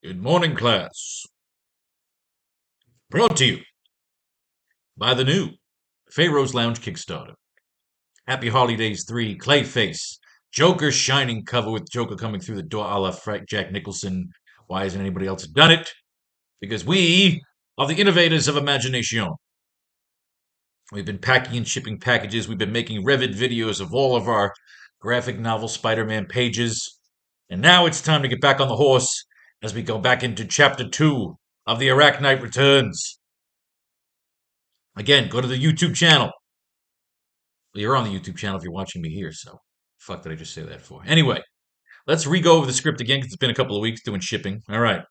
Good morning, class. Brought to you by the new Faro's Lounge Kickstarter. Happy Holidays 3, Clayface, Joker shining cover with Joker coming through the door a la Jack Nicholson. Why hasn't anybody else done it? Because we are the innovators of imagination. We've been packing and shipping packages. We've been making Revit videos of all of our graphic novel Spider-Man pages. And now it's time to get back on the horse as we go back into Chapter 2 of the AracKnight Returns. Again, go to the YouTube channel. Well, you're on the YouTube channel if you're watching me here, so fuck did I just say that for? Anyway, let's re-go over the script again because it's been a couple of weeks doing shipping. All right.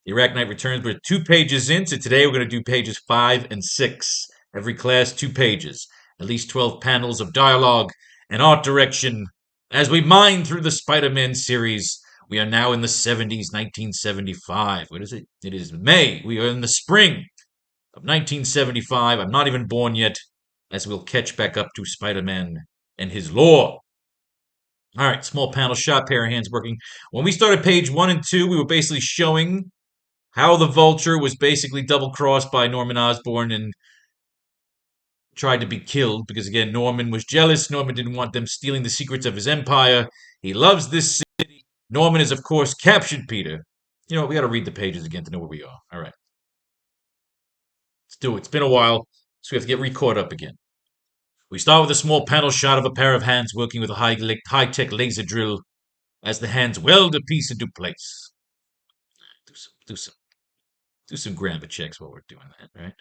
The AracKnight Returns. We're 2 pages in, so today we're going to do pages 5 and 6. Every class, 2 pages. At least 12 panels of dialogue and art direction. As we mine through the Spider-Man series, we are now in the 70s, 1975. What is it? It is May. We are in the spring of 1975. I'm not even born yet, as we'll catch back up to Spider-Man and his lore. All right, small panel shot, pair of hands working. When we started page 1 and 2, we were basically showing how the Vulture was basically double-crossed by Norman Osborn and tried to be killed because, again, Norman was jealous. Norman didn't want them stealing the secrets of his empire. He loves this city. Norman has, of course, captured Peter. You know what? We got to read the pages again to know where we are. All right. Let's do it. It's been a while, so we have to get re-caught up again. We start with a small panel shot of a pair of hands working with a high-tech laser drill as the hands weld a piece into place. Do some grammar checks while we're doing that, right?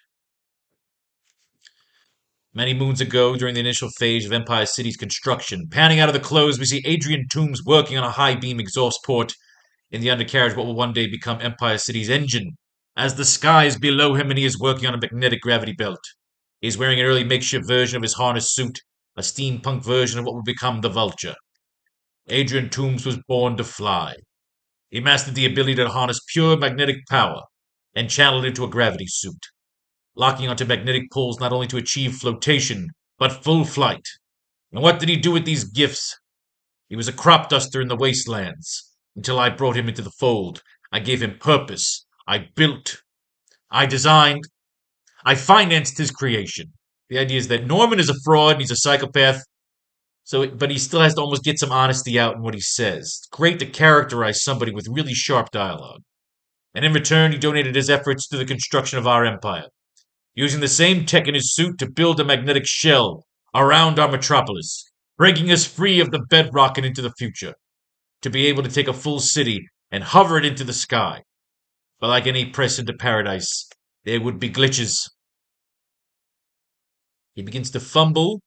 Many moons ago, during the initial phase of Empire City's construction, panning out of the clothes, we see Adrian Toombs working on a high-beam exhaust port in the undercarriage of what will one day become Empire City's engine. As the sky is below him and he is working on a magnetic gravity belt. He is wearing an early makeshift version of his harness suit, a steampunk version of what will become the Vulture. Adrian Toombs was born to fly. He mastered the ability to harness pure magnetic power and channel it into a gravity suit, locking onto magnetic poles not only to achieve flotation, but full flight. And what did he do with these gifts? He was a crop duster in the wastelands, until I brought him into the fold. I gave him purpose. I built. I designed. I financed his creation. The idea is that Norman is a fraud and he's a psychopath, but he still has to almost get some honesty out in what he says. It's great to characterize somebody with really sharp dialogue. And in return, he donated his efforts to the construction of our empire, using the same tech in his suit to build a magnetic shell around our metropolis, breaking us free of the bedrock and into the future, to be able to take a full city and hover it into the sky. But like any press into paradise, there would be glitches. He begins to fumble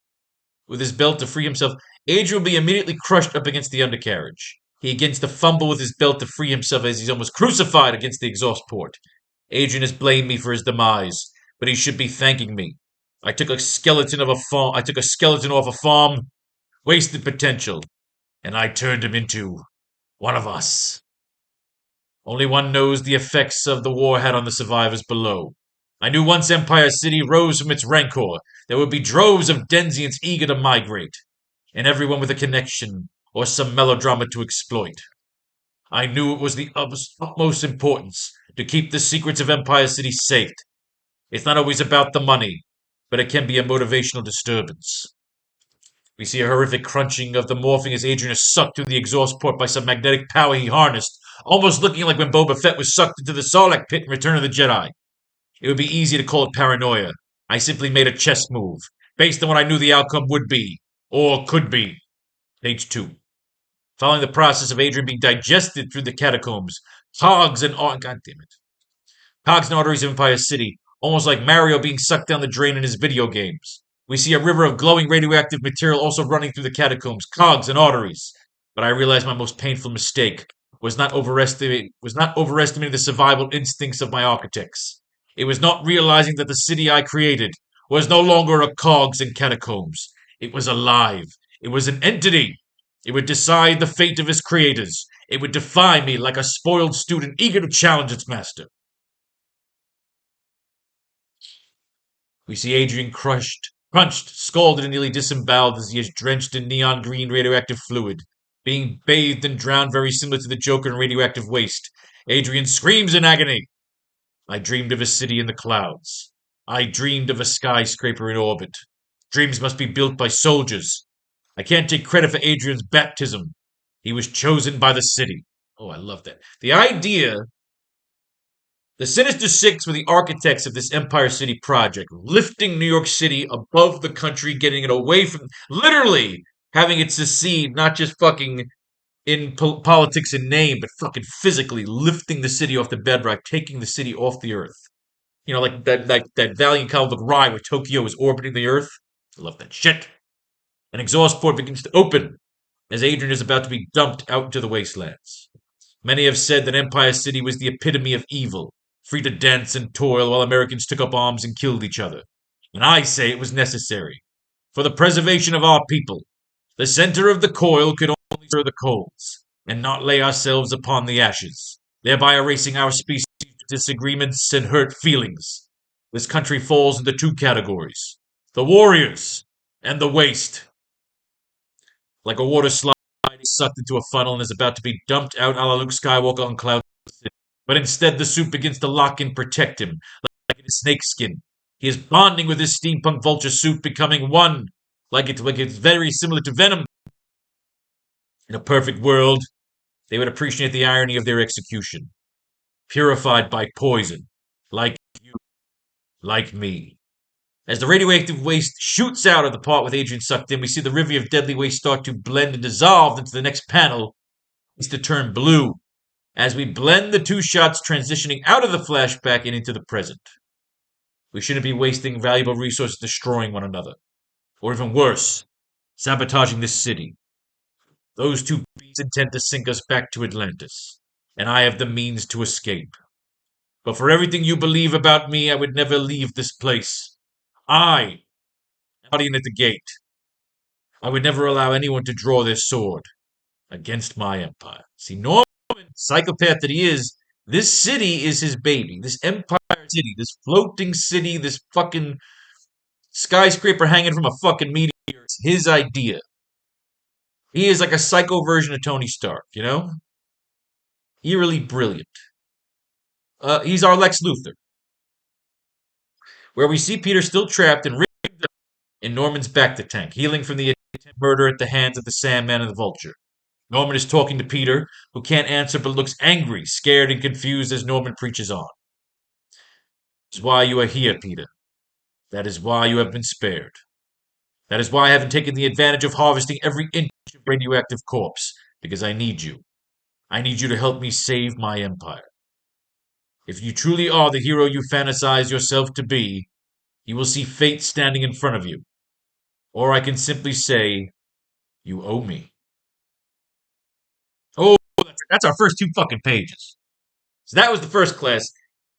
with his belt to free himself. Adrian will be immediately crushed up against the undercarriage. He begins to fumble with his belt to free himself as he's almost crucified against the exhaust port. Adrian has blamed me for his demise, but he should be thanking me. I took a skeleton off a farm, wasted potential, and I turned him into one of us. Only one knows the effects of the war had on the survivors below. I knew once Empire City rose from its rancor, there would be droves of Denzians eager to migrate, and everyone with a connection or some melodrama to exploit. I knew it was the utmost importance to keep the secrets of Empire City safe. It's not always about the money, but it can be a motivational disturbance. We see a horrific crunching of the morphing as Adrian is sucked through the exhaust port by some magnetic power he harnessed, almost looking like when Boba Fett was sucked into the Sarlacc pit in Return of the Jedi. It would be easy to call it paranoia. I simply made a chess move, based on what I knew the outcome would be, or could be. Page 2. Following the process of Adrian being digested through the catacombs, cogs and arteries of Empire City, almost like Mario being sucked down the drain in his video games. We see a river of glowing radioactive material also running through the catacombs, cogs and arteries. But I realized my most painful mistake was not overestimating the survival instincts of my architects. It was not realizing that the city I created was no longer a cogs and catacombs. It was alive. It was an entity. It would decide the fate of its creators. It would defy me like a spoiled student eager to challenge its master. We see Adrian crunched, scalded, and nearly disemboweled as he is drenched in neon green radioactive fluid. being bathed and drowned very similar to the Joker in radioactive waste. Adrian screams in agony. I dreamed of a city in the clouds. I dreamed of a skyscraper in orbit. Dreams must be built by soldiers. I can't take credit for Adrian's baptism. He was chosen by the city. Oh, I love that. The idea, the Sinister Six were the architects of this Empire City project, lifting New York City above the country, getting it away from, literally having it secede, not just fucking in politics in name, but fucking physically lifting the city off the bedrock, taking the city off the earth. You know, like that Valiant comic book Ride where Tokyo is orbiting the earth. I love that shit. An exhaust port begins to open as Adrian is about to be dumped out into the wastelands. Many have said that Empire City was the epitome of evil, free to dance and toil while Americans took up arms and killed each other. And I say it was necessary. For the preservation of our people, the center of the coil could only stir the coals, and not lay ourselves upon the ashes, thereby erasing our species' disagreements and hurt feelings. This country falls into two categories: the warriors and the waste. Like a water slide, he's sucked into a funnel and is about to be dumped out a la Luke Skywalker on Cloud City. But instead, the suit begins to lock and protect him, like in a snakeskin. He is bonding with his steampunk vulture suit, becoming one, like it's very similar to Venom. In a perfect world, they would appreciate the irony of their execution. Purified by poison, like you, like me. As the radioactive waste shoots out of the part with Adrian sucked in, we see the river of deadly waste start to blend and dissolve into the next panel. It's to turn blue as we blend the two shots transitioning out of the flashback and into the present. We shouldn't be wasting valuable resources destroying one another. Or even worse, sabotaging this city. Those two beasts intend to sink us back to Atlantis, and I have the means to escape. But for everything you believe about me, I would never leave this place. I, guardian at the gate, I would never allow anyone to draw their sword against my empire. See, Norman, psychopath that he is, this city is his baby. This Empire City, this floating city, this fucking skyscraper hanging from a fucking meteor, it's his idea. He is like a psycho version of Tony Stark, you know? Eerily brilliant. He's our Lex Luthor. Where we see Peter still trapped and rigged up in Norman's bacta tank, healing from the murder at the hands of the Sandman and the Vulture. Norman is talking to Peter, who can't answer but looks angry, scared, and confused as Norman preaches on. That is why you are here, Peter. That is why you have been spared. That is why I haven't taken the advantage of harvesting every inch of radioactive corpse, because I need you. I need you to help me save my empire. If you truly are the hero you fantasize yourself to be, you will see fate standing in front of you. Or I can simply say, you owe me. Oh, that's our first two fucking pages. So that was the first class.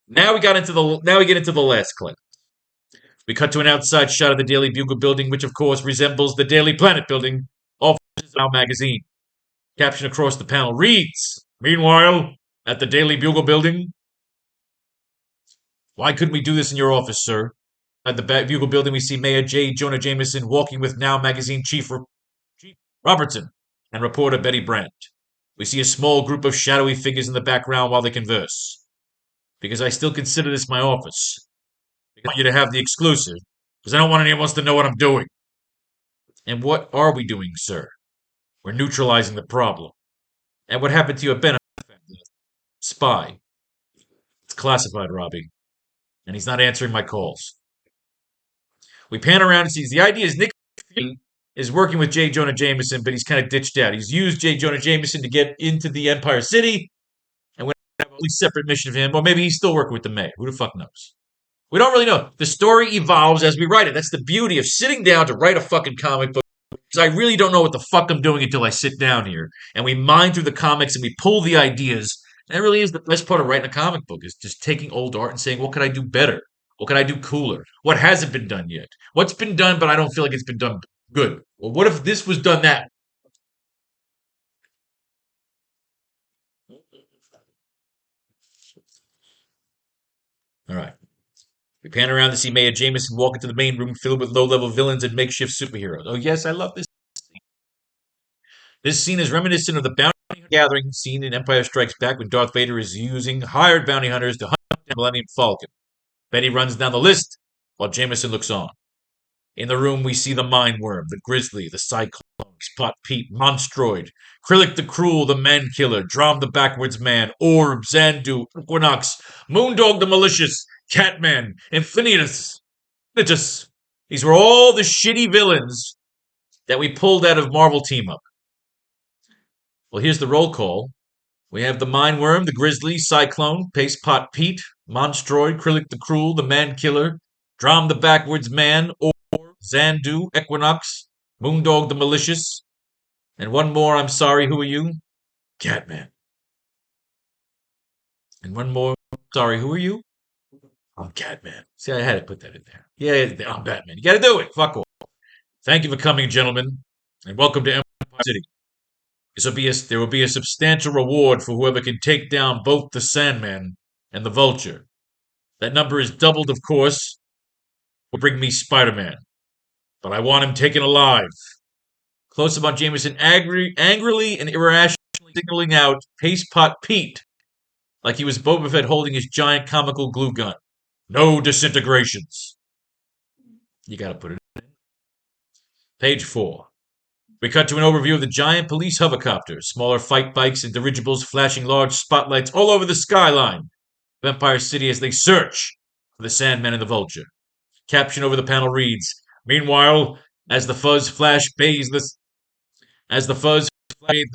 Now we get into the last class. We cut to an outside shot of the Daily Bugle building, which of course resembles the Daily Planet building, of our magazine. Caption across the panel reads, "Meanwhile, at the Daily Bugle building." Why couldn't we do this in your office, sir? At the Bugle building, we see Mayor J. Jonah Jameson walking with Now Magazine Chief Robertson and reporter Betty Brandt. We see a small group of shadowy figures in the background while they converse. Because I still consider this my office. I want you to have the exclusive, because I don't want anyone else to know what I'm doing. And what are we doing, sir? We're neutralizing the problem. And what happened to your benefit? Spy. It's classified, Robbie. And he's not answering my calls. We pan around and see the idea is Nick is working with J. Jonah Jameson, but he's kind of ditched out. He's used J. Jonah Jameson to get into the Empire City, and we have a separate mission of him, or maybe he's still working with the mayor. Who the fuck knows? We don't really know. The story evolves as we write it. That's the beauty of sitting down to write a fucking comic book. Because I really don't know what the fuck I'm doing until I sit down here. And we mine through the comics and we pull the ideas. And that really is the best part of writing a comic book, is just taking old art and saying, what could I do better? What could I do cooler? What hasn't been done yet? What's been done, but I don't feel like it's been done good? Well, what if this was done that? All right. We pan around to see Mayor Jameson walk into the main room filled with low-level villains and makeshift superheroes. Oh, yes, I love this. This scene is reminiscent of the bounty gathering scene in Empire Strikes Back when Darth Vader is using hired bounty hunters to hunt down the Millennium Falcon. Betty runs down the list while Jameson looks on. In the room, we see the Mind Worm, the Grizzly, the Cyclone, Spot Pete, Monstroid, Krillic the Cruel, the Man Killer, Drom the Backwards Man, Orb, Xandu, Equinox, Moondog the Malicious, Catman, Infinitus. These were all the shitty villains that we pulled out of Marvel Team Up. Well, here's the roll call. We have the Mind Worm, the Grizzly, Cyclone, Paste Pot Pete, Monstroid, Krillic the Cruel, the Man Killer, Drom the Backwards Man, Orb, Xandu, Equinox, Moondog the Malicious, and one more, I'm sorry, who are you? Catman. And one more, sorry, who are you? I'm Catman. See, I had to put that in there. Yeah, I'm Batman. You gotta do it. Fuck off. Thank you for coming, gentlemen, and welcome to Empire City. There will be a substantial reward for whoever can take down both the Sandman and the Vulture. That number is doubled, of course. Will bring me Spider-Man. But I want him taken alive. Close up on Jameson angrily and irrationally signaling out Paste Pot Pete like he was Boba Fett holding his giant comical glue gun. No disintegrations. You gotta put it in. Page 4. We cut to an overview of the giant police hovercopters, smaller fight bikes and dirigibles flashing large spotlights all over the skyline of Empire City as they search for the Sandman and the Vulture. Caption over the panel reads, "Meanwhile, as the fuzz bathes the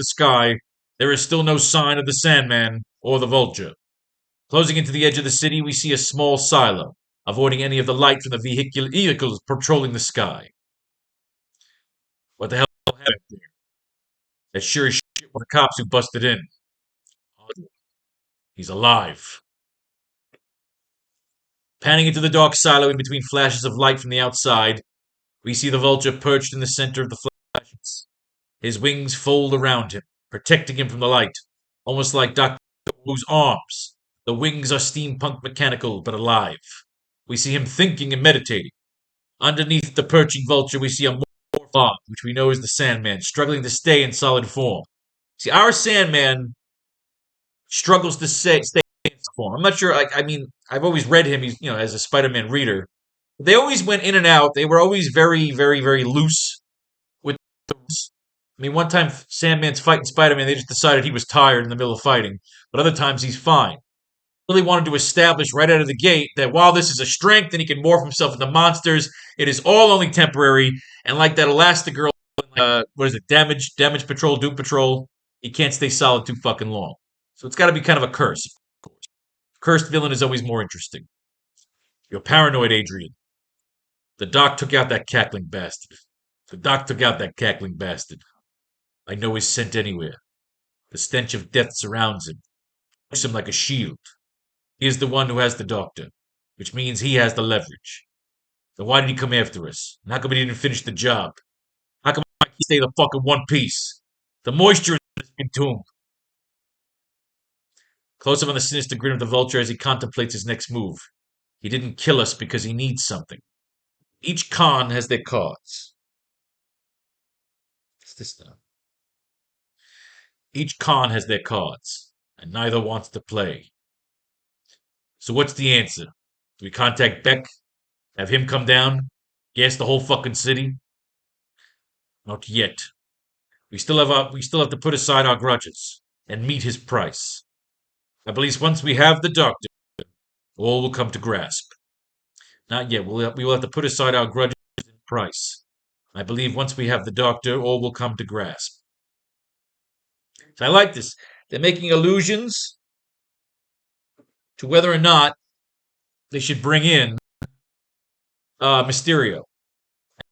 sky, there is still no sign of the Sandman or the Vulture. Closing into the edge of the city, we see a small silo, avoiding any of the light from the vehicles patrolling the sky. What the hell happened there? That sure as shit were the cops who busted in. He's alive." Panning into the dark silo in between flashes of light from the outside, we see the Vulture perched in the center of the flashes. His wings fold around him, protecting him from the light, almost like Dr. Who's arms. The wings are steampunk mechanical, but alive. We see him thinking and meditating. Underneath the perching Vulture, we see a more fog, which we know is the Sandman, struggling to stay in solid form. See, our Sandman struggles to stay in form. I'm not sure. I've always read him. He's as a Spider-Man reader. They always went in and out. They were always very, very, very loose with the rules. One time Sandman's fighting Spider-Man, they just decided he was tired in the middle of fighting. But other times he's fine. Really wanted to establish right out of the gate that while this is a strength and he can morph himself into monsters, it is all only temporary. And like that Elastigirl, Damage Patrol, Doom Patrol, he can't stay solid too fucking long. So it's got to be kind of a curse, of course. Cursed villain is always more interesting. You're paranoid, Adrian. The doc took out that cackling bastard. I know his scent anywhere. The stench of death surrounds him. Looks him like a shield. He is the one who has the doctor, which means he has the leverage. Then why did he come after us? And how come he didn't finish the job? How come I can't stay the fucking one piece? The moisture in this tomb. Close up on the sinister grin of the Vulture as he contemplates his next move. He didn't kill us because he needs something. Each con has their cards. What's this now? Each con has their cards, and neither wants to play. So what's the answer? Do we contact Beck? Have him come down? Gas the whole fucking city? Not yet. We still have to put aside our grudges and meet his price. I believe once we have the doctor, all will come to grasp. Not yet. We will have to put aside our grudges and price. I believe once we have the doctor, all will come to grasp. So I like this. They're making allusions to whether or not they should bring in Mysterio.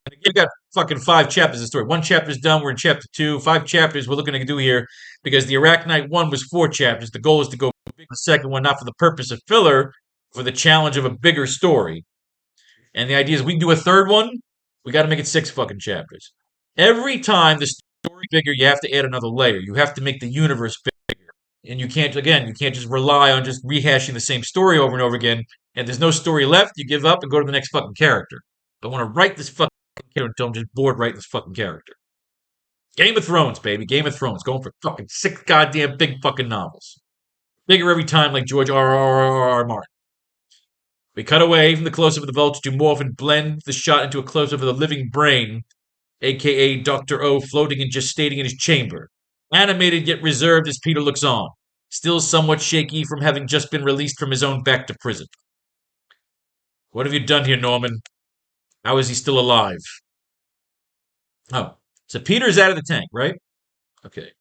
And again, we got fucking 5 chapters of the story. 1 chapter's done. We're in chapter 2. 5 chapters we're looking to do here because the AracKnight 1 was 4 chapters. The goal is to go big the second one, not for the purpose of filler, for the challenge of a bigger story. And the idea is we do a third one, we got to make it 6 fucking chapters. Every time the story bigger, you have to add another layer. You have to make the universe bigger. And you can't just rely on just rehashing the same story over and over again. And there's no story left, you give up and go to the next fucking character. I want to write this fucking character until I'm just bored writing this fucking character. Game of Thrones, baby. Game of Thrones. Going for fucking 6 goddamn big fucking novels. Bigger every time, like George R. Martin. We cut away from the close-up of the vulture to morph and blend the shot into a close-up of the living brain, aka Dr. O, floating and gestating in his chamber. Animated yet reserved as Peter looks on, still somewhat shaky from having just been released from his own back to prison. What have you done here, Norman? How is he still alive? Oh, so Peter's out of the tank, right? Okay.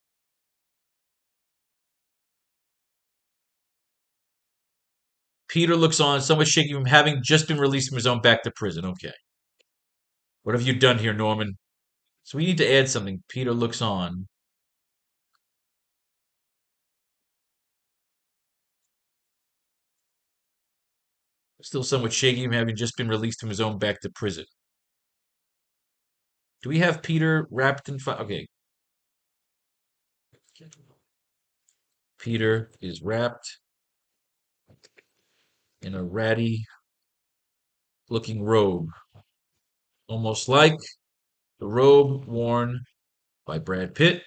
Peter looks on, somewhat shaky from having just been released from his own back to prison. Okay. What have you done here, Norman? So we need to add something. Peter looks on. Still somewhat shaky from having just been released from his own back to prison. Do we have Peter wrapped in okay. Peter is wrapped in a ratty looking robe. Almost like the robe worn by Brad Pitt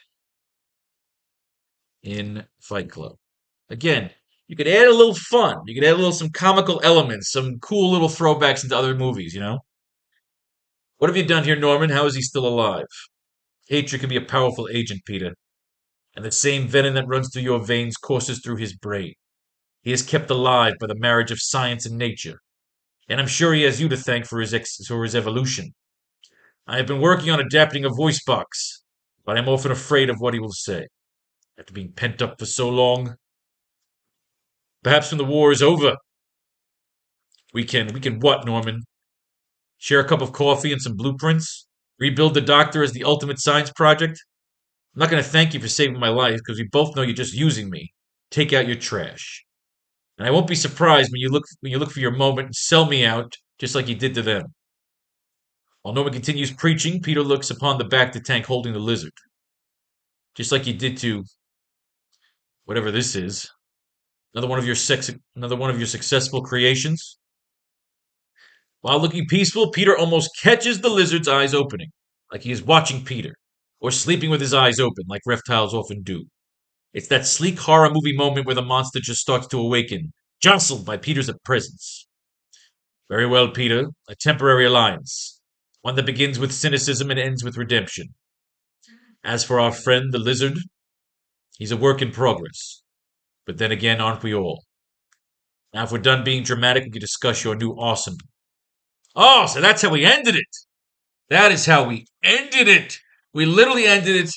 in Fight Club. Again, you could add a little fun. You could add a little some comical elements, some cool little throwbacks into other movies, you know? What have you done here, Norman? How is he still alive? Hatred can be a powerful agent, Peter, and the same venom that runs through your veins courses through his brain. He is kept alive by the marriage of science and nature, and I'm sure he has you to thank for his evolution. I have been working on adapting a voice box, but I'm often afraid of what he will say. After being pent up for so long, perhaps when the war is over, we can what, Norman? Share a cup of coffee and some blueprints? Rebuild the doctor as the ultimate science project? I'm not going to thank you for saving my life because we both know you're just using me. Take out your trash. And I won't be surprised when you look for your moment and sell me out just like you did to them. While Norman continues preaching, Peter looks upon the back of the tank holding the lizard. Just like you did to whatever this is. Another one of your successful creations. While looking peaceful, Peter almost catches the lizard's eyes opening, like he is watching Peter, or sleeping with his eyes open, like reptiles often do. It's that sleek horror movie moment where the monster just starts to awaken, jostled by Peter's presence. Very well, Peter. A temporary alliance. One that begins with cynicism and ends with redemption. As for our friend, the lizard, he's a work in progress. But then again, aren't we all? Now, if we're done being dramatic, we can discuss your new awesome. Oh, so that's how we ended it. That is how we ended it. We literally ended it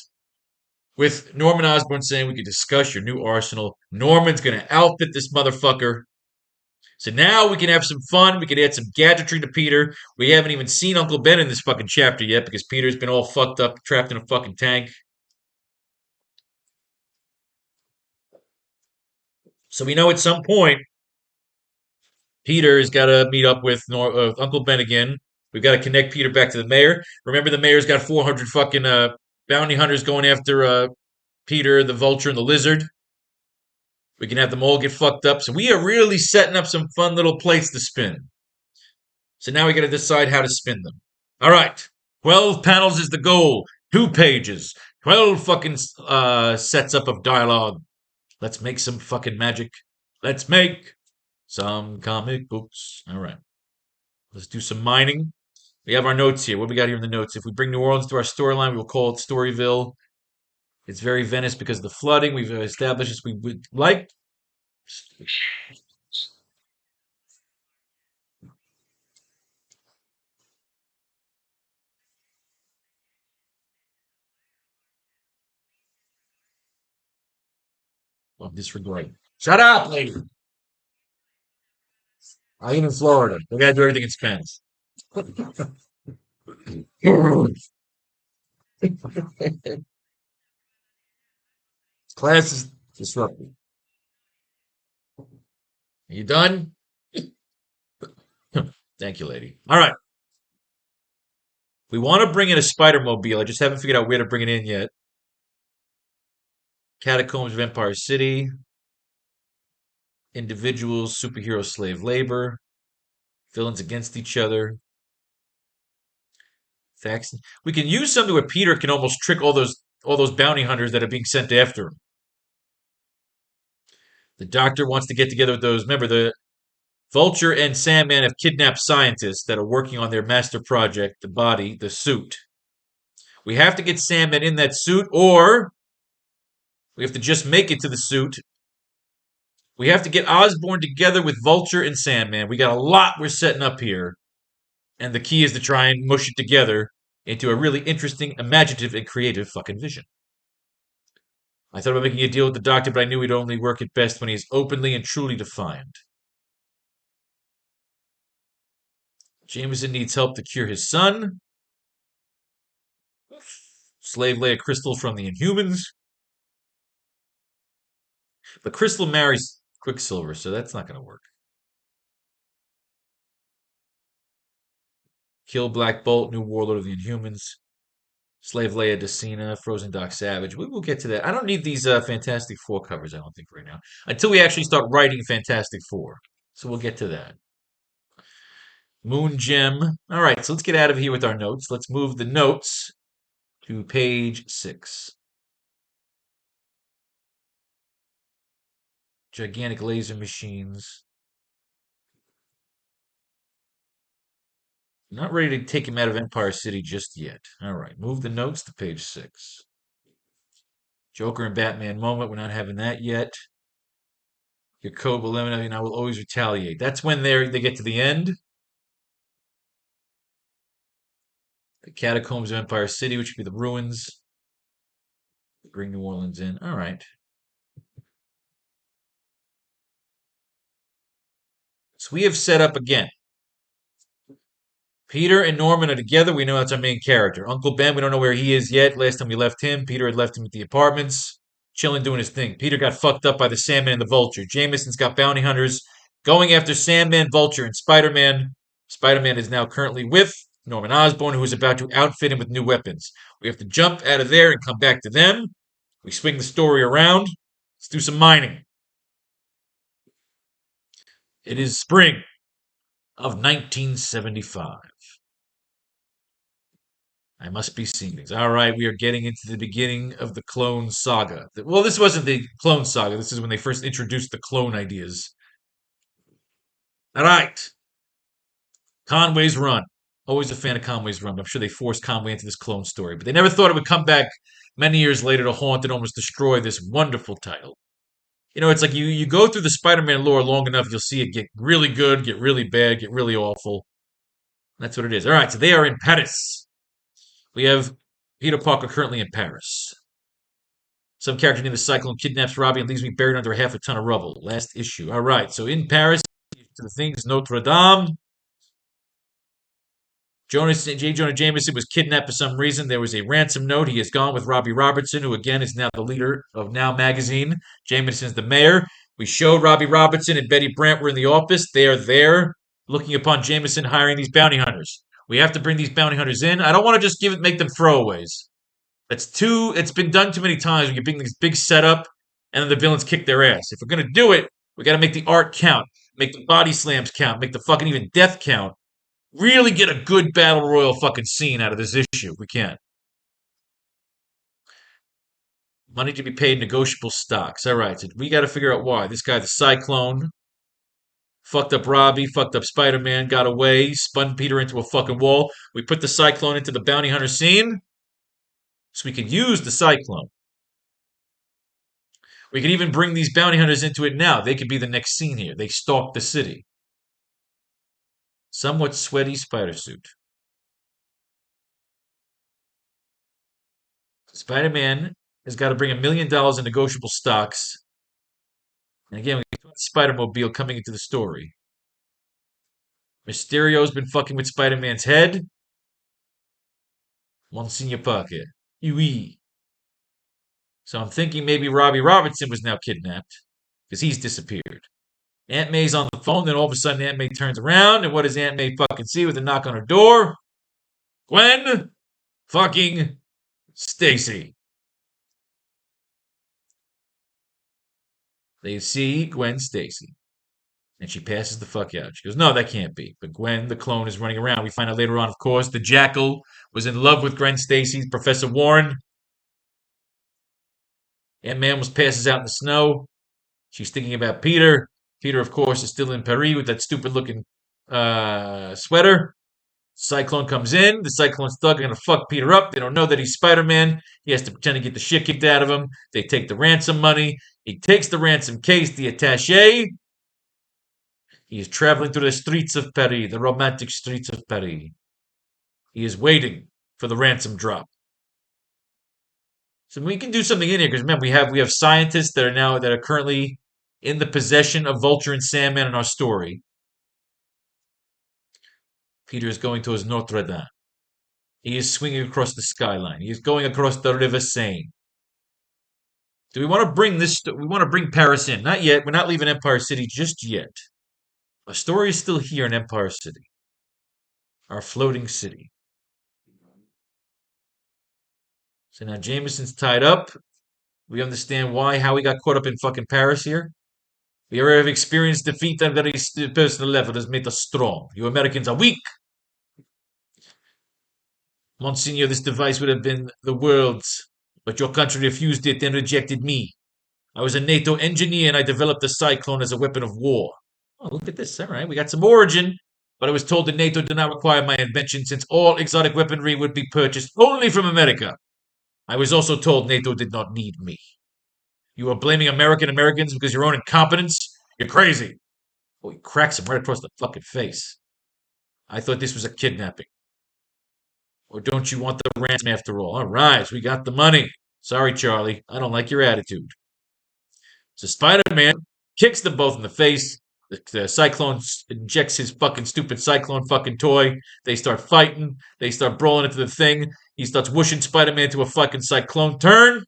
with Norman Osborn saying we could discuss your new arsenal. Norman's going to outfit this motherfucker. So now we can have some fun. We can add some gadgetry to Peter. We haven't even seen Uncle Ben in this fucking chapter yet because Peter's been all fucked up, trapped in a fucking tank. So we know at some point Peter's got to meet up with Uncle Ben again. We've got to connect Peter back to the mayor. Remember, the mayor's got 400 fucking bounty hunters going after Peter, the vulture, and the lizard. We can have them all get fucked up. So we are really setting up some fun little plates to spin. So now we got to decide how to spin them. All right. 12 panels is the goal. 2 pages. 12 fucking sets up of dialogue. Let's make some fucking magic. Let's make some comic books. All right. Let's do some mining. We have our notes here. What do we got here in the notes? If we bring New Orleans to our storyline, we will call it Storyville. It's very Venice because of the flooding. We've established this. We would like. Well, disregard. Shut up, lady. I ain't in Florida. We gotta do everything in Spanish. Class is disrupted. Are you done? Thank you, lady. All right. We want to bring in a spider mobile. I just haven't figured out where to bring it in yet. Catacombs of Empire City. Individuals, superhero, slave labor. Villains against each other. Facts. We can use something where Peter can almost trick all those bounty hunters that are being sent after him. The Doctor wants to get together with those. Remember, the Vulture and Sandman have kidnapped scientists that are working on their master project, the body, the suit. We have to get Sandman in that suit, or we have to just make it to the suit. We have to get Osborn together with Vulture and Sandman. We got a lot we're setting up here. And the key is to try and mush it together into a really interesting, imaginative, and creative fucking vision. I thought about making a deal with the Doctor, but I knew he'd only work at best when he is openly and truly defiant. Jameson needs help to cure his son. Slave lay a crystal from the Inhumans. But Crystal marries Quicksilver, so that's not going to work. Kill Black Bolt, new warlord of the Inhumans. Slave Leia Decina, Frozen Doc Savage. We will get to that. I don't need these Fantastic Four covers, I don't think, right now. Until we actually start writing Fantastic Four. So we'll get to that. Moon Gem. All right, so let's get out of here with our notes. Let's move the notes to page 6. Gigantic laser machines. Not ready to take him out of Empire City just yet. All right, move the notes to page 6. Joker and Batman moment. We're not having that yet. Your code will eliminate, and I will always retaliate. That's when they get to the end. The catacombs of Empire City, which would be the ruins. Bring New Orleans in. All right. So we have set up again. Peter and Norman are together. We know that's our main character. Uncle Ben, we don't know where he is yet. Last time we left him, Peter had left him at the apartments, chilling, doing his thing. Peter got fucked up by the Sandman and the Vulture. Jameson's got bounty hunters going after Sandman, Vulture, and Spider-Man. Spider-Man is now currently with Norman Osborn, who is about to outfit him with new weapons. We have to jump out of there and come back to them. We swing the story around. Let's do some mining. It is spring of 1975. I must be seeing things. All right, we are getting into the beginning of the clone saga. Well, this wasn't the clone saga. This is when they first introduced the clone ideas. All right. Conway's Run. Always a fan of Conway's Run. I'm sure they forced Conway into this clone story, but they never thought it would come back many years later to haunt and almost destroy this wonderful title. You know, it's like you go through the Spider-Man lore long enough, you'll see it get really good, get really bad, get really awful. That's what it is. All right, so they are in Paris. We have Peter Parker currently in Paris. Some character named the Cyclone kidnaps Robbie and leaves me buried under half a ton of rubble. Last issue. All right, so in Paris, to the things Notre Dame. J. Jonah Jameson was kidnapped for some reason. There was a ransom note. He is gone with Robbie Robertson, who again is now the leader of Now Magazine. Jameson's the mayor. We showed Robbie Robertson and Betty Brant were in the office. They are there looking upon Jameson hiring these bounty hunters. We have to bring these bounty hunters in. I don't want to just make them throwaways. It's been done too many times. We can bring this big setup and then the villains kick their ass. If we're going to do it, we got to make the art count, make the body slams count, make the fucking even death count. Really get a good battle royal fucking scene out of this issue. We can. Money to be paid, negotiable stocks. All right, so we got to figure out why. This guy, the Cyclone, fucked up Robbie, fucked up Spider-Man, got away, spun Peter into a fucking wall. We put the Cyclone into the bounty hunter scene so we can use the Cyclone. We can even bring these bounty hunters into it now. They could be the next scene here. They stalk the city. Somewhat sweaty spider suit. Spider-Man has got to bring $1 million in negotiable stocks. And again, we got the Spider-Mobile coming into the story. Mysterio's been fucking with Spider-Man's head. What's in your pocket? Yui. So I'm thinking maybe Robbie Robertson was now kidnapped because he's disappeared. Aunt May's on the phone, then all of a sudden Aunt May turns around, and what does Aunt May fucking see with a knock on her door? Gwen fucking Stacy. They see Gwen Stacy. And she passes the fuck out. She goes, no, that can't be. But Gwen, the clone, is running around. We find out later on, of course, the Jackal was in love with Gwen Stacy, Professor Warren. Aunt Man was passes out in the snow. She's thinking about Peter. Peter, of course, is still in Paris with that stupid looking sweater. Cyclone comes in. The Cyclone's thug are going to fuck Peter up. They don't know that he's Spider Man. He has to pretend to get the shit kicked out of him. They take the ransom money. He takes the ransom case, the attache. He is traveling through the streets of Paris, the romantic streets of Paris. He is waiting for the ransom drop. So we can do something in here because remember we have scientists that are currently in the possession of Vulture and Sandman in our story. Peter is going towards Notre Dame. He is swinging across the skyline. He is going across the River Seine. Do we want to bring this? We want to bring Paris in? Not yet. We're not leaving Empire City just yet. Our story is still here in Empire City, our floating city. So now Jameson's tied up. We understand how he got caught up in fucking Paris here. We have experienced defeat on a very personal level has made us strong. You Americans are weak. Monsignor, this device would have been the world's, but your country refused it and rejected me. I was a NATO engineer and I developed the Cyclone as a weapon of war. Oh, look at this. All right, we got some origin. But I was told that NATO did not require my invention since all exotic weaponry would be purchased only from America. I was also told NATO did not need me. You are blaming Americans because of your own incompetence? You're crazy. Oh, he cracks him right across the fucking face. I thought this was a kidnapping. Or don't you want the ransom after all? All right, we got the money. Sorry, Charlie. I don't like your attitude. So Spider-Man kicks them both in the face. The Cyclone injects his fucking stupid Cyclone fucking toy. They start fighting. They start brawling into the thing. He starts whooshing Spider-Man to a fucking Cyclone turn.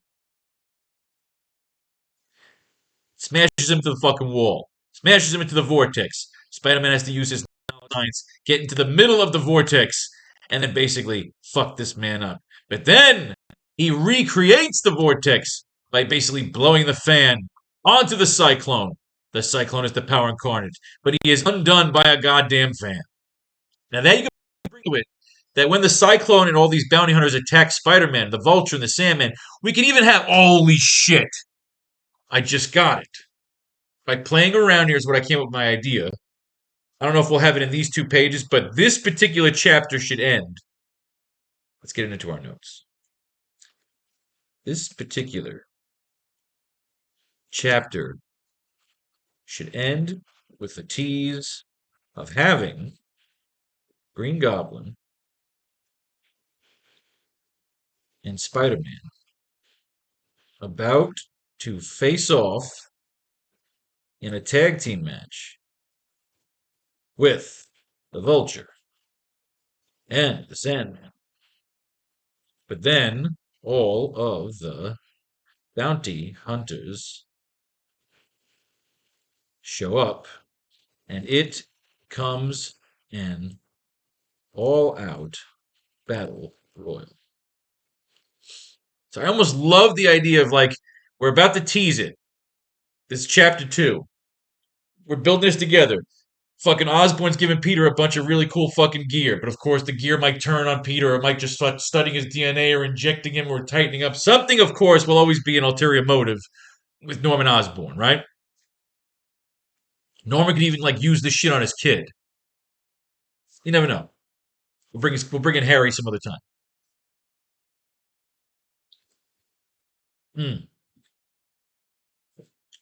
Smashes him to the fucking wall. Smashes him into the vortex. Spider-Man has to use his science, get into the middle of the vortex, and then basically fuck this man up. But then he recreates the vortex by basically blowing the fan onto the Cyclone. The Cyclone is the power incarnate, but he is undone by a goddamn fan. Now that you can bring to it that when the Cyclone and all these bounty hunters attack Spider-Man, the Vulture and the Sandman, we can even have holy shit. I just got it. By playing around here is what I came up with my idea. I don't know if we'll have it in these 2 pages, but this particular chapter should end. Let's get into our notes. This particular chapter should end with the tease of having Green Goblin and Spider-Man about to face off in a tag team match with the Vulture and the Sandman. But then all of the bounty hunters show up, and it comes an all-out battle royal. So I almost love the idea of like, we're about to tease it. This is chapter 2. We're building this together. Fucking Osborn's giving Peter a bunch of really cool fucking gear, but of course the gear might turn on Peter, or it might just start studying his DNA, or injecting him, or tightening up. Something, of course, will always be an ulterior motive with Norman Osborn, right? Norman could even like use this shit on his kid. You never know. We'll bring in Harry some other time.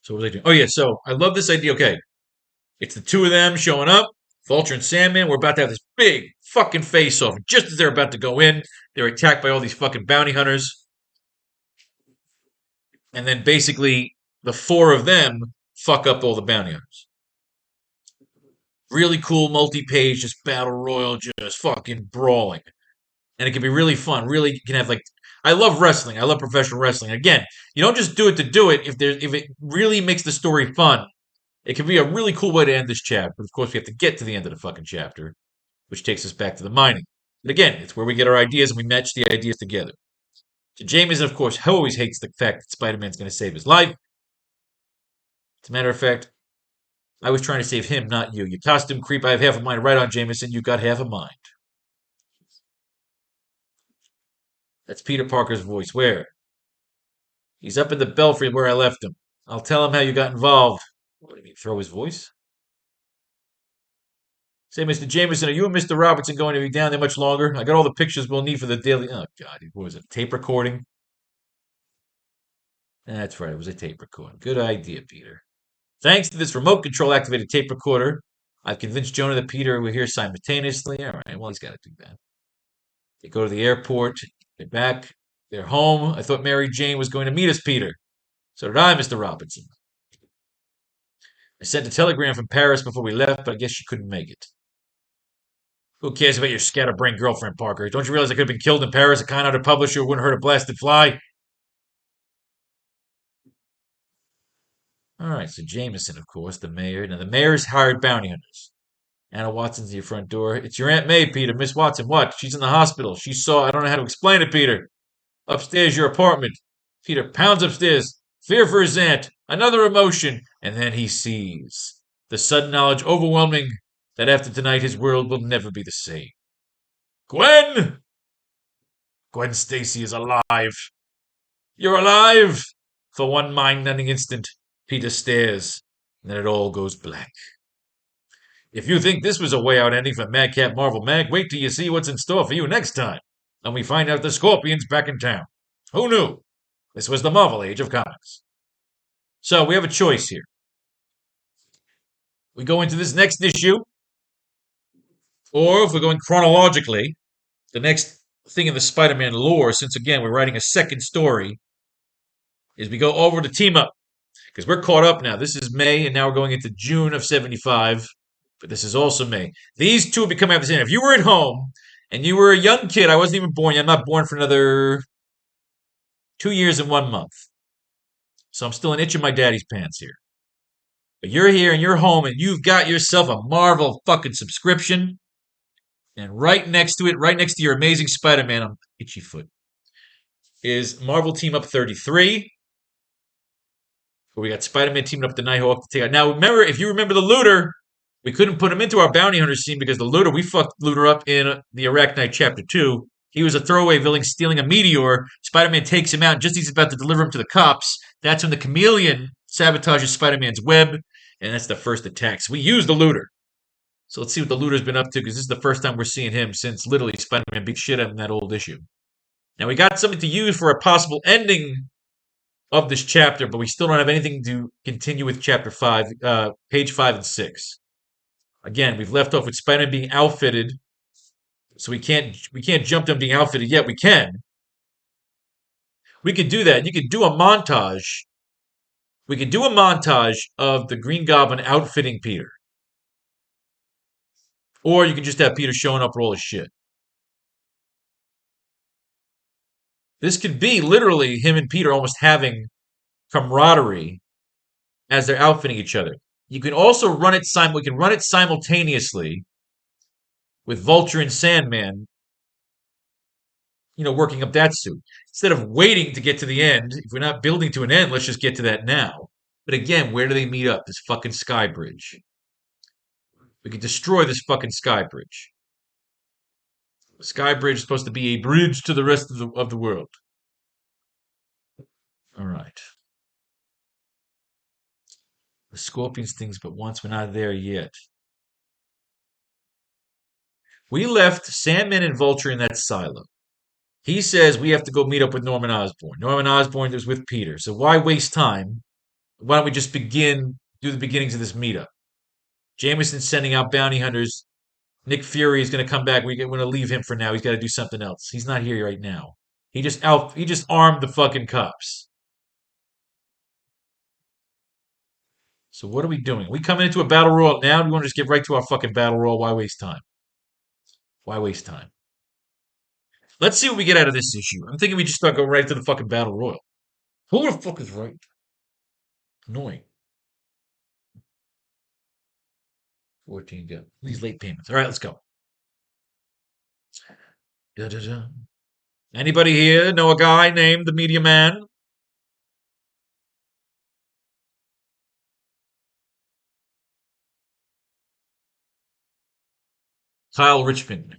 So what was I doing? Oh yeah, so I love this idea. Okay, it's the 2 of them showing up, Vulture and Sandman. We're about to have this big fucking face-off. Just as they're about to go in, they're attacked by all these fucking bounty hunters. And then basically the 4 of them fuck up all the bounty hunters. Really cool multi-page, just battle royal, just fucking brawling. And it can be really fun. Really, you can have like, I love wrestling. I love professional wrestling. Again, you don't just do it to do it. If it really makes the story fun, it can be a really cool way to end this chapter. But of course, we have to get to the end of the fucking chapter, which takes us back to the mining. But again, it's where we get our ideas and we match the ideas together. So Jameson, of course, always hates the fact that Spider-Man's going to save his life. As a matter of fact, I was trying to save him, not you. You costume creep, I have half a mind. Right on, Jameson. You got half a mind. That's Peter Parker's voice. Where? He's up in the belfry where I left him. I'll tell him how you got involved. What do you mean, throw his voice? Say, Mr. Jameson, are you and Mr. Robertson going to be down there much longer? I got all the pictures we'll need for the daily. Oh, God. What was it? Tape recording? That's right. It was a tape recording. Good idea, Peter. Thanks to this remote control activated tape recorder, I've convinced Jonah that Peter were here simultaneously. All right. Well, he's got to do that. They go to the airport. They're back. They're home. I thought Mary Jane was going to meet us, Peter. So did I, Mr. Robertson. I sent a telegram from Paris before we left, but I guess she couldn't make it. Who cares about your scatterbrained girlfriend, Parker? Don't you realize I could have been killed in Paris? A kind-hearted publisher wouldn't hurt a blasted fly. All right, so Jameson, of course, the mayor. Now, the mayor's hired bounty hunters. Anna Watson's at your front door. It's your Aunt May, Peter. Miss Watson, what? She's in the hospital. She saw, I don't know how to explain it, Peter. Upstairs, your apartment. Peter pounds upstairs. Fear for his aunt. Another emotion. And then he sees. The sudden knowledge overwhelming that after tonight his world will never be the same. Gwen! Gwen Stacy is alive. You're alive! For one mind-numbing instant, Peter stares, and then it all goes black. If you think this was a way out ending for Madcap Marvel Mag, wait till you see what's in store for you next time, when we find out the Scorpion's back in town. Who knew? This was the Marvel age of comics. So we have a choice here. We go into this next issue, or if we're going chronologically, the next thing in the Spider-Man lore, since again we're writing a second story, is we go over to team up. Because we're caught up now. This is May, and now we're going into June of 75. But this is also May. These two will be coming out at the same time. If you were at home and you were a young kid, I wasn't even born yet. I'm not born for another 2 years and 1 month. So I'm still an itch in my daddy's pants here. But you're here and you're home and you've got yourself a Marvel fucking subscription. And right next to it, right next to your Amazing Spider-Man on Itchy Foot, is Marvel Team Up 33. Where we got Spider-Man teaming up with the Nighthawk to take out. Now, remember, if you remember the Looter, we couldn't put him into our Bounty Hunter scene because the Looter, we fucked Looter up in the AracKnight Chapter 2. He was a throwaway villain stealing a meteor. Spider-Man takes him out just as he's about to deliver him to the cops. That's when the Chameleon sabotages Spider-Man's web, and that's the first attack. So we use the Looter. So let's see what the Looter's been up to, because this is the first time we're seeing him since literally Spider-Man beat shit out of him in that old issue. Now, we got something to use for a possible ending of this chapter, but we still don't have anything to continue with chapter 5, page 5 and 6. Again, we've left off with Spider-Man being outfitted, so we can't jump to him being outfitted yet. We can. We could do that. You could do a montage. We could do a montage of the Green Goblin outfitting Peter. Or you can just have Peter showing up for all his shit. This could be literally him and Peter almost having camaraderie as they're outfitting each other. You can also run it we can run it simultaneously with Vulture and Sandman, working up that suit. Instead of waiting to get to the end, if we're not building to an end, let's just get to that now. But again, where do they meet up? This fucking sky bridge. We could destroy this fucking sky bridge. The sky bridge is supposed to be a bridge to the rest of the world. All right. The Scorpion stings, but once we're not there yet. We left Sandman and Vulture in that silo. He says we have to go meet up with Norman Osborn. Norman Osborn is with Peter. So why waste time? Why don't we just do the beginnings of this meetup? Jameson's sending out bounty hunters. Nick Fury is going to come back. We're going to leave him for now. He's got to do something else. He's not here right now. He just armed the fucking cops. So what are we doing? Are we coming into a battle royal now? Do we want to just get right to our fucking battle royal? Why waste time? Why waste time? Let's see what we get out of this issue. I'm thinking we just start going right to the fucking battle royal. Who the fuck is right? Annoying. 14 go. These late payments. All right, let's go. Da-da-da. Anybody here know a guy named the Media Man? Kyle Richmond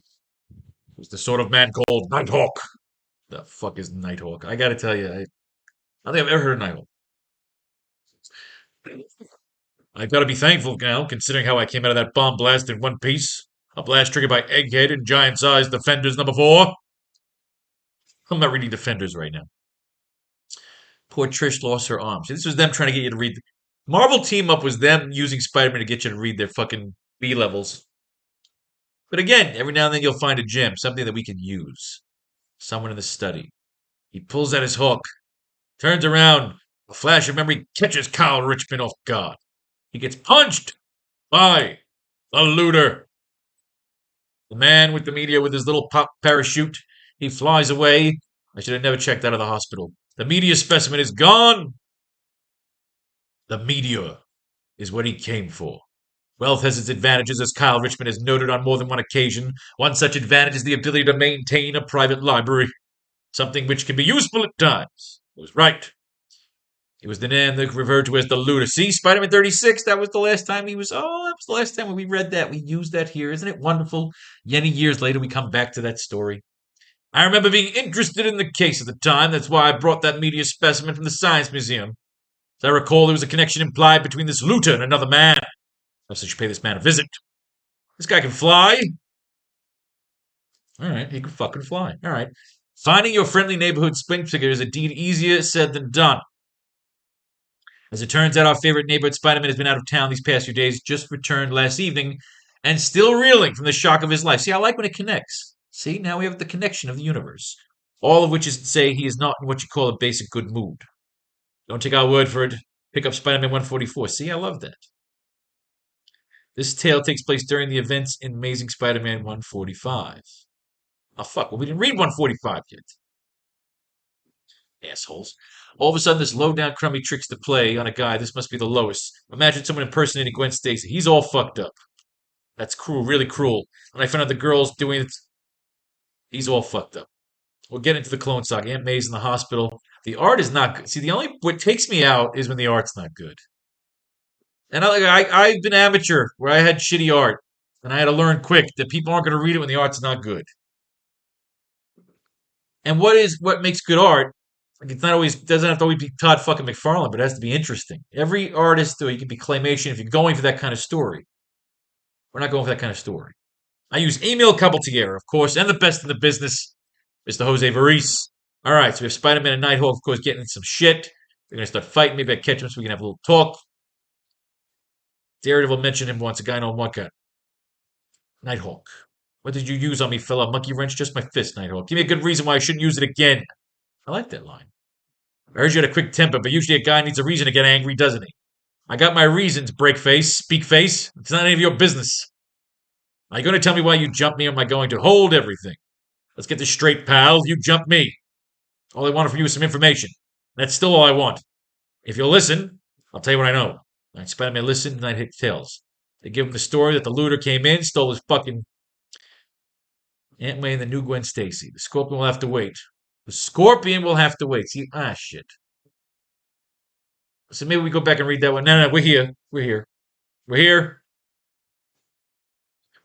was the sort of man called Nighthawk. The fuck is Nighthawk? I gotta tell you, I don't think I've ever heard of Nighthawk. I've got to be thankful now, considering how I came out of that bomb blast in one piece. A blast triggered by Egghead and giant-sized Defenders #4. I'm not reading Defenders right now. Poor Trish lost her arm. See, this was them trying to get you to read. Marvel Team Up was them using Spider-Man to get you to read their fucking B levels. But again, every now and then you'll find a gem, something that we can use. Someone in the study. He pulls out his hook, turns around. A flash of memory catches Kyle Richmond off guard. He gets punched by the looter. The man with the meteor with his little pop parachute. He flies away. I should have never checked out of the hospital. The meteor specimen is gone. The meteor is what he came for. Wealth has its advantages, as Kyle Richmond has noted on more than one occasion. One such advantage is the ability to maintain a private library, something which can be useful at times. He was right. It was the man that referred to as the looter. See, Spider-Man 36, that was the last time he was. Oh, that was the last time when we read that. We used that here. Isn't it wonderful? Many years later, we come back to that story. I remember being interested in the case at the time. That's why I brought that meteor specimen from the Science Museum. As I recall, there was a connection implied between this looter and another man. Perhaps I should pay this man a visit. This guy can fly. All right, he can fucking fly. All right. Finding your friendly neighborhood spring figure is indeed easier said than done. As it turns out, our favorite neighborhood Spider-Man has been out of town these past few days, just returned last evening, and still reeling from the shock of his life. See, I like when it connects. See, now we have the connection of the universe. All of which is to say he is not in what you call a basic good mood. Don't take our word for it. Pick up Spider-Man 144. See, I love that. This tale takes place during the events in Amazing Spider-Man 145. Oh, fuck. Well, we didn't read 145 yet. Assholes. All of a sudden, this low-down crummy tricks to play on a guy. This must be the lowest. Imagine someone impersonating Gwen Stacy. He's all fucked up. That's cruel, really cruel. When I found out the girl's doing it, he's all fucked up. We'll get into the Clone Saga. Aunt May's in the hospital. The art is not good. See, what takes me out is when the art's not good. And I've been amateur where I had shitty art, and I had to learn quick that people aren't going to read it when the art's not good. And what makes good art? Like it's not always doesn't have to always be Todd fucking McFarlane, but it has to be interesting. Every artist, though, you can be claymation if you're going for that kind of story. We're not going for that kind of story. I use Emil Caballero, of course, and the best in the business, Mr. Jose Varice. All right, so we have Spider-Man and Nighthawk, of course, getting into some shit. They're going to start fighting. Maybe I catch him so we can have a little talk. Daredevil mentioned him once. A guy named Wonka. Nighthawk. What did you use on me, fella? Monkey wrench? Just my fist, Nighthawk. Give me a good reason why I shouldn't use it again. I like that line. I heard you had a quick temper, but usually a guy needs a reason to get angry, doesn't he? I got my reasons, break face, speak face. It's not any of your business. Are you going to tell me why you jumped me, or am I going to hold everything? Let's get this straight, pal. You jumped me. All I wanted from you was some information. That's still all I want. If you'll listen, I'll tell you what I know. All right, Spider-Man listened, and I hit tails. They give him the story that the looter came in, stole his fucking Aunt May and the new Gwen Stacy. The Scorpion will have to wait. The Scorpion will have to wait. See, shit. So maybe we go back and read that one. No, we're here. We're here. We're here.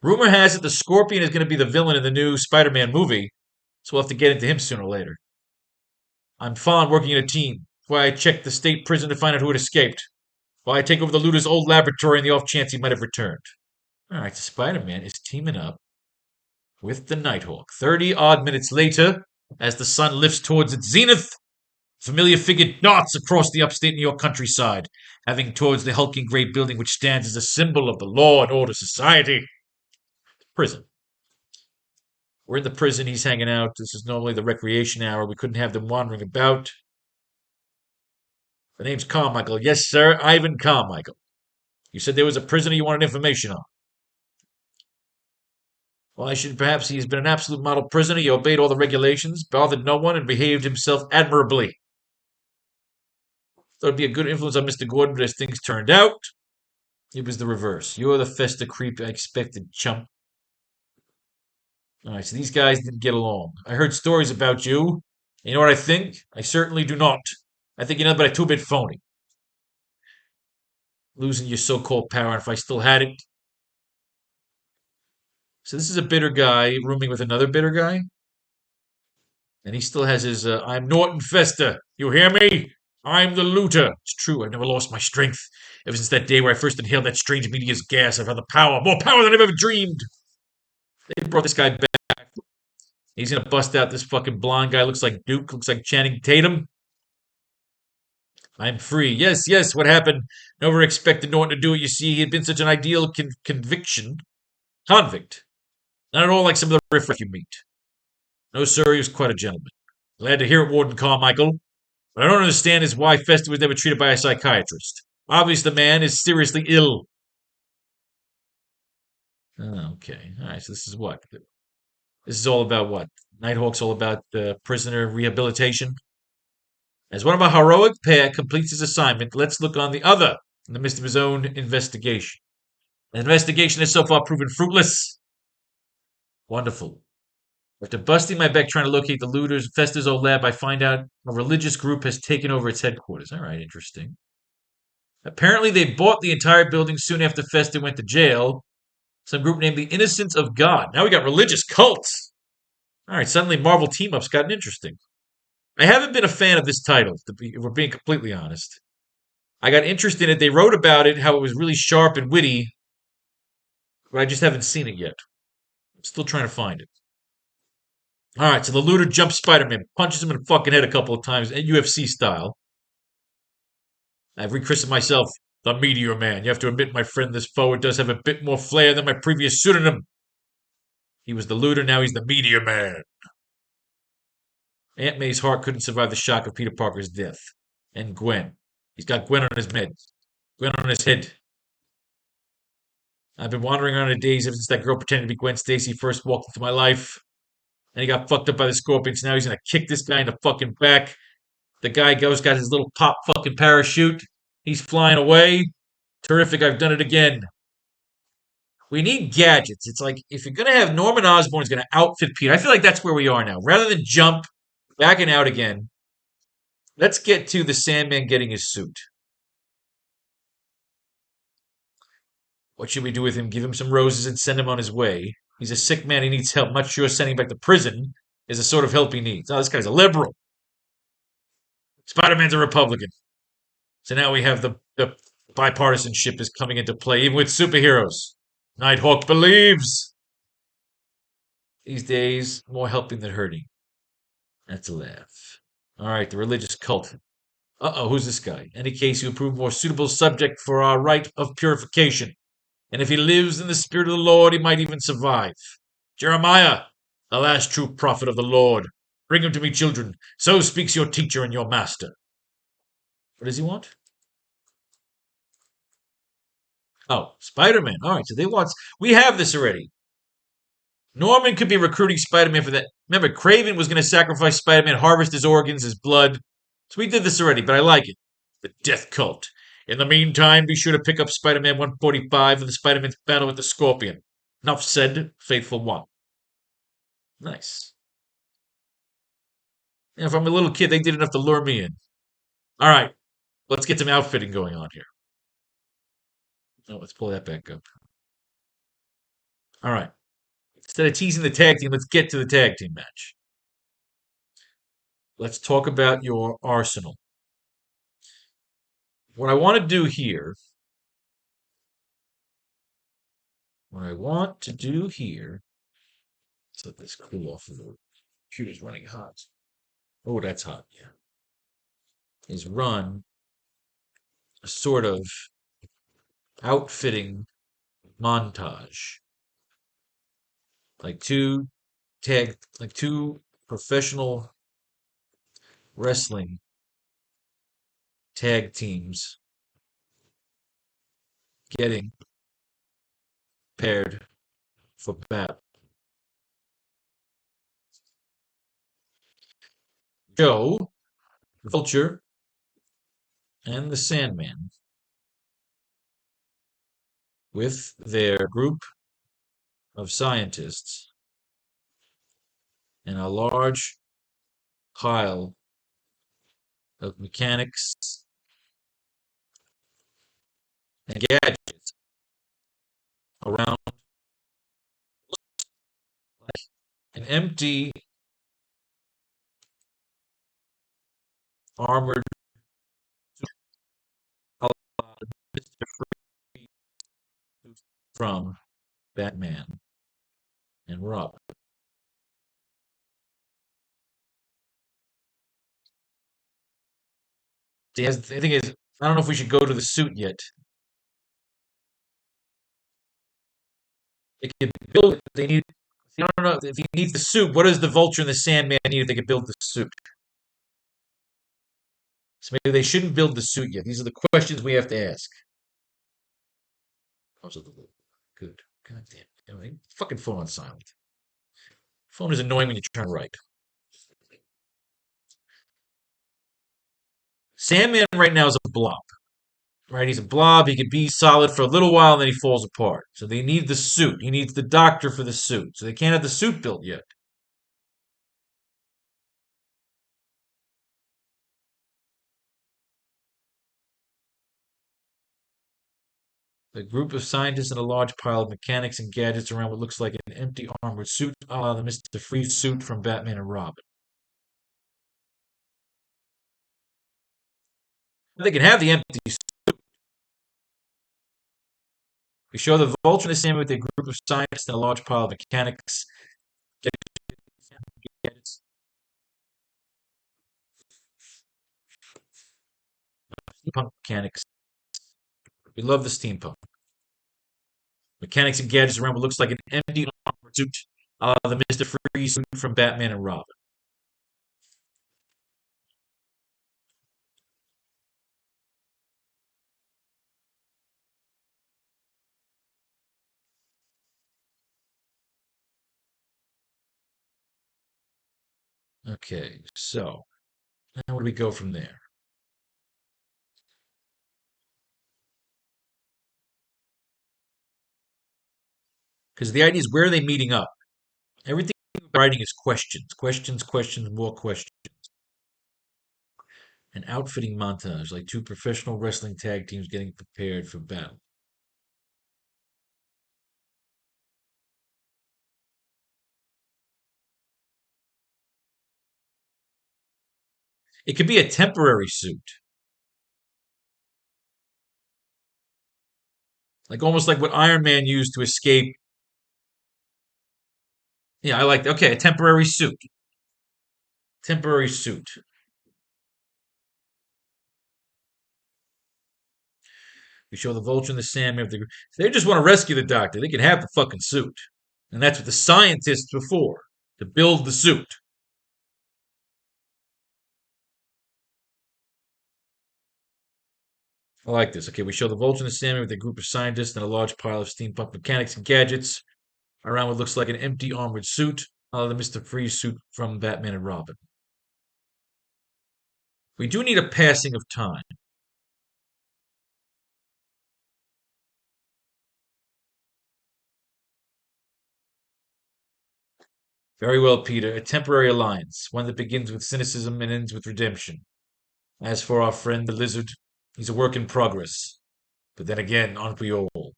Rumor has it the Scorpion is going to be the villain in the new Spider-Man movie, so we'll have to get into him sooner or later. I'm fond working in a team. That's why I checked the state prison to find out who had escaped. Why I take over the looter's old laboratory in the off chance he might have returned. All right, so Spider-Man is teaming up with the Nighthawk. 30-odd minutes later, as the sun lifts towards its zenith, familiar figure darts across the upstate New York countryside, having towards the hulking gray building which stands as a symbol of the law and order society. Prison. We're in the prison. He's hanging out. This is normally the recreation hour. We couldn't have them wandering about. The name's Carmichael. Yes, sir, Ivan Carmichael. You said there was a prisoner you wanted information on. Well, perhaps he's been an absolute model prisoner. He obeyed all the regulations, bothered no one, and behaved himself admirably. Thought it'd be a good influence on Mr. Gordon, but as things turned out, it was the reverse. You're the festa creep I expected, chump. All right, so these guys didn't get along. I heard stories about you. You know what I think? I certainly do not. I think you're nothing but a two-bit phony. Losing your so-called power, and if I still had it, So this is a bitter guy rooming with another bitter guy. And he still has his, I'm Norton Fester. You hear me? I'm the looter. It's true, I've never lost my strength. Ever since that day where I first inhaled that strange meteor's gas, I've had the power, more power than I've ever dreamed. They brought this guy back. He's gonna bust out this fucking blonde guy. Looks like Duke, looks like Channing Tatum. I'm free. Yes, yes, what happened? Never expected Norton to do it. You see, he had been such an ideal convict. Not at all like some of the riffraff you meet. No, sir, he was quite a gentleman. Glad to hear it, Warden Carmichael. What I don't understand is why Fester was never treated by a psychiatrist. Obviously, the man is seriously ill. Oh, okay. All right, so this is what? This is all about what? Nighthawk's all about prisoner rehabilitation. As one of a heroic pair completes his assignment, let's look on the other in the midst of his own investigation. An investigation has so far proven fruitless. Wonderful. After busting my back trying to locate the looters, Fester's old lab, I find out a religious group has taken over its headquarters. All right, interesting. Apparently, they bought the entire building soon after Fester went to jail. Some group named the Innocents of God. Now we got religious cults. All right, suddenly Marvel team ups gotten interesting. I haven't been a fan of this title, if we're being completely honest. I got interested in it. They wrote about it, how it was really sharp and witty, but I just haven't seen it yet. I'm still trying to find it. All right, so the looter jumps Spider-Man, punches him in the fucking head a couple of times, UFC style. I've rechristened myself the Meteor Man. You have to admit, my friend, this forward does have a bit more flair than my previous pseudonym. He was the looter, now he's the Meteor Man. Aunt May's heart couldn't survive the shock of Peter Parker's death. And Gwen. He's got Gwen on his head. Gwen on his head. I've been wandering around in a daze ever since that girl pretending to be Gwen Stacy first walked into my life. And he got fucked up by the Scorpions. Now he's gonna kick this guy in the fucking back. The guy goes, got his little pop fucking parachute. He's flying away. Terrific, I've done it again. We need gadgets. It's like if you're gonna have Norman Osborn's gonna outfit Peter, I feel like that's where we are now. Rather than jump back and out again, let's get to the Sandman getting his suit. What should we do with him? Give him some roses and send him on his way. He's a sick man. He needs help. Much sure sending him back to prison is the sort of help he needs. Oh, this guy's a liberal. Spider-Man's a Republican. So now we have the bipartisanship is coming into play, even with superheroes. Nighthawk believes. These days, more helping than hurting. That's a laugh. All right, the religious cult. Uh-oh, who's this guy? Any case, you prove more suitable subject for our rite of purification. And if he lives in the spirit of the Lord, he might even survive. Jeremiah, the last true prophet of the Lord. Bring him to me, children. So speaks your teacher and your master. What does he want? Oh, Spider-Man. All right, so they want... We have this already. Norman could be recruiting Spider-Man for that. Remember, Craven was going to sacrifice Spider-Man, harvest his organs, his blood. So we did this already, but I like it. The Death Cult. In the meantime, be sure to pick up Spider-Man 145 and the Spider-Man's battle with the Scorpion. Enough said, faithful one. Nice. And if I'm a little kid, they did enough to lure me in. All right, let's get some outfitting going on here. Oh, let's pull that back up. All right. Instead of teasing the tag team, let's get to the tag team match. Let's talk about your arsenal. What I want to do here, let's let this cool off. The computer's running hot. Oh, that's hot, yeah. Is run a sort of outfitting montage. Like two professional wrestling tag teams getting paired for battle. Joe, Vulture, and the Sandman with their group of scientists and a large pile of mechanics and gadgets around empty armored from Batman and Robin. The thing is, I don't know if we should go to the suit yet. They could build. They need. I don't know if he needs the suit. What does the Vulture and the Sandman need if they could build the suit? So maybe they shouldn't build the suit yet. These are the questions we have to ask. Also, good. God damn. Fucking phone on silent. Phone is annoying when you're trying to write. Sandman right now is a blob. Right? He's a blob. He could be solid for a little while and then he falls apart. So they need the suit. He needs the doctor for the suit. So they can't have the suit built yet. The group of scientists and a large pile of mechanics and gadgets around what looks like an empty armored suit, a la the Mr. Freeze suit from Batman and Robin. They can have the empty suit. We show the Vulture and the Sandman with a group of scientists and a large pile of mechanics. Gadgets. Steampunk mechanics. We love the steampunk. Mechanics and gadgets around what looks like an empty armored suit, a la the Mr. Freeze suit from Batman and Robin. Okay, so now where do we go from there? Because the idea is, where are they meeting up? Everything writing is questions, questions, questions, more questions. An outfitting montage, like two professional wrestling tag teams getting prepared for battle. It could be a temporary suit, like almost like what Iron Man used to escape. Yeah, I like. Okay, a temporary suit. Temporary suit. We show the Vulture and the Sandman. If they just want to rescue the Doctor, they can have the fucking suit, and that's what the scientists were for, to build the suit. I like this. Okay, we show the Vulture and the Sandman with a group of scientists and a large pile of steampunk mechanics and gadgets around what looks like an empty armored suit, the Mr. Freeze suit from Batman and Robin. We do need a passing of time. Very well, Peter. A temporary alliance, one that begins with cynicism and ends with redemption. As for our friend the lizard, he's a work in progress. But then again, aren't we all?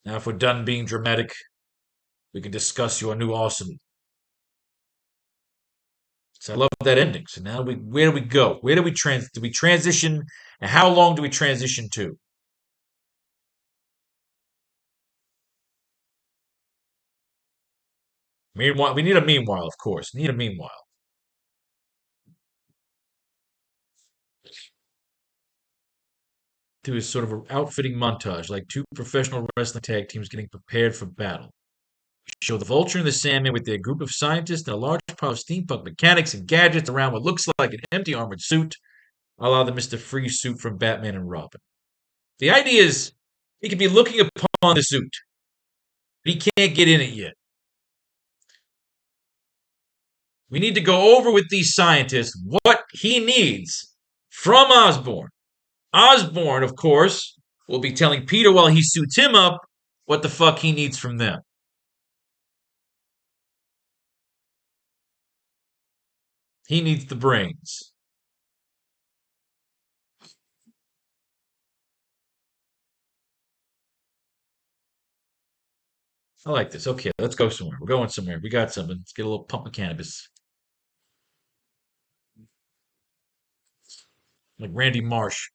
Now, if we're done being dramatic, we can discuss your new arsenal. So I love that ending. So now where do we go? Where do we transition? And how long do we transition to? Meanwhile, we need a meanwhile, of course. Need a meanwhile. To a sort of an outfitting montage, like two professional wrestling tag teams getting prepared for battle. Show the Vulture and the Sandman with their group of scientists and a large pile of steampunk mechanics and gadgets around what looks like an empty armored suit, a la the Mr. Freeze suit from Batman and Robin. The idea is he could be looking upon the suit, but he can't get in it yet. We need to go over with these scientists what he needs from Osborn. Osborn, of course, will be telling Peter while he suits him up what the fuck he needs from them. He needs the brains. I like this. Okay, let's go somewhere. We're going somewhere. We got something. Let's get a little pump of cannabis. Like Randy Marsh.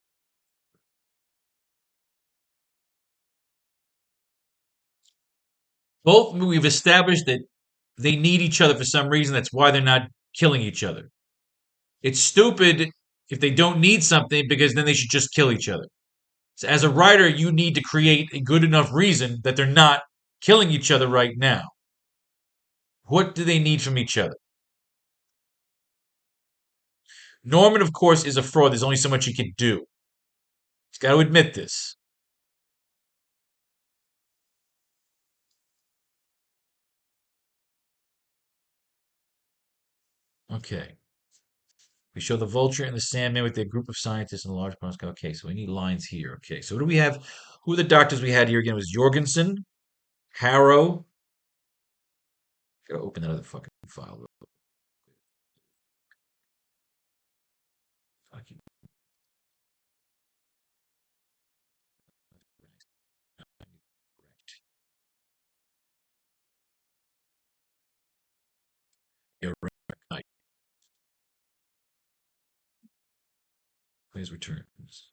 Both we've established that they need each other for some reason. That's why they're not killing each other. It's stupid if they don't need something because then they should just kill each other. So as a writer, you need to create a good enough reason that they're not killing each other right now. What do they need from each other? Norman, of course, is a fraud. There's only so much he can do. He's got to admit this. Okay. We show the vulture and the sandman with their group of scientists in a large pond. Okay, so we need lines here. Okay, so what do we have? Who are the doctors we had here again? It was Jorgensen, Harrow. Gotta open that other fucking file. Fucking AracKnight returns.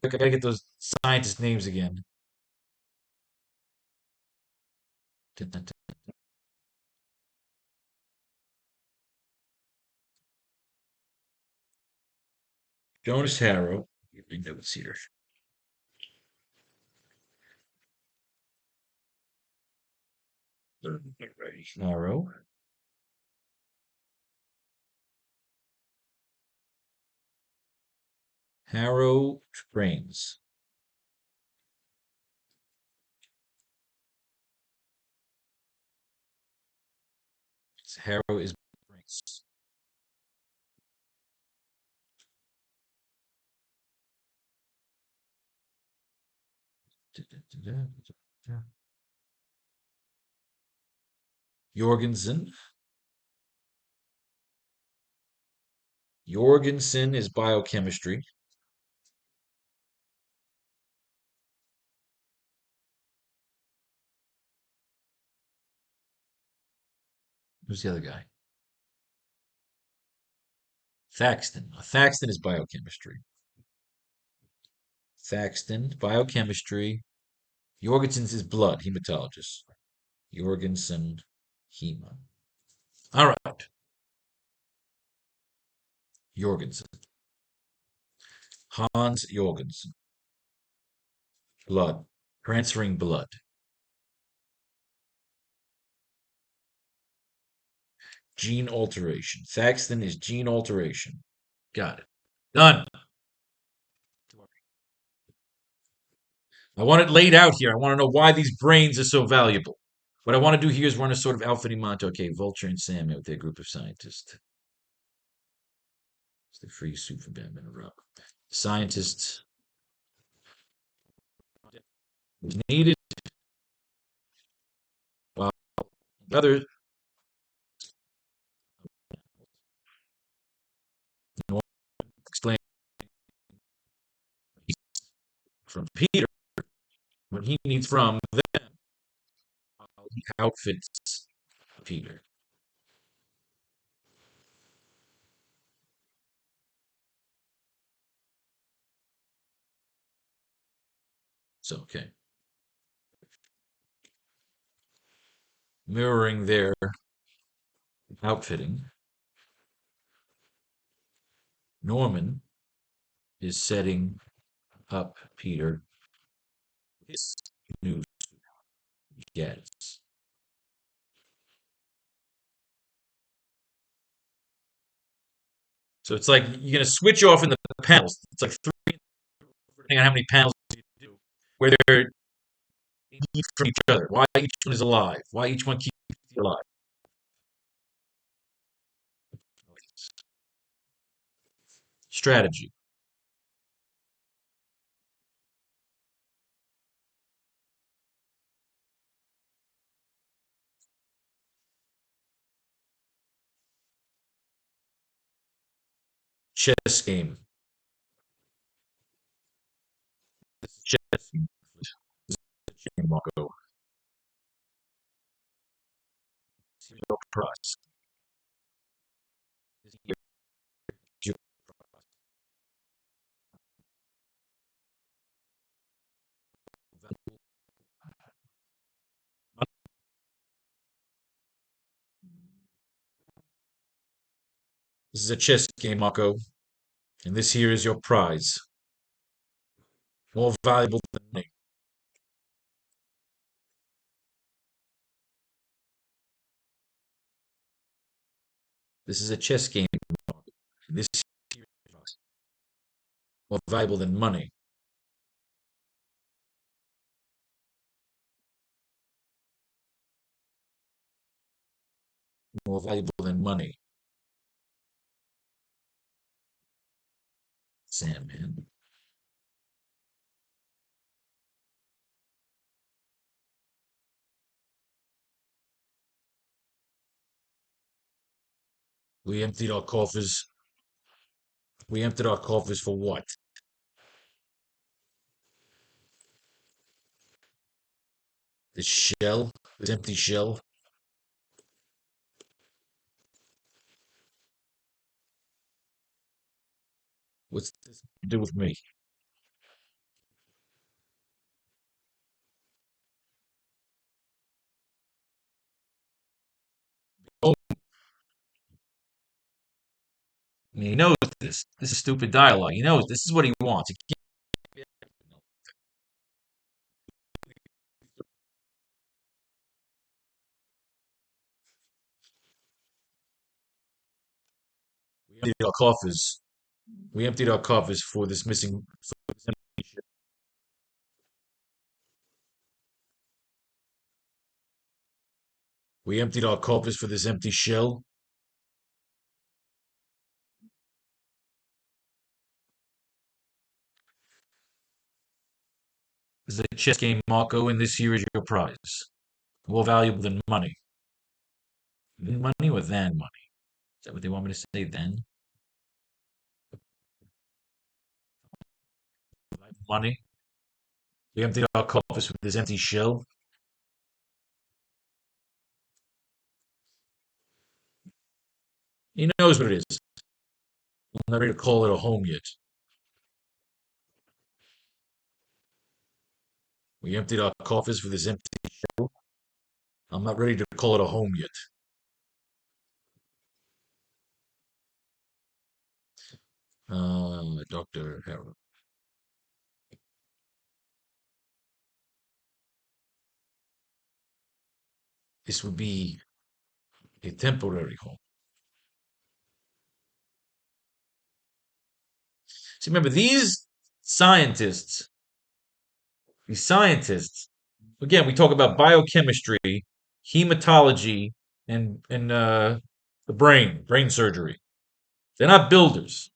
I gotta get those scientist names again. Jonas Harrow. Big notes here. Harrow. Harrow brains. Harrow is brains. Jorgensen. Jorgensen is biochemistry. Who's the other guy? Thaxton. Thaxton is biochemistry. Thaxton, biochemistry. Jorgensen's is blood, hematologist. Jorgensen, hema. All right. Jorgensen. Hans Jorgensen. Blood. Transferring blood. Gene alteration. Thaxton is gene alteration. Got it. Done. I want it laid out here. I want to know why these brains are so valuable. What I want to do here is run a sort of outfitting montage. Okay, Vulture and Sandman with their group of scientists. It's the free soup for Batman and Robin. Scientists needed. While others explain from Peter what he needs from them. How he outfits Peter. So, okay. Mirroring their outfitting, Norman is setting up Peter his new gets. So it's like you're gonna switch off in the panels. It's like three, depending on how many panels you do, where they're each from each other. Why each one is alive? Why each one keeps alive? Strategy. Chess game. Chess. your prize. This is your valuable. This is a chess game, Marco, and this here is your prize. More valuable than money. This is a chess game, Marco, and this here is your prize. More valuable than money. More valuable than money. Sam, man. We emptied our coffers. We emptied our coffers for what? This shell? This empty shell? What's this to do with me? Oh, he knows this. This is stupid dialogue. He knows this is what he wants. He can't. We emptied our coffers. We emptied our coffers for this missing. For this empty shell. We emptied our coffers for this empty shell. This is a chess game, Marco, and this here is your prize. More valuable than money. Than money or than money? Is that what they want me to say? Then money. We emptied our coffers for this empty shell. He knows what it is. I'm not ready to call it a home yet. We emptied our coffers for this empty shell. I'm not ready to call it a home yet. Dr. Harrow. This would be a temporary home. See, remember, these scientists, again, we talk about biochemistry, hematology, and the brain surgery. They're not builders.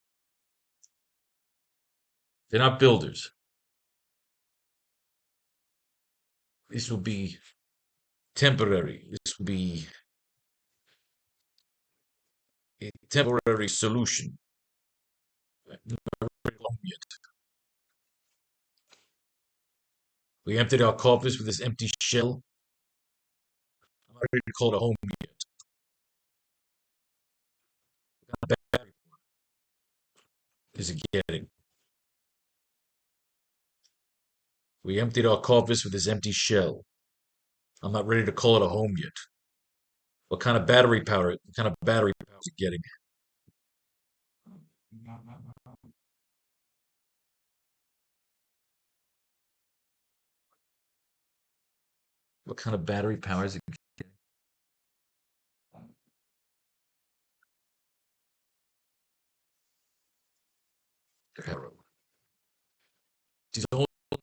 They're not builders. This will be temporary. This will be a temporary solution. Not very long yet. We emptied our coffers with this empty shell. I'm not ready to call it a home yet. What kind of battery is it getting? We emptied our coffers with this empty shell. I'm not ready to call it a home yet. What kind of battery power? What kind of battery power is it getting? What kind of battery power is it getting? Arrow. She's only a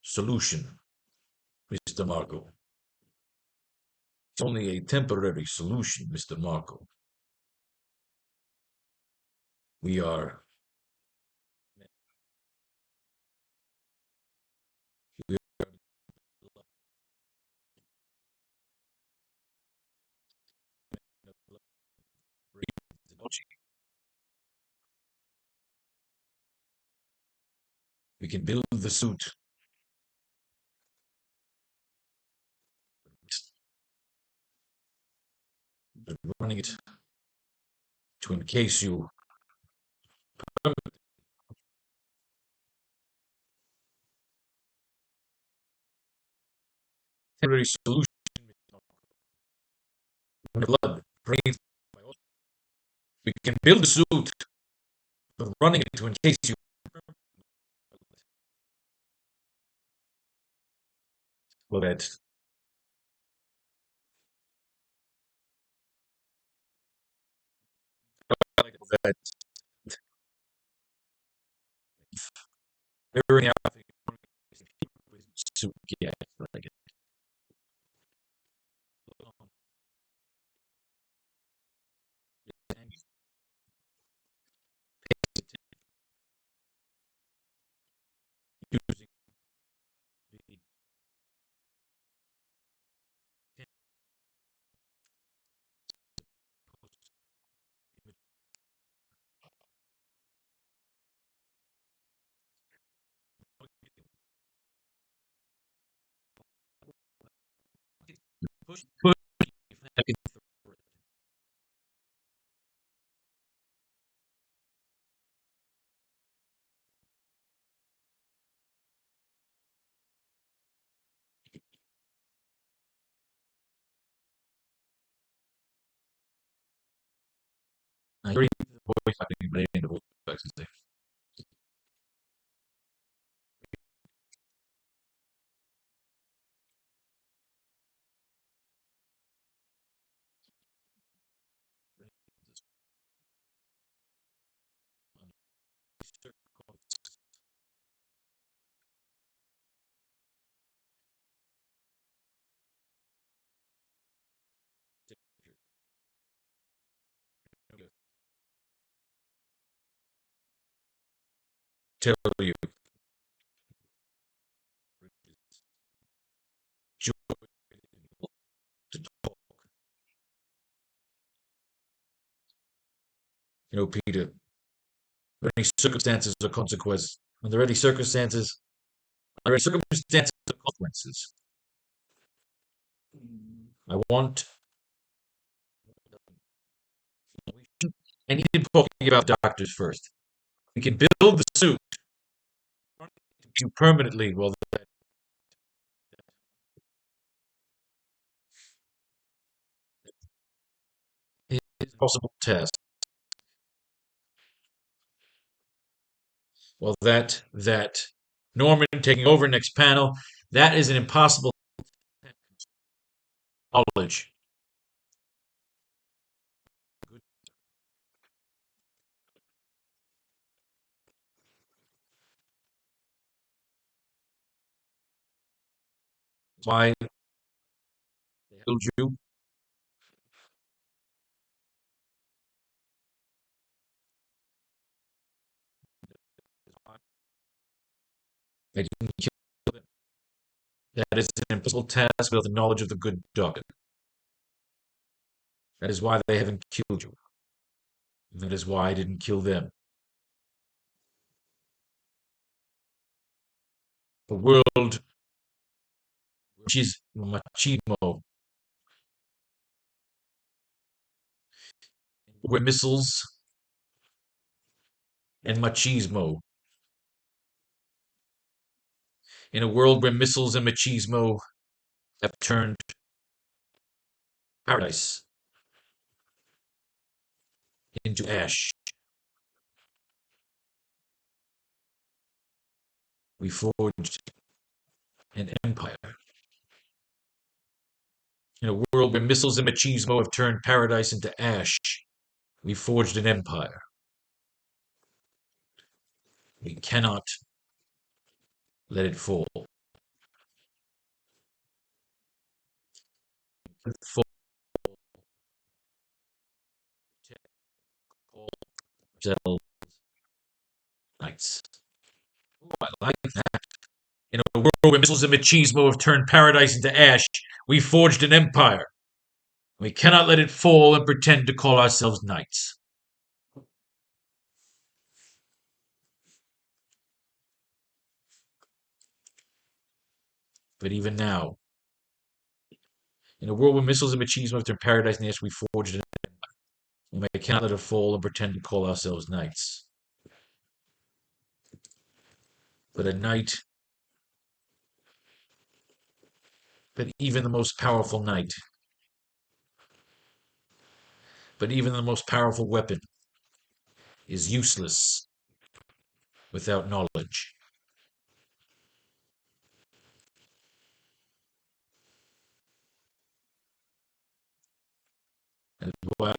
solution, Mr. Marco. It's only a temporary solution, Mr. Marco. We are we we can build the suit. running it to encase you. Temporary solution. Blood. Brains. We can build a suit, but running it to encase you. Well, that mirroring out suit. Yeah, like using the push. I agree with the voice acting, but in the voice acting. Tell you, joy to talk. Peter, any circumstances or consequences. When there are any circumstances, are there any circumstances or consequences? I want. I need to talk about doctors first. We can build the suit to permanently. Well, that is a possible test. Well, that Norman taking over next panel. That is an impossible knowledge. Why they killed you? They didn't kill them. That is an impossible task without the knowledge of the good doctor. That is why they haven't killed you. That is why I didn't kill them. The world, which is machismo, where missiles and machismo. In a world where missiles and machismo have turned paradise into ash, we forged an empire. In a world where missiles and machismo have turned paradise into ash, we forged an empire. We cannot let it fall. Fall ourselves knights. Ooh, I like that. In a world where missiles and machismo have turned paradise into ash, we forged an empire. We cannot let it fall and pretend to call ourselves knights. But even now, In a world where missiles and machismo have turned paradise and yes, we forged an empire. We cannot let it fall and pretend to call ourselves knights. But a knight, but even the most powerful knight, but even the most powerful weapon is useless without knowledge. And why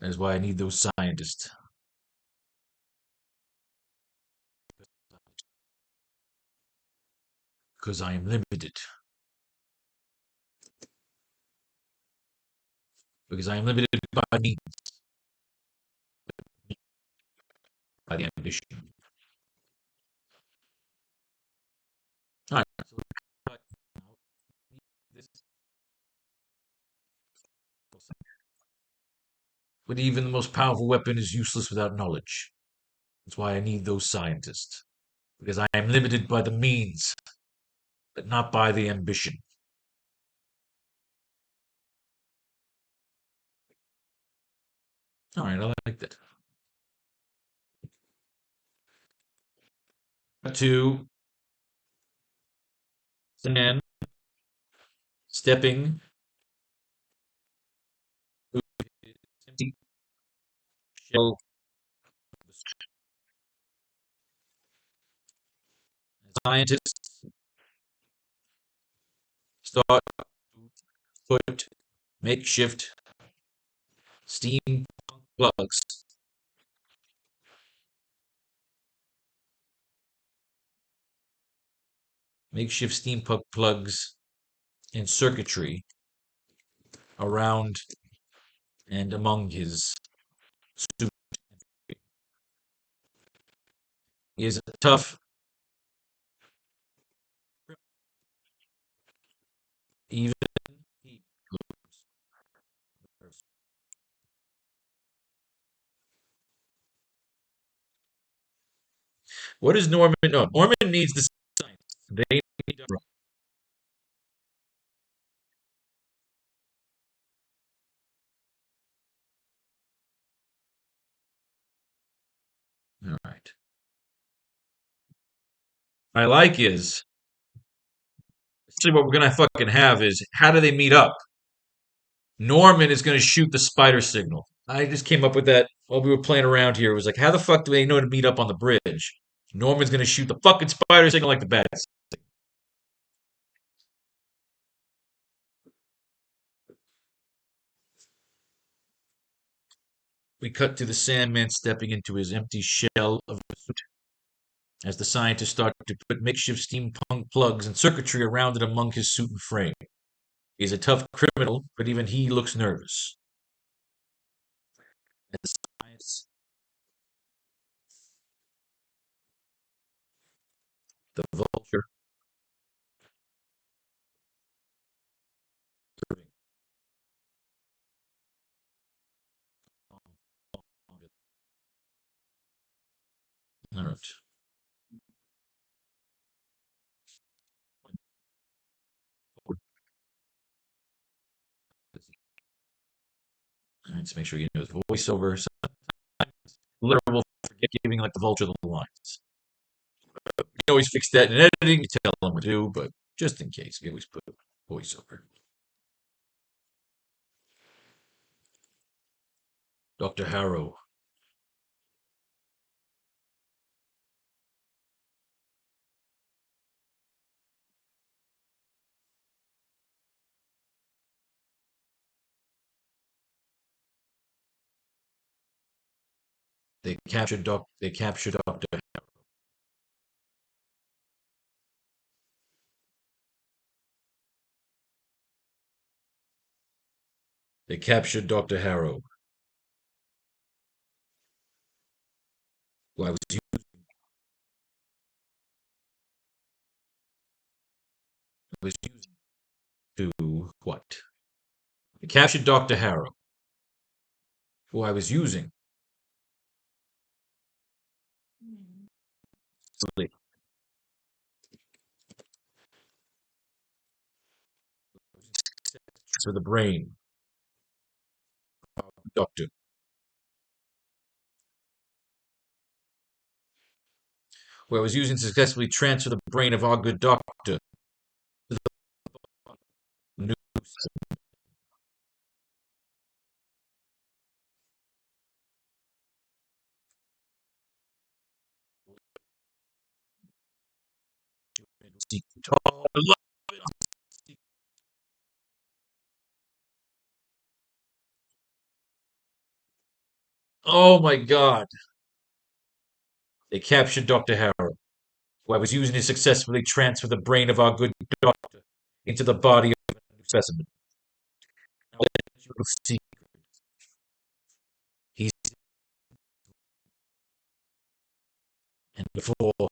that is why I need those scientists. Because I am limited. Because I am limited by means, by the ambition. All right. So this, but even the most powerful weapon is useless without knowledge. That's why I need those scientists. Because I am limited by the means, but not by the ambition. All right, I like that. To Stan stepping through his empty shell. Scientists start to put makeshift steam plugs, makeshift steam plugs and circuitry around and among his suit. He is a tough, even he. What is Norman? No, Norman needs the science. They need. All right. What I like is actually what we're gonna fucking have is how do they meet up? Norman is gonna shoot the spider signal. I just came up with that while we were playing around here. It was like, how the fuck do they know to meet up on the bridge? Norman's gonna shoot the fucking spider signal like the bats. We cut to the Sandman stepping into his empty shell of a suit as the scientists start to put makeshift steampunk plugs and circuitry around it among his suit and frame. He's a tough criminal, but even he looks nervous. As the science, the vulture, all right. Let's make sure you know his voiceover. Literal forget giving like the vulture the lines. You can always fix that in editing. You tell them what to do, but just in case, we always put voiceover. Dr. Harrow. They captured Dr. They captured Dr. Harrow. Who I was using to what? They captured Dr. Harrow. who I was using. For the brain, doctor, who I was using to successfully transfer the brain of our good doctor to the new. Oh, I love it. Oh my God. They captured Dr. Harrow, who I was using to successfully transfer the brain of our good doctor into the body of a new specimen. Now, let you see, he's, and before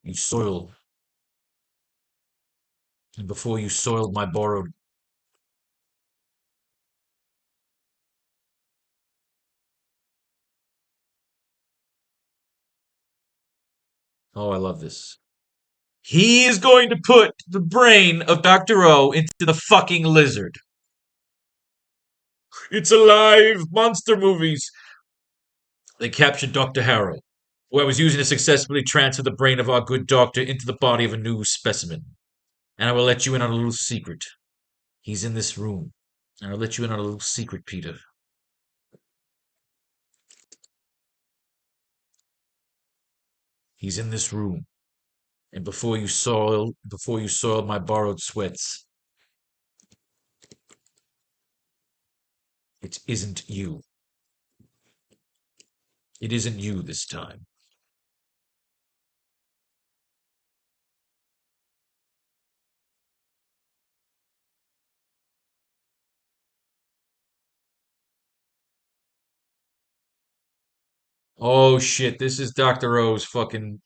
you soiled, and before you soiled my borrowed. Oh, I love this. He is going to put the brain of Dr. O into the fucking lizard. It's alive! Monster movies! They captured Dr. Harrow, who I was using to successfully transfer the brain of our good doctor into the body of a new specimen. And I will let you in on a little secret. He's in this room. And I'll let you in on a little secret, Peter. He's in this room. And before you soiled my borrowed sweats, it isn't you. It isn't you this time. Oh shit, this is Dr. O's fucking,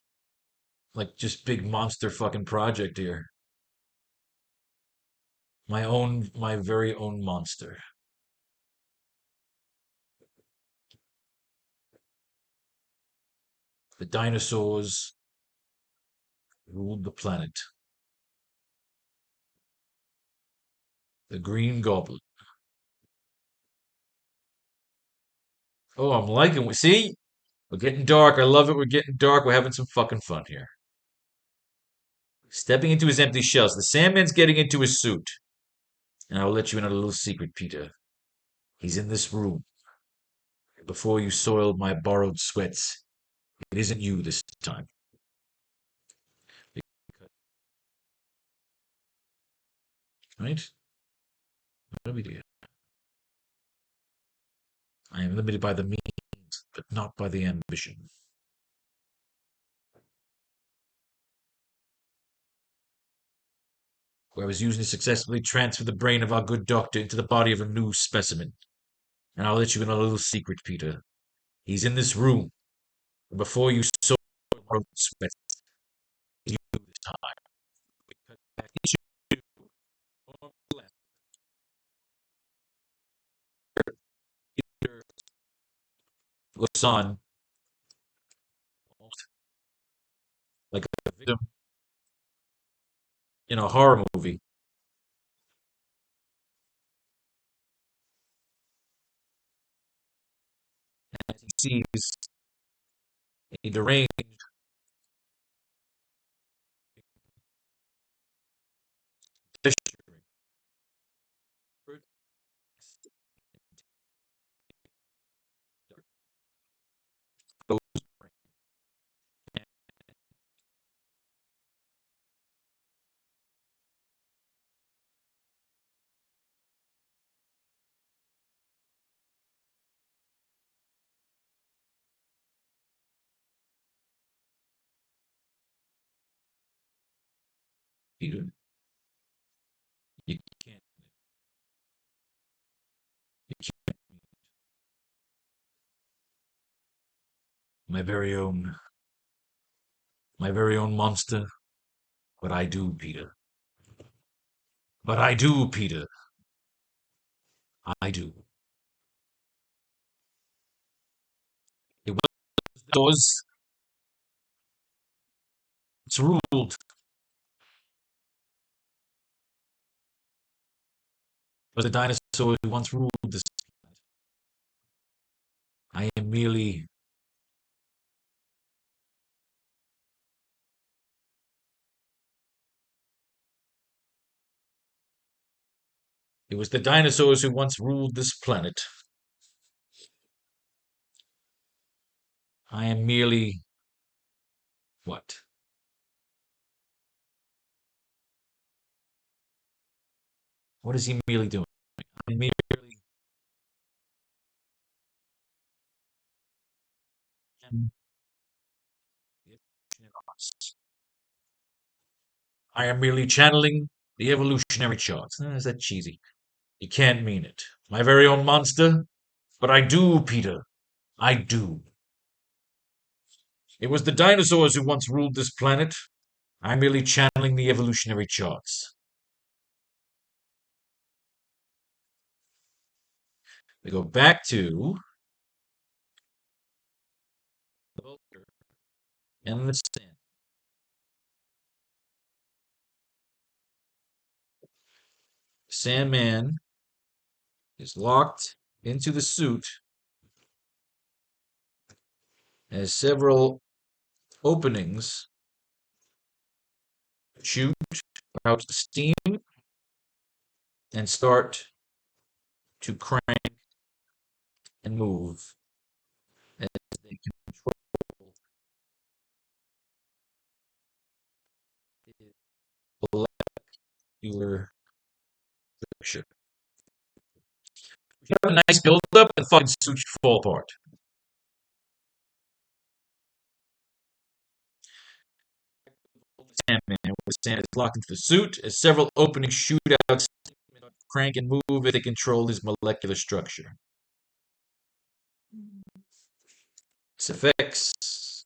like, just big monster fucking project here. My very own monster. The dinosaurs ruled the planet. The Green Goblin. Oh, I'm liking it. See? We're getting dark. I love it. We're getting dark. We're having some fucking fun here. Stepping into his empty shells. The Sandman's getting into his suit. And I'll let you in on a little secret, Peter. He's in this room. Before you soiled my borrowed sweats, it isn't you this time. Right? What do we do? I am limited by the means, but not by the ambition. Where I was using to successfully transfer the brain of our good doctor into the body of a new specimen. And I'll let you in on a little secret, Peter. He's in this room. Before you soiled my borrowed sweats, you this time. Looks on like a victim in a horror movie. As he sees a deranged Peter, you can't, you can't, my very own, my very own monster. But I do, Peter. But I do, Peter. I do. Those it's ruled was the dinosaur who once ruled this. I am merely It was the dinosaurs who once ruled this planet. I am merely what? What is he merely doing? I'm merely I am merely channeling the evolutionary charts. Is that cheesy? You can't mean it. My very own monster? But I do, Peter. I do. It was the dinosaurs who once ruled this planet. I'm merely channeling the evolutionary charts. We go back to the vulture and the sand. Sandman is locked into the suit, has several openings, shoot out the steam, and start to crank and move as they control the molecular structure. You have a nice build-up, and fucking suit should fall apart. Sandman, where the sand is locked into the suit, as several openings shoot out, crank and move as they control his molecular structure. Its effects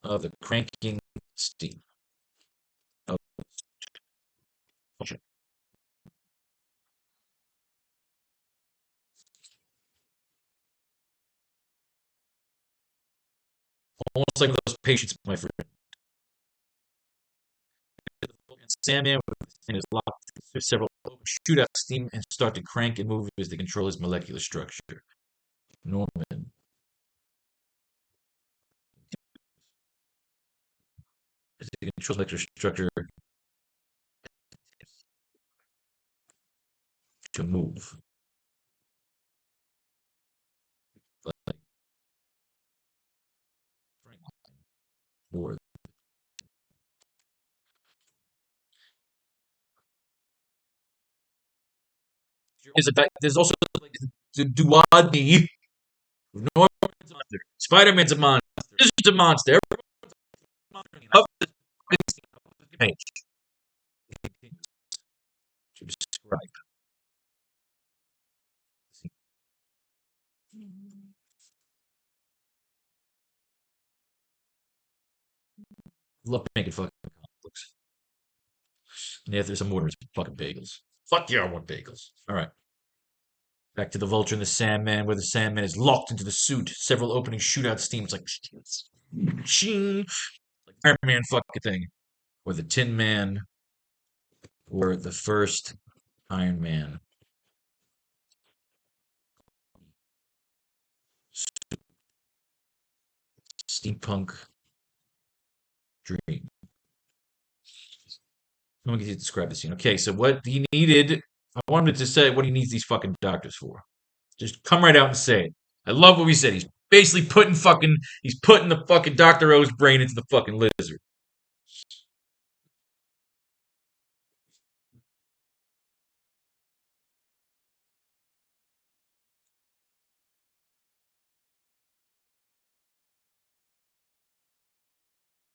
of the cranking steam. Oh, almost like those patients, my friend. Sandman is locked with several shoot out steam and start to crank and move as they control his molecular structure. Norman. As they control molecular structure to move. Like, or there's also like the Duwadi. Norman's a monster. Spider-Man's a monster. This is a monster. Page to describe. Love making fucking comic books. And yeah, there's some orders, fucking bagels. Fuck yeah, I want bagels. All right. Back to the Vulture and the Sandman, where the Sandman is locked into the suit. Several openings shoot out steam. It's like, shing, like Iron Man fucking thing. Or the Tin Man, or the first Iron Man. Steampunk dream. Let me describe the scene. Okay, so what he needed, I wanted to say what he needs these fucking doctors for. Just come right out and say it. I love what we said. He's basically he's putting the fucking Dr. O's brain into the fucking lizard.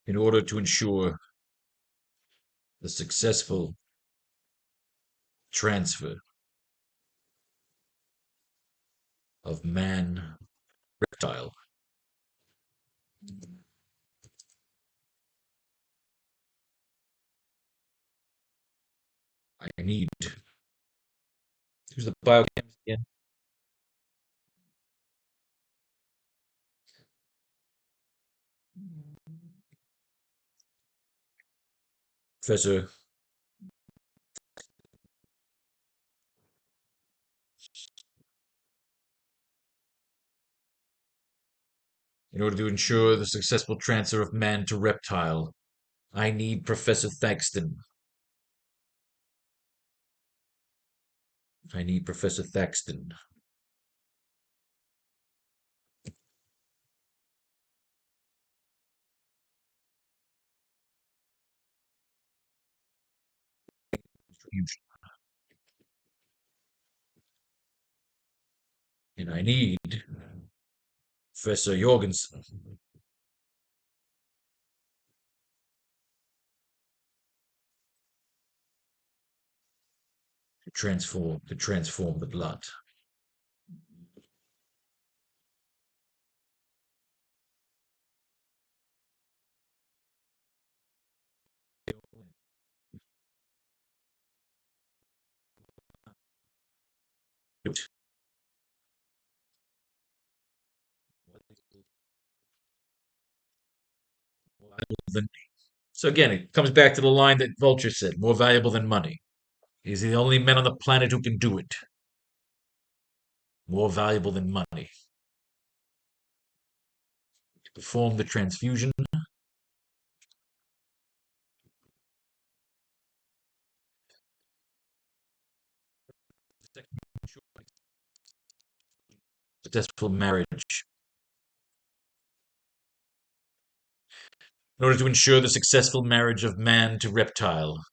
In order to ensure the successful transfer of man reptile. I need. Who's the biochemist again? Professor, in order to ensure the successful transfer of man to reptile, I need Professor Thaxton. I need Professor Thaxton. And I need Professor Jorgensen to transform the blood. So again, it comes back to the line that Vulture said, more valuable than money. He's the only man on the planet who can do it. More valuable than money. To perform the transfusion, successful marriage. In order to ensure the successful marriage of man to reptile.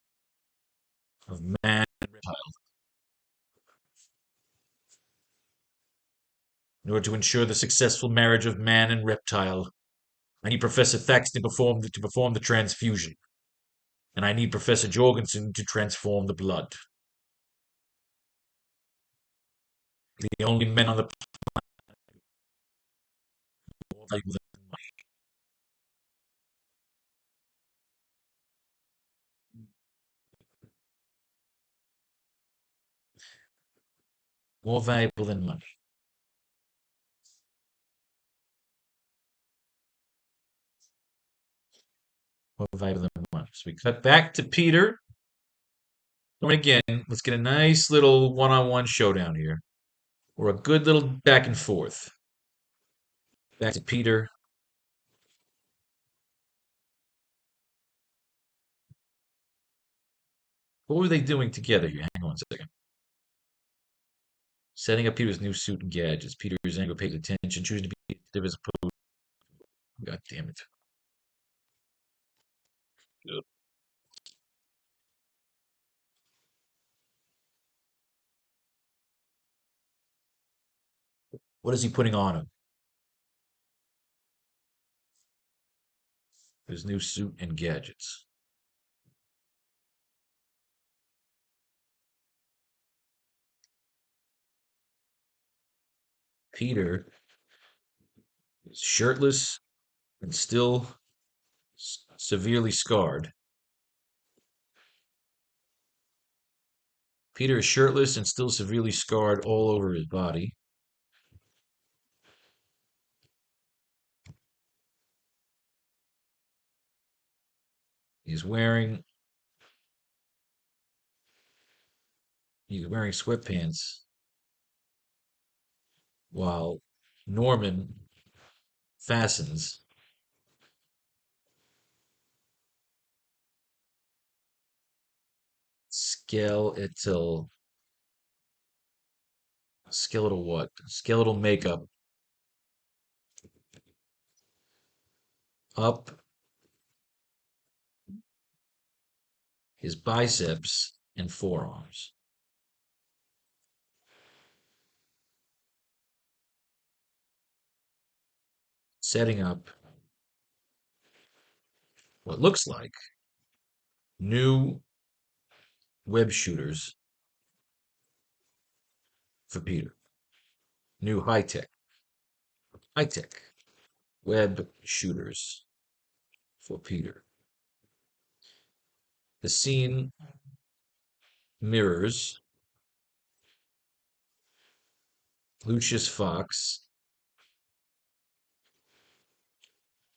Of man and reptile. In order to ensure the successful marriage of man and reptile, I need Professor Thaxton to perform the transfusion. And I need Professor Jorgensen to transform the blood. The only men on the planet more valuable than money. More valuable than money. So we cut back to Peter. And again, let's get a nice little one-on-one showdown here. Or a good little back and forth. Back to Peter. What were they doing together here? Hang on a second. Setting up Peter's new suit and gadgets. Peter's anger pays attention, choosing to be active as opposed. God damn it. Ugh. What is he putting on him? His new suit and gadgets. Peter is shirtless and still severely scarred. Peter is shirtless and still severely scarred all over his body. He's wearing he's wearing sweatpants while Norman fastens skeletal skeletal what? Skeletal makeup up his biceps and forearms, setting up what looks like new web shooters for Peter. New high tech web shooters for Peter. The scene mirrors Lucius Fox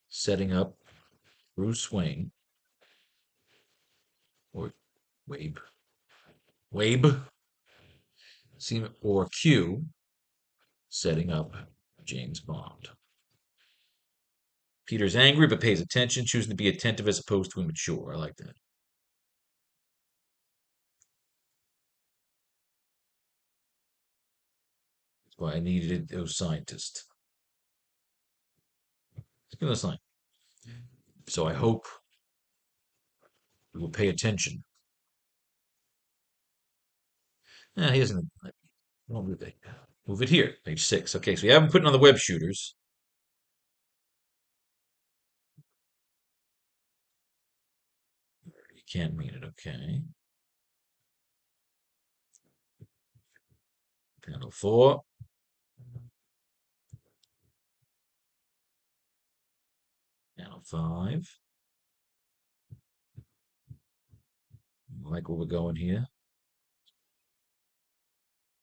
setting up Bruce Wayne or Wabe, Wabe, or Q, setting up James Bond. Peter's angry but pays attention, choosing to be attentive as opposed to immature. I like that. That's why I needed those scientists. Give us a sign. So I hope you will pay attention. He doesn't. Won't move it. Move it here, page 6. Okay, so we haven't put on the web shooters. You can't mean it, okay. Panel 4. Panel 5. I like where we're going here.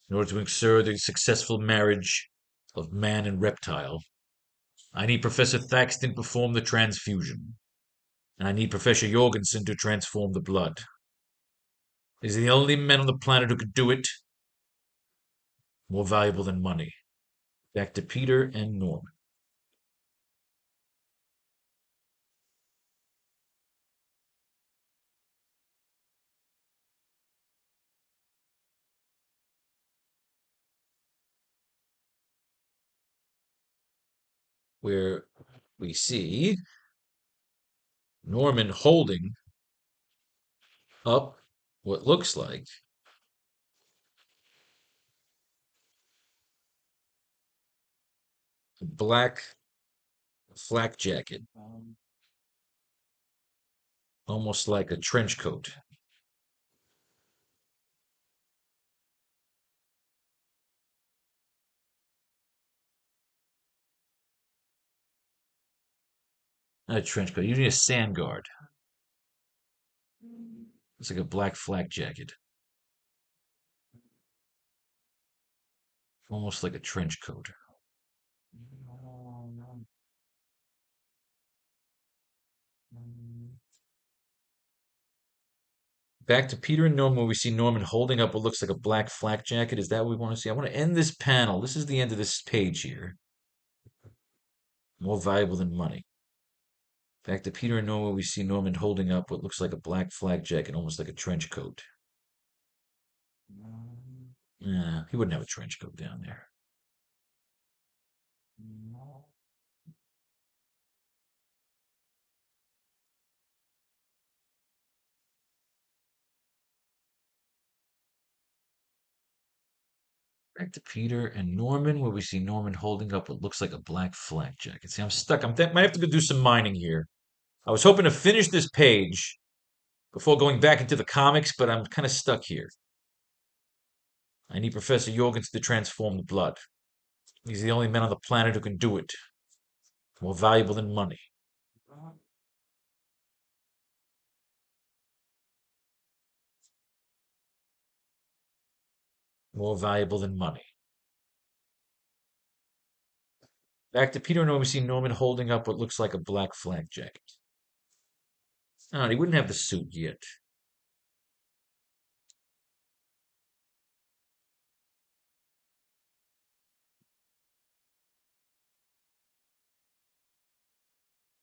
In order to ensure the successful marriage of man and reptile, I need Professor Thaxton to perform the transfusion. And I need Professor Jorgensen to transform the blood. He's the only man on the planet who could do it. More valuable than money. Back to Peter and Norman. Where we see Norman holding up what looks like a black flak jacket, almost like a trench coat. Not a trench coat, usually a sand guard. It's like a black flak jacket, almost like a trench coat. Back to Peter and Norman, where we see Norman holding up what looks like a black flak jacket. Is that what we want to see? I want to end this panel. This is the end of this page here. More valuable than money. Back to Peter and Norman, where we see Norman holding up what looks like a black flak jacket, almost like a trench coat. Yeah, he wouldn't have a trench coat down there. Back to Peter and Norman, where we see Norman holding up what looks like a black flak jacket. See, I'm stuck. Might have to go do some mining here. I was hoping to finish this page before going back into the comics, but I'm kind of stuck here. I need Professor Jorgensen to transform the blood. He's the only man on the planet who can do it. More valuable than money. More valuable than money. Back to Peter and Norman, we see Norman holding up what looks like a black flak jacket. Oh, he wouldn't have the suit yet.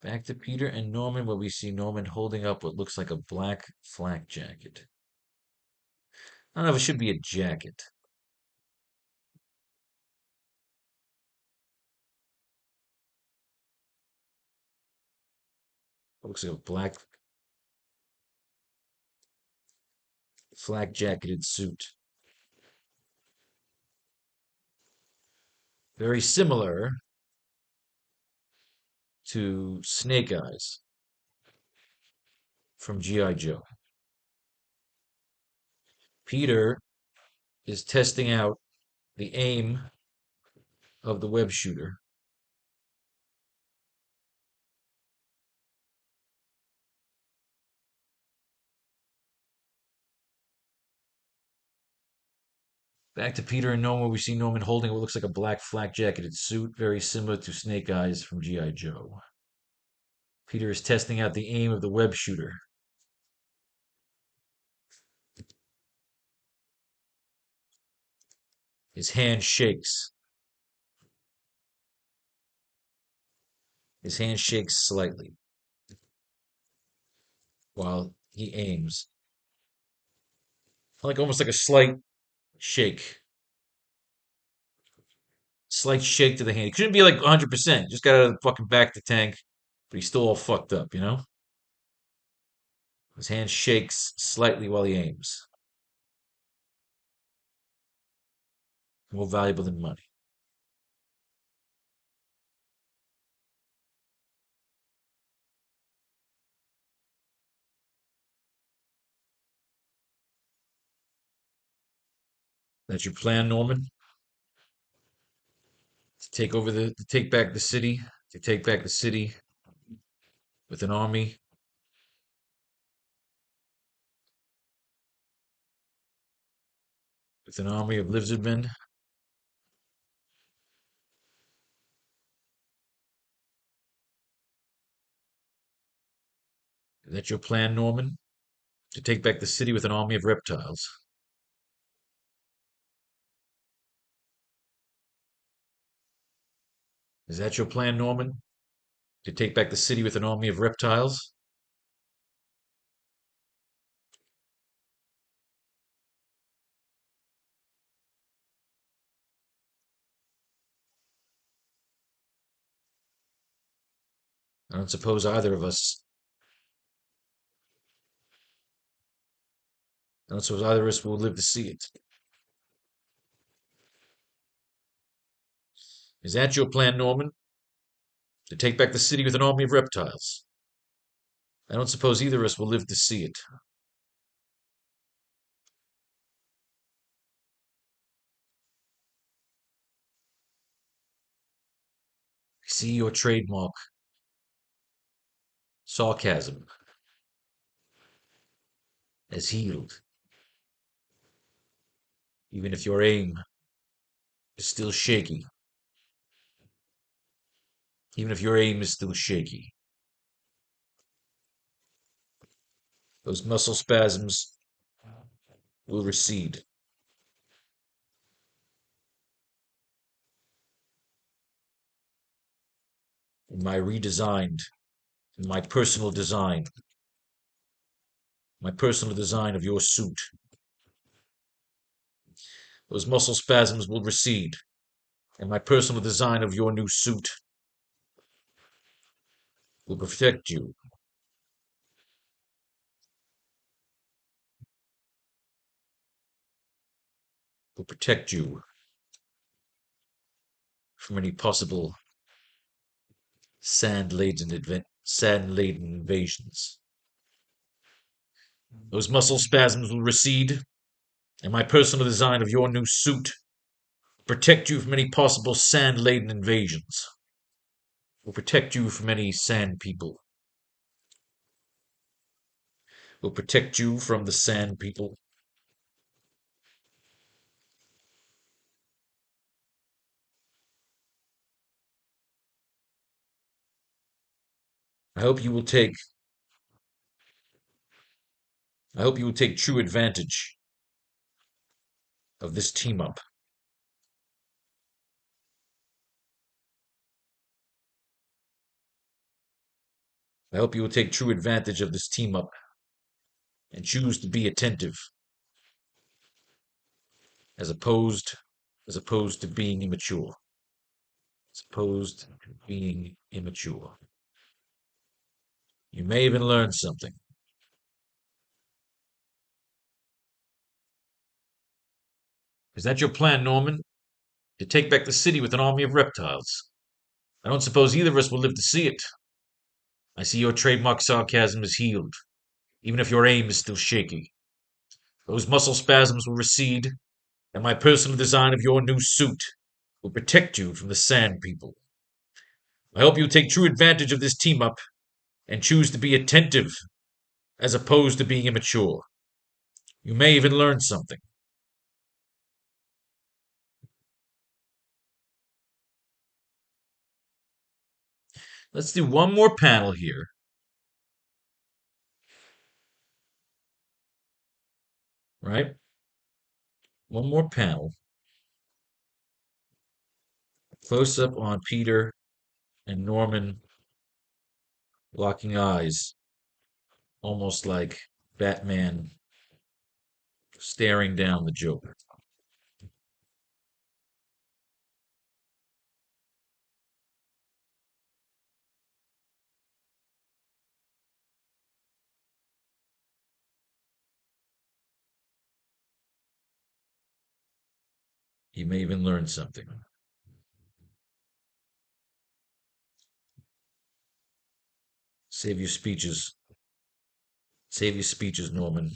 Back to Peter and Norman, where we see Norman holding up what looks like a black flak jacket. I don't know if it should be a jacket. It looks like a black flak jacketed suit. Very similar to Snake Eyes from G.I. Joe. Peter is testing out the aim of the web shooter. Back to Peter and Norman, we see Norman holding what looks like a black flak jacketed suit, very similar to Snake Eyes from G.I. Joe. Peter is testing out the aim of the web shooter. His hand shakes. His hand shakes slightly while he aims. Like almost like a slight shake. Slight shake to the hand. He couldn't be like 100%. Just got out of the fucking back of the tank, but he's still all fucked up, you know? His hand shakes slightly while he aims. More valuable than money. That's your plan, Norman? To take back the city, to take back the city with an army, with an army of lizardmen. Is that your plan, Norman? To take back the city with an army of reptiles. Is that your plan, Norman? To take back the city with an army of reptiles? I don't suppose either of us. I don't suppose either of us will live to see it. Is that your plan, Norman? To take back the city with an army of reptiles? I don't suppose either of us will live to see it. I see your trademark. Sarcasm has healed, even if your aim is still shaky. Even if your aim is still shaky. Those muscle spasms will recede. In my redesigned, in my personal design of your suit, those muscle spasms will recede. And my personal design of your new suit will protect you, will protect you from any possible sand-laden invasions. Those muscle spasms will recede, and my personal design of your new suit will protect you from any possible sand-laden invasions. Will protect you from any sand people. Will protect you from the sand people. I hope you will take I hope you will take true advantage of this team up. I hope you will take true advantage of this team up and choose to be attentive as opposed as opposed to being immature. As opposed to being immature. You may even learn something. Is that your plan, Norman? To take back the city with an army of reptiles? I don't suppose either of us will live to see it. I see your trademark sarcasm is healed, even if your aim is still shaky. Those muscle spasms will recede, and my personal design of your new suit will protect you from the sand people. I hope you take true advantage of this team up and choose to be attentive as opposed to being immature. You may even learn something. Let's do one more panel here. Right? One more panel. Close up on Peter and Norman locking eyes, almost like Batman staring down the Joker. You may even learn something. Save your speeches. Save your speeches, Norman.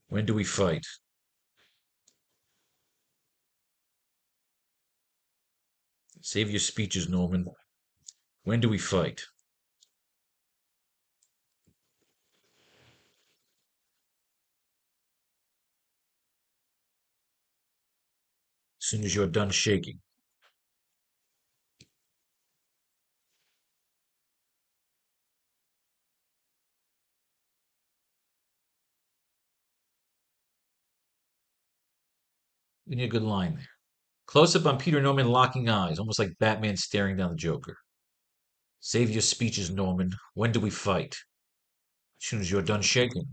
When do we fight? Save your speeches, Norman. When do we fight? As soon as you're done shaking. You need a good line there. Close up on Peter Norman locking eyes, almost like Batman staring down the Joker. Save your speeches, Norman. When do we fight? As soon as you're done shaking.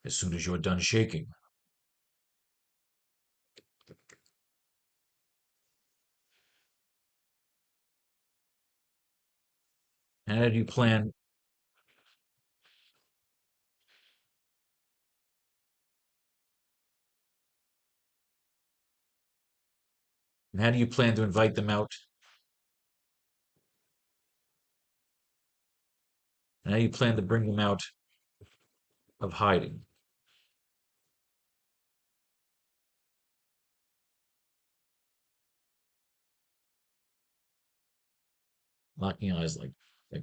As soon as you're done shaking. And how do you plan? And how do you plan to invite them out? And how do you plan to bring them out of hiding? Locking eyes like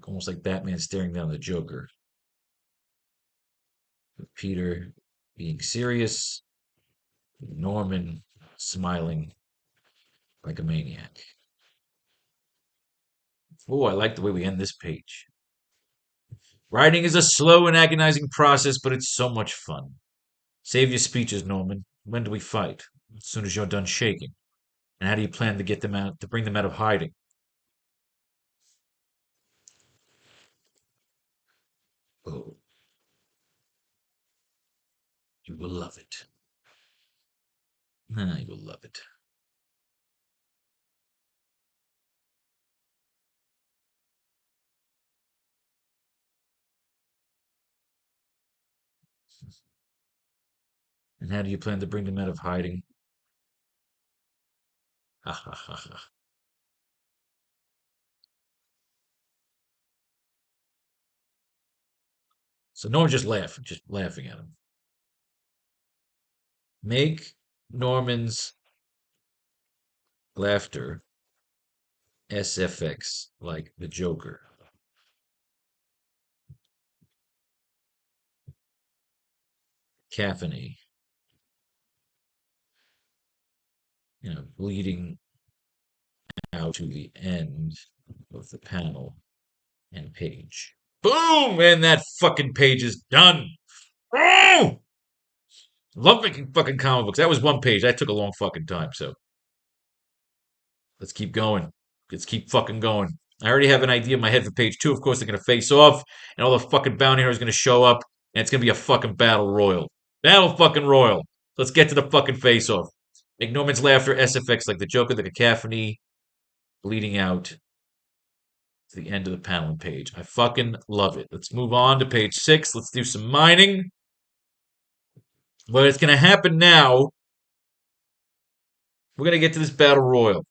almost like Batman staring down the Joker. With Peter being serious, Norman smiling like a maniac. Oh, I like the way we end this page. Writing is a slow and agonizing process, but it's so much fun. Save your speeches, Norman. When do we fight? As soon as you're done shaking. And how do you plan to get them out, to bring them out of hiding? Oh, you will love it. Ah, you will love it. And how do you plan to bring them out of hiding? Ha ha ha ha. So Norman's just laughing at him. Make Norman's laughter SFX like the Joker. Cacophony, bleeding out to the end of the panel and page. Boom! And that fucking page is done. Oh! Love making fucking comic books. That was one page. That took a long fucking time. So let's keep going. Let's keep fucking going. I already have an idea in my head for page two. Of course, they're gonna face off, and all the fucking bounty hunters are gonna show up, and it's gonna be a fucking battle royal. Battle fucking royal. Let's get to the fucking face off. Make Norman's laughter SFX like the Joker, the cacophony, bleeding out to the end of the paneling page. I fucking love it. Let's move on to page six. Let's do some mining. What is gonna happen now? We're gonna get to this battle royal.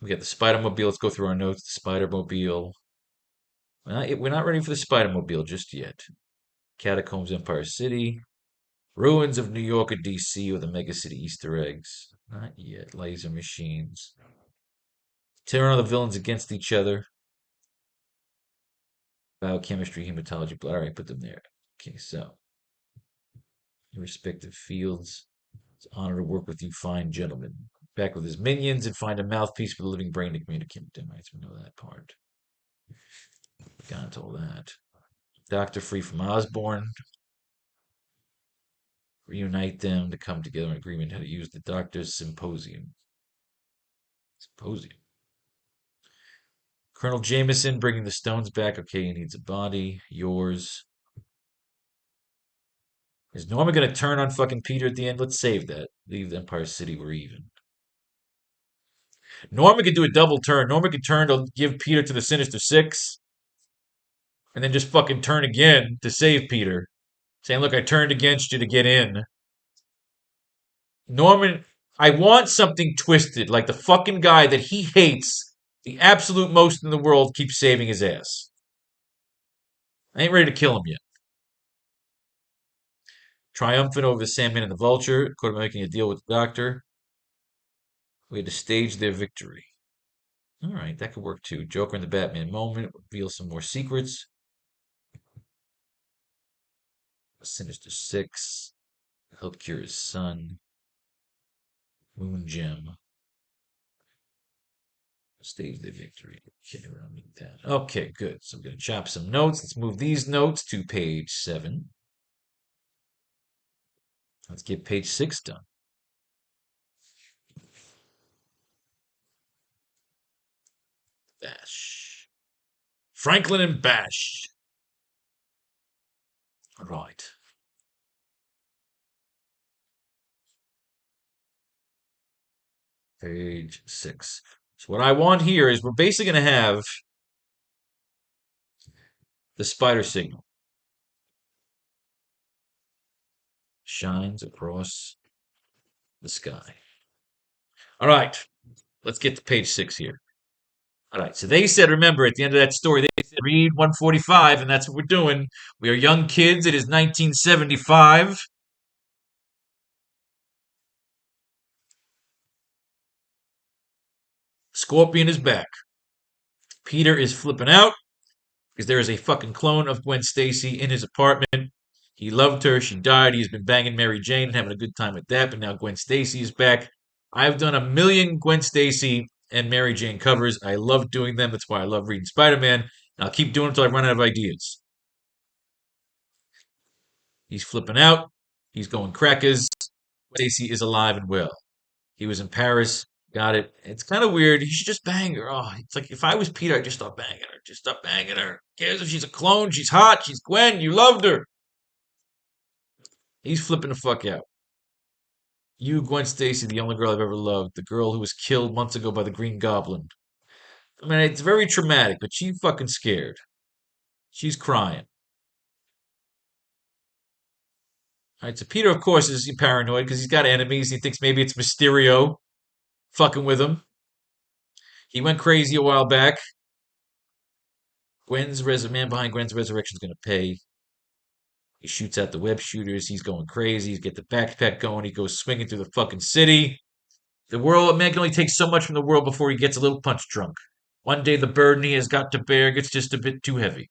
We got the Spider-Mobile. Let's go through our notes. The Spider-Mobile. We're not ready for the Spider-Mobile just yet. Catacombs, Empire City. Ruins of New York or DC or the Mega City Easter eggs. Not yet. Laser machines. Tearing all the villains against each other. Biochemistry, hematology, blood. All right, put them there. Okay, so your respective fields. It's an honor to work with you, fine gentlemen. Back with his minions and find a mouthpiece for the living brain to communicate with them. Right, so we know that part. Got into all that. Doctor free from Osborn. Reunite them to come together in agreement how to use the Doctor's Symposium. Symposium. Colonel Jameson bringing the stones back. Okay, he needs a body. Yours. Is Norma going to turn on fucking Peter at the end? Let's save that. Leave the Empire City. We're even. Norma could do a double turn. Norma could turn to give Peter to the Sinister Six. And then just fucking turn again to save Peter. Saying, look, I turned against you to get in. Norman, I want something twisted. Like the fucking guy that he hates the absolute most in the world keeps saving his ass. I ain't ready to kill him yet. Triumphant over the Sandman and the Vulture. Could making a deal with the Doctor. We had to stage their victory. All right, that could work too. Joker and the Batman moment. Reveal some more secrets. A Sinister Six. Help cure his son. Moon Gem. Stage their victory. Okay, we don't need that. Okay, good. So I'm going to chop some notes. Let's move these notes to page 7. Let's get page 6 done. Bash. Franklin and Bash. All right. Page 6. So what I want here is we're basically going to have the spider signal. Shines across the sky. All right. Let's get to page 6 here. All right. So they said, remember, at the end of that story, they said, read 145, and that's what we're doing. We are young kids. It is 1975. Scorpion is back. Peter is flipping out because there is a fucking clone of Gwen Stacy in his apartment. He loved her. She died. He's been banging Mary Jane and having a good time with that. But now Gwen Stacy is back. I've done a million Gwen Stacy and Mary Jane covers. I love doing them. That's why I love reading Spider-Man. And I'll keep doing it until I run out of ideas. He's flipping out. He's going crackers. Stacy is alive and well. He was in Paris. Got it. It's kind of weird. He should just bang her. Oh, it's like if I was Peter, I'd just stop banging her. Just stop banging her. Who cares if she's a clone? She's hot. She's Gwen. You loved her. He's flipping the fuck out. You, Gwen Stacy, the only girl I've ever loved. The girl who was killed months ago by the Green Goblin. I mean, it's very traumatic, but she's fucking scared. She's crying. All right, so Peter, of course, is paranoid because he's got enemies. He thinks maybe it's Mysterio fucking with him. He went crazy a while back. Man behind Gwen's resurrection is going to pay. He shoots out the web shooters. He's going crazy. He's got the backpack going. He goes swinging through the fucking city. The world, a man can only take so much from the world before he gets a little punch drunk. One day the burden he has got to bear gets just a bit too heavy,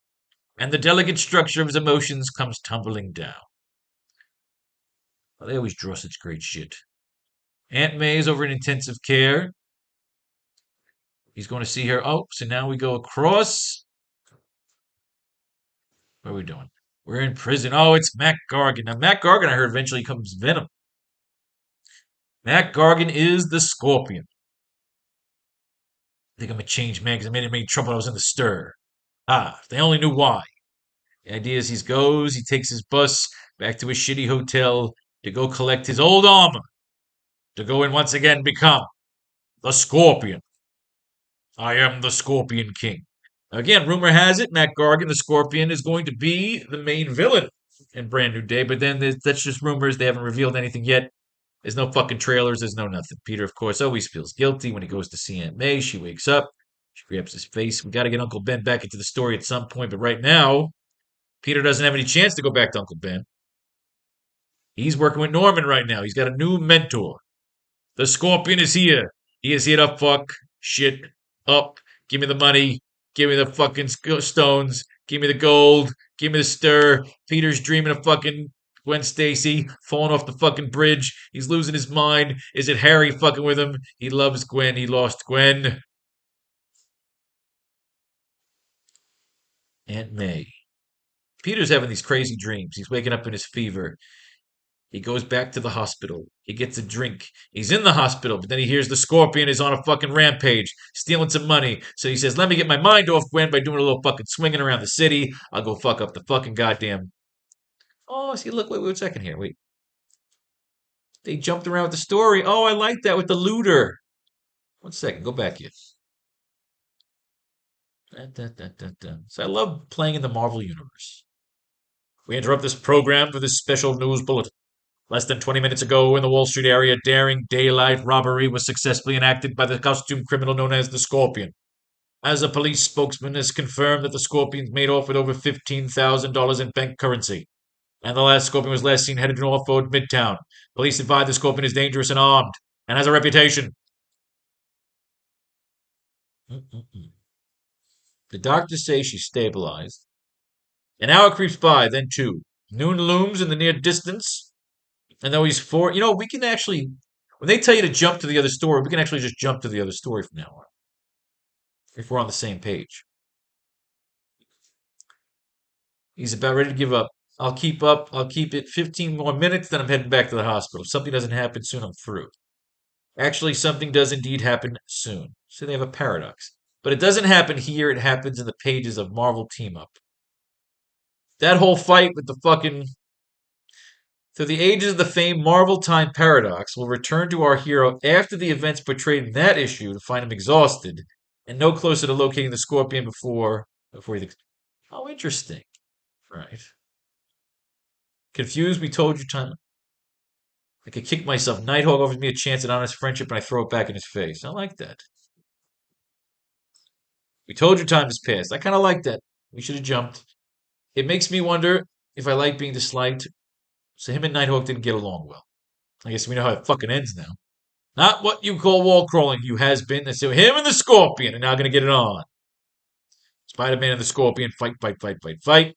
and the delicate structure of his emotions comes tumbling down. Well, they always draw such great shit. Aunt May is over in intensive care. He's going to see her. Oh, so now we go across. What are we doing? We're in prison. Oh, it's Mac Gargan. Now, Mac Gargan, I heard, eventually becomes Venom. Mac Gargan is the Scorpion. I think I'm a changed man because I made him any trouble when I was in the stir. Ah, if they only knew why. The idea is he takes his bus back to his shitty hotel to go collect his old armor, to go and once again become the Scorpion. I am the Scorpion King. Again, rumor has it, Mac Gargan, the Scorpion, is going to be the main villain in Brand New Day, but then that's just rumors. They haven't revealed anything yet. There's no fucking trailers. There's no nothing. Peter, of course, always feels guilty when he goes to see Aunt May. She wakes up. She grabs his face. We got to get Uncle Ben back into the story at some point, but right now, Peter doesn't have any chance to go back to Uncle Ben. He's working with Norman right now. He's got a new mentor. The Scorpion is here. He is here to fuck shit up. Give me the money. Give me the fucking stones. Give me the gold. Give me the stir. Peter's dreaming of fucking Gwen Stacy falling off the fucking bridge. He's losing his mind. Is it Harry fucking with him? He loves Gwen. He lost Gwen. Aunt May. Peter's having these crazy dreams. He's waking up in his fever. He goes back to the hospital. He gets a drink. He's in the hospital, but then he hears the Scorpion is on a fucking rampage, stealing some money. So he says, let me get my mind off Gwen by doing a little fucking swinging around the city. I'll go fuck up the fucking goddamn. Oh, see, look, wait a second here. Wait. They jumped around with the story. Oh, I like that with the looter. 1 second, go back here. Dun, dun, dun, dun, dun. So I love playing in the Marvel Universe. We interrupt this program for this special news bulletin. Less than 20 minutes ago, in the Wall Street area, daring daylight robbery was successfully enacted by the costume criminal known as the Scorpion. As a police spokesman has confirmed that the Scorpion's made off with over $15,000 in bank currency. And the last Scorpion was last seen headed to Norfolk Midtown. Police advise the Scorpion is dangerous and armed, and has a reputation. The doctors say she's stabilized. An hour creeps by, then two. Noon looms in the near distance. And though he's four, we can actually, when they tell you to jump to the other story, we can actually just jump to the other story from now on. If we're on the same page. He's about ready to give up. I'll keep up. I'll keep it 15 more minutes, then I'm heading back to the hospital. If something doesn't happen soon, I'm through. Actually, something does indeed happen soon. So they have a paradox. But it doesn't happen here, it happens in the pages of Marvel Team Up. That whole fight with the fucking. Through the ages of the famed Marvel Time Paradox, we'll return to our hero after the events portrayed in that issue to find him exhausted and no closer to locating the Scorpion before he. Oh, interesting. Right. Confused, we told you time. I could kick myself. Nighthawk offers me a chance at honest friendship and I throw it back in his face. I like that. We told you time has passed. I kind of like that. We should have jumped. It makes me wonder if I like being disliked. So him and Nighthawk didn't get along well. I guess we know how it fucking ends now. Not what you call wall crawling, you has been. So him and the Scorpion are now going to get it on. Spider-Man and the Scorpion fight, fight, fight, fight, fight.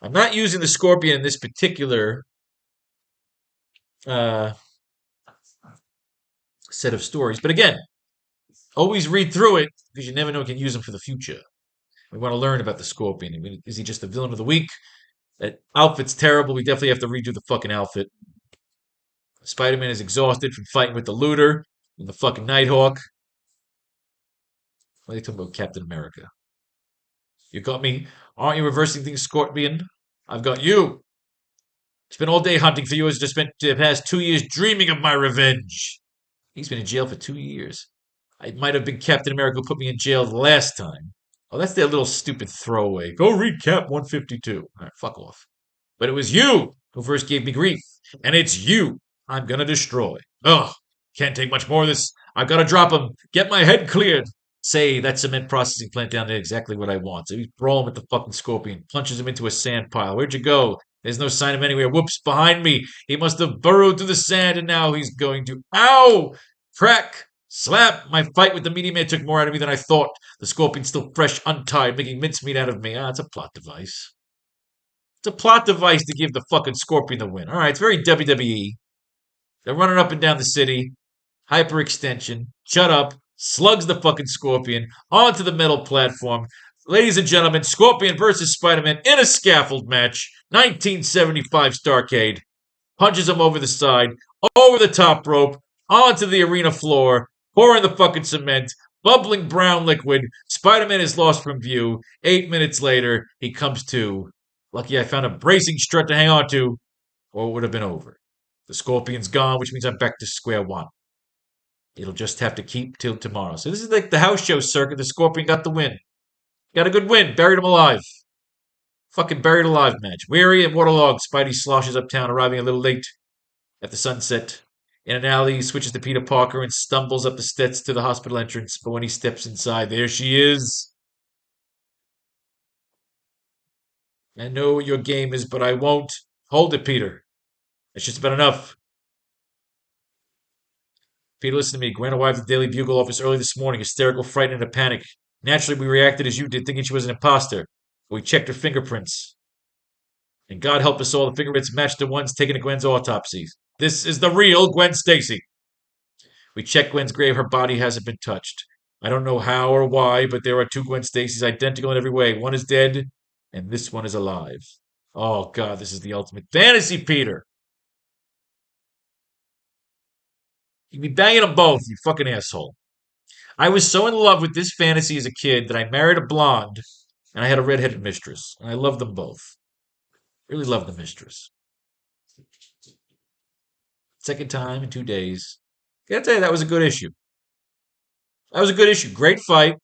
I'm not using the Scorpion in this particular uh, set of stories. But again, always read through it because you never know you can use them for the future. We want to learn about the Scorpion. I mean, is he just the villain of the week? That outfit's terrible. We definitely have to redo the fucking outfit. Spider-Man is exhausted from fighting with the looter and the fucking Nighthawk. What are they talking about, Captain America? You got me? Aren't you reversing things, Scorpion? I've got you. Spent all day hunting for you as I spent the past 2 years dreaming of my revenge. He's been in jail for 2 years. I might have been Captain America who put me in jail the last time. Oh, that's their little stupid throwaway. Go read Cap 152. All right, fuck off. But it was you who first gave me grief. And it's you I'm gonna destroy. Ugh, can't take much more of this. I've gotta drop him. Get my head cleared. Say, that cement processing plant down there exactly what I want. So he's brawling with the fucking Scorpion. Punches him into a sand pile. Where'd you go? There's no sign of anywhere. Whoops, behind me. He must have burrowed through the sand and now he's going to. Ow! Crack! Slap! My fight with the Meteor Man took more out of me than I thought. The Scorpion's still fresh, untied, making mincemeat out of me. Ah, it's a plot device. It's a plot device to give the fucking Scorpion the win. Alright, it's very WWE. They're running up and down the city. Hyperextension. Shut up. Slugs the fucking Scorpion onto the metal platform. Ladies and gentlemen, Scorpion versus Spider-Man in a scaffold match. 1975 Starcade. Punches him over the side, over the top rope, onto the arena floor, pouring the fucking cement, bubbling brown liquid. Spider-Man is lost from view. 8 minutes later, he comes to. Lucky I found a bracing strut to hang on to, or it would have been over. The Scorpion's gone, which means I'm back to square one. It'll just have to keep till tomorrow. So this is like the house show circuit. The Scorpion got the win. Got a good win. Buried him alive. Fucking buried alive match. Weary and waterlogged, Spidey sloshes uptown, arriving a little late at the sunset. In an alley, he switches to Peter Parker and stumbles up the steps to the hospital entrance. But when he steps inside, there she is. I know what your game is, but I won't. Hold it, Peter. It's just about enough. Peter, listen to me. Gwen arrived at the Daily Bugle office early this morning, hysterical, frightened, and in a panic. Naturally, we reacted as you did, thinking she was an imposter. We checked her fingerprints. And God help us all, the fingerprints matched the ones taken at Gwen's autopsies. This is the real Gwen Stacy. We checked Gwen's grave. Her body hasn't been touched. I don't know how or why, but there are two Gwen Stacys identical in every way. One is dead, and this one is alive. Oh God, this is the ultimate fantasy, Peter. You'd be banging them both, you fucking asshole. I was so in love with this fantasy as a kid that I married a blonde and I had a redheaded mistress. And I loved them both. Really loved the mistress. Second time in 2 days. Gotta tell you, that was a good issue. That was a good issue. Great fight.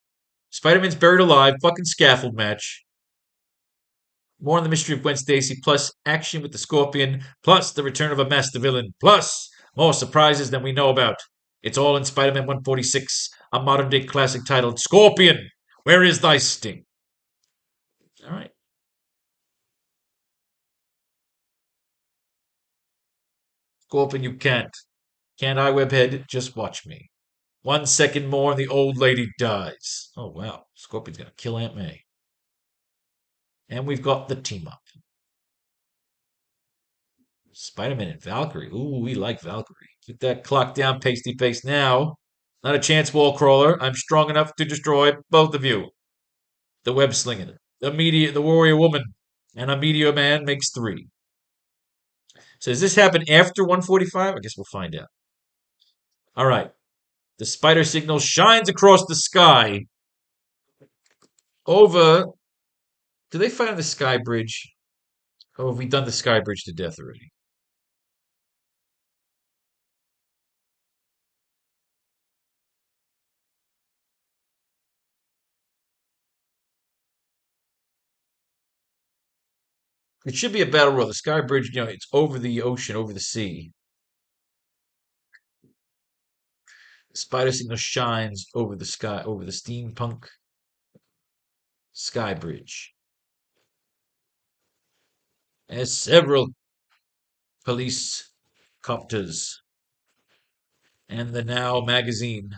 Spider-Man's buried alive. Fucking scaffold match. More on the mystery of Gwen Stacy, plus action with the Scorpion, plus the return of a master villain, plus more surprises than we know about. It's all in Spider-Man 146, a modern-day classic titled Scorpion, Where is Thy Sting? All right. Scorpion, you can't. Can't I, Webhead? Just watch me. 1 second more and the old lady dies. Oh, wow. Scorpion's going to kill Aunt May. And we've got the team up. Spider-Man and Valkyrie. Ooh, we like Valkyrie. Get that clock down, pasty face now. Not a chance, wall crawler. I'm strong enough to destroy both of you. The web slinging. The warrior woman. And a meteor man makes three. So does this happen after 145? I guess we'll find out. All right. The spider signal shines across the sky over. Do they find the sky bridge? Or have we done the sky bridge to death already? It should be a battle royal. The sky bridge, it's over the ocean, over the sea. The spider signal shines over the sky, over the steampunk sky bridge. As several police copters and the Now magazine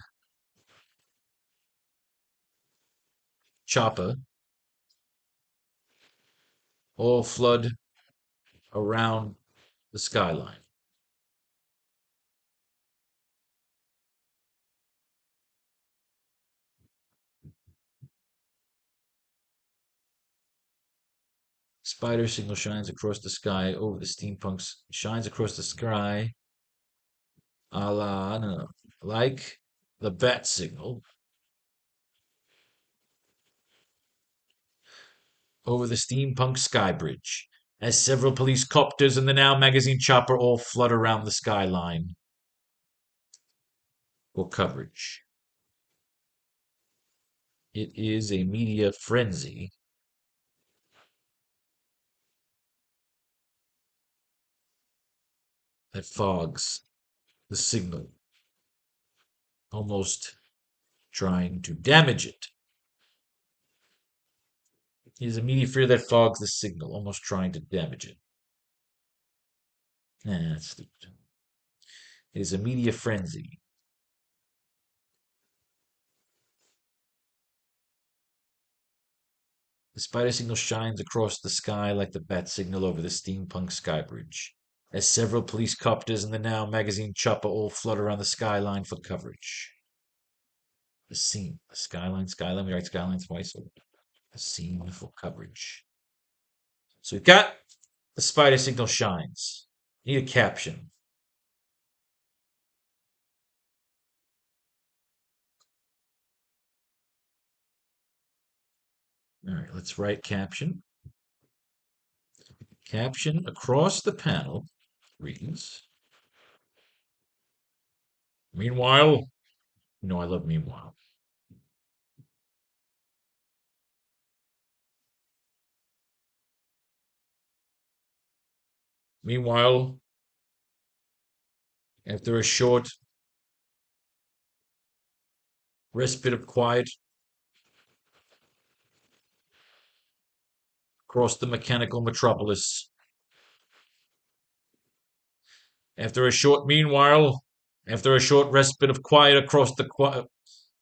chopper all flood around the skyline. Spider signal shines across the sky over the steampunks, shines across the sky, a la, no, like the bat signal over the steampunk sky bridge, as several police copters and the Now magazine chopper all flood around the skyline for coverage. It is a media frenzy. That fogs the signal, almost trying to damage it. It is a media fear that fogs the signal, almost trying to damage it. That's stupid. It is a media frenzy. The spider signal shines across the sky like the bat signal over the steampunk sky bridge, as several police copters and the Now magazine chopper all flood around the skyline for coverage. The scene, the skyline, we write skyline twice. A scene for coverage. So we've got the spider signal shines. Need a caption. All right, let's write caption. Caption across the panel reads, Meanwhile, I love meanwhile. Meanwhile, after a short respite of quiet across the mechanical metropolis, after a short meanwhile, after a short respite of quiet across the quiet,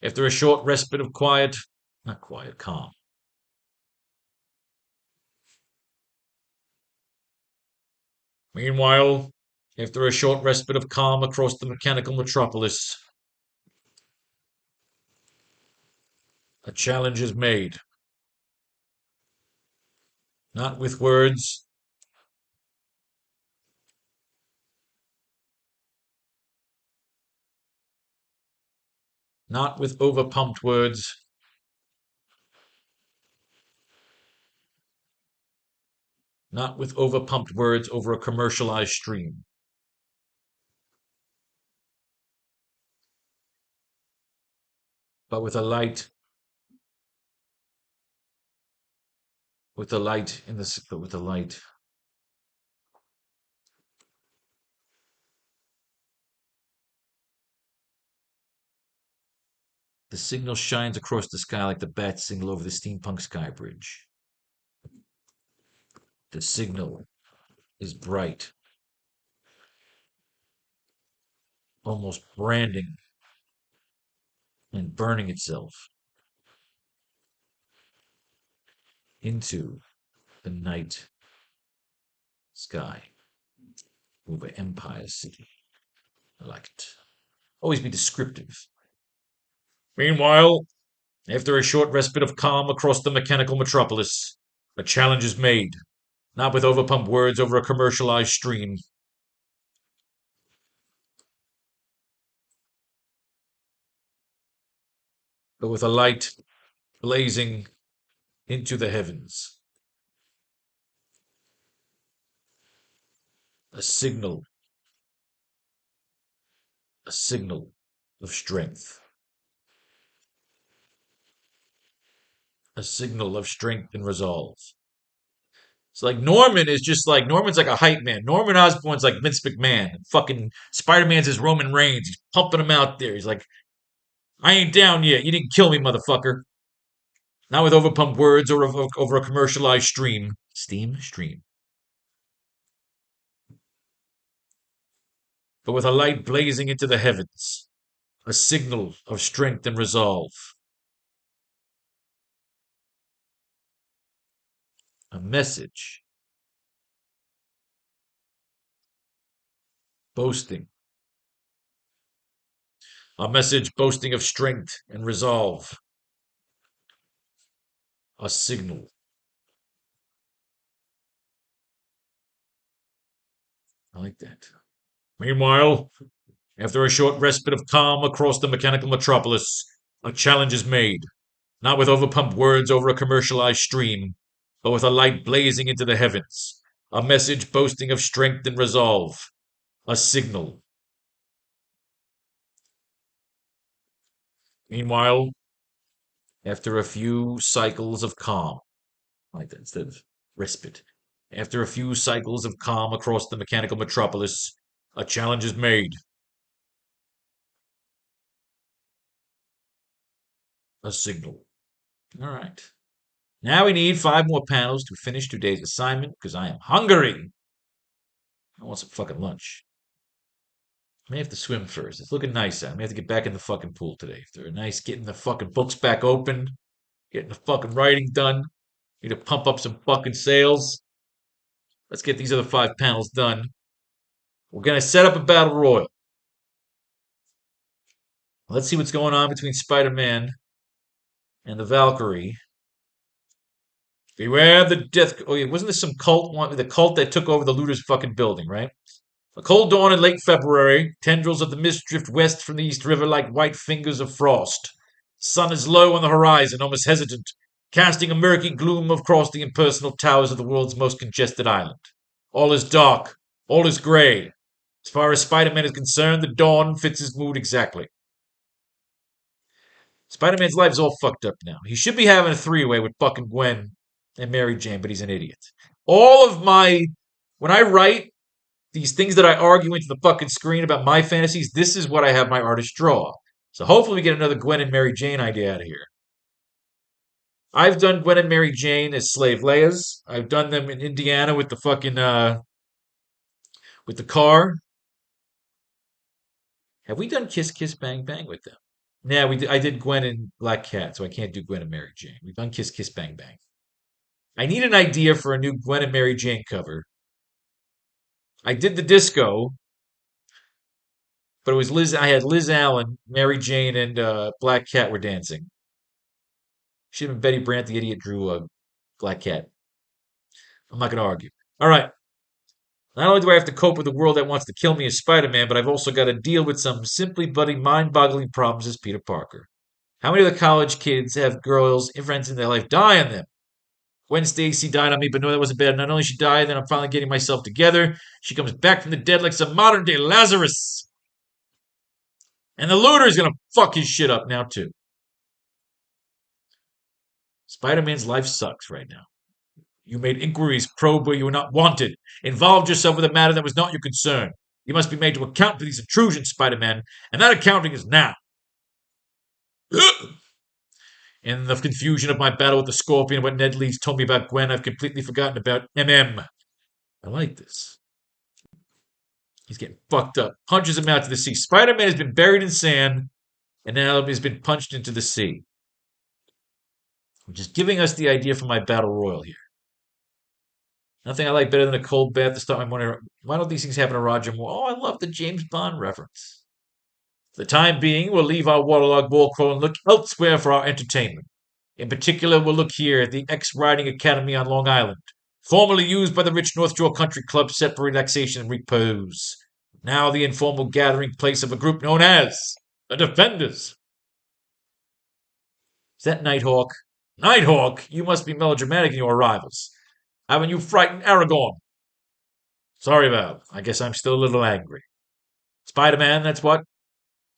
after a short respite of quiet, not quiet, calm. Meanwhile, after a short respite of calm across the mechanical metropolis, a challenge is made. Not with words, Not with overpumped words. Not with overpumped words over a commercialized stream. But with a light, with the light in the, but with the light. The signal shines across the sky like the bat signal over the steampunk sky bridge. The signal is bright, almost branding and burning itself into the night sky over Empire City. I like it. Always be descriptive. Meanwhile, after a short respite of calm across the mechanical metropolis, a challenge is made, not with overpumped words over a commercialized stream, but with a light blazing into the heavens. A signal, a signal of strength. A signal of strength and resolve. It's like Norman is just like Norman's like a hype man. Norman Osborn's like Vince McMahon. Fucking Spider-Man's his Roman Reigns. He's pumping him out there. He's like, I ain't down yet. You didn't kill me, motherfucker. Not with overpumped words or over a commercialized stream. Stream. But with a light blazing into the heavens. A signal of strength and resolve. A message. Boasting. A message boasting of strength and resolve. A signal. I like that. Meanwhile, after a short respite of calm across the mechanical metropolis, a challenge is made, not with overpumped words over a commercialized stream, but with a light blazing into the heavens, a message boasting of strength and resolve, a signal. Meanwhile, after a few cycles of calm, like that instead of respite, after a few cycles of calm across the mechanical metropolis, a challenge is made. A signal. All right. Now we need 5 more panels to finish today's assignment because I am hungry. I want some fucking lunch. I may have to swim first. It's looking nice out. I may have to get back in the fucking pool today. If they're nice, getting the fucking books back open, getting the fucking writing done. Need to pump up some fucking sales. Let's get these other 5 panels done. We're gonna set up a battle royal. Let's see what's going on between Spider-Man and the Valkyrie. Beware the death. Oh, yeah, wasn't this some cult one? The cult that took over the looters' fucking building, right? A cold dawn in late February. Tendrils of the mist drift west from the East River like white fingers of frost. Sun is low on the horizon, almost hesitant, casting a murky gloom across the impersonal towers of the world's most congested island. All is dark. All is gray. As far as Spider-Man is concerned, the dawn fits his mood exactly. Spider-Man's life is all fucked up now. He should be having a 3-way with fucking Gwen and Mary Jane, but he's an idiot. All of my, when I write these things that I argue into the fucking screen about my fantasies, this is what I have my artist draw. So hopefully we get another Gwen and Mary Jane idea out of here. I've done Gwen and Mary Jane as slave Leias. I've done them in Indiana with the fucking with the car. Have we done Kiss Kiss Bang Bang with them? Yeah, I did Gwen and Black Cat, so I can't do Gwen and Mary Jane. We've done Kiss Kiss Bang Bang. I need an idea for a new Gwen and Mary Jane cover. I did the disco, but it was Liz. I had Liz Allen, Mary Jane, and Black Cat were dancing. Should have been Betty Brant, the idiot, drew a Black Cat. I'm not going to argue. All right. Not only do I have to cope with a world that wants to kill me as Spider-Man, but I've also got to deal with some simply bloody mind-boggling problems as Peter Parker. How many of the college kids have girls, friends in their life die on them? Gwen Stacy died on me, but no, that wasn't bad. Not only she died, then I'm finally getting myself together. She comes back from the dead like some modern day Lazarus. And the looter's gonna fuck his shit up now, too. Spider-Man's life sucks right now. You made inquiries, probed where you were not wanted, involved yourself with a matter that was not your concern. You must be made to account for these intrusions, Spider-Man, and that accounting is now. In the confusion of my battle with the Scorpion and what Ned Leeds told me about Gwen, I've completely forgotten about MM. I like this. He's getting fucked up. Punches him out to the sea. Spider-Man has been buried in sand, and now he's been punched into the sea. Which is giving us the idea for my battle royal here. Nothing I like better than a cold bath to start my morning. Why don't these things happen to Roger Moore? Oh, I love the James Bond reference. For the time being, we'll leave our waterlogged war crawl and look elsewhere for our entertainment. In particular, we'll look here at the X-Riding Academy on Long Island, formerly used by the rich North Shore Country Club set for relaxation and repose. Now the informal gathering place of a group known as the Defenders. Is that Nighthawk? Nighthawk, you must be melodramatic in your arrivals. Haven't you frightened Aragorn? Sorry, Val. I guess I'm still a little angry. Spider-Man, that's what?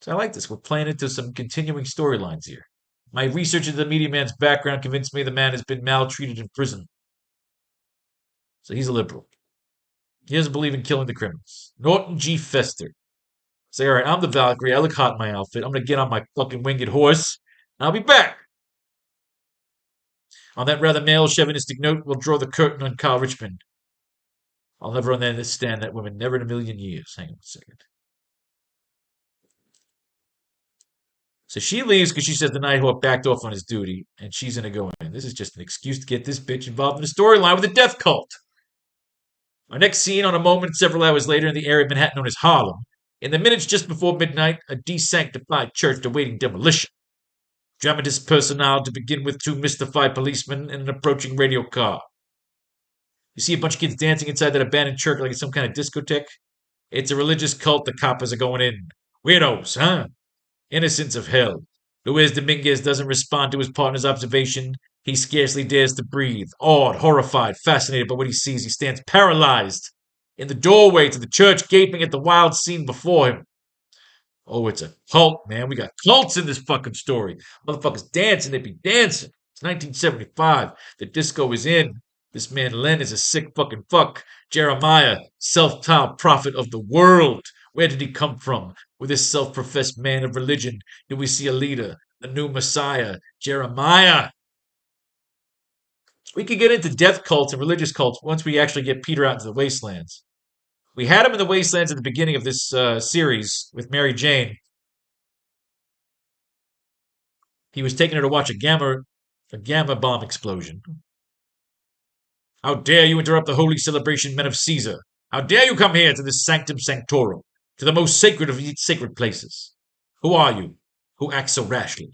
So I like this. We're playing into some continuing storylines here. My research into the Media Man's background convinced me the man has been maltreated in prison. So he's a liberal. He doesn't believe in killing the criminals. Norton G. Fester. Say, all right, I'm the Valkyrie. I look hot in my outfit. I'm going to get on my fucking winged horse, and I'll be back. On that rather male chauvinistic note, we'll draw the curtain on Kyle Richmond. I'll never understand that woman, never in a million years. Hang on a second. So she leaves because she says the Nighthawk backed off on his duty, and she's going to go in. This is just an excuse to get this bitch involved in a storyline with a death cult. Our next scene on a moment several hours later in the area of Manhattan known as Harlem. In the minutes just before midnight, a desanctified church awaiting demolition. Dramatist personnel to begin with two mystified policemen in an approaching radio car. You see a bunch of kids dancing inside that abandoned church like it's some kind of discotheque? It's a religious cult the coppers are going in. Weirdos, huh? Innocents of hell. Luis Dominguez doesn't respond to his partner's observation. He scarcely dares to breathe. Awed, horrified, fascinated by what he sees, he stands paralyzed in the doorway to the church, gaping at the wild scene before him. Oh, it's a cult, man. We got cults in this fucking story. Motherfuckers dancing, they be dancing. It's 1975. The disco is in. This man Len is a sick fucking fuck. Jeremiah, self-taught prophet of the world. Where did he come from? With this self-professed man of religion, do we see a leader, a new Messiah, Jeremiah? We could get into death cults and religious cults once we actually get Peter out into the wastelands. We had him in the wastelands at the beginning of this series with Mary Jane. He was taking her to watch a gamma bomb explosion. How dare you interrupt the holy celebration, men of Caesar? How dare you come here to this sanctum sanctorum, to the most sacred of sacred places? Who are you? Who acts so rashly?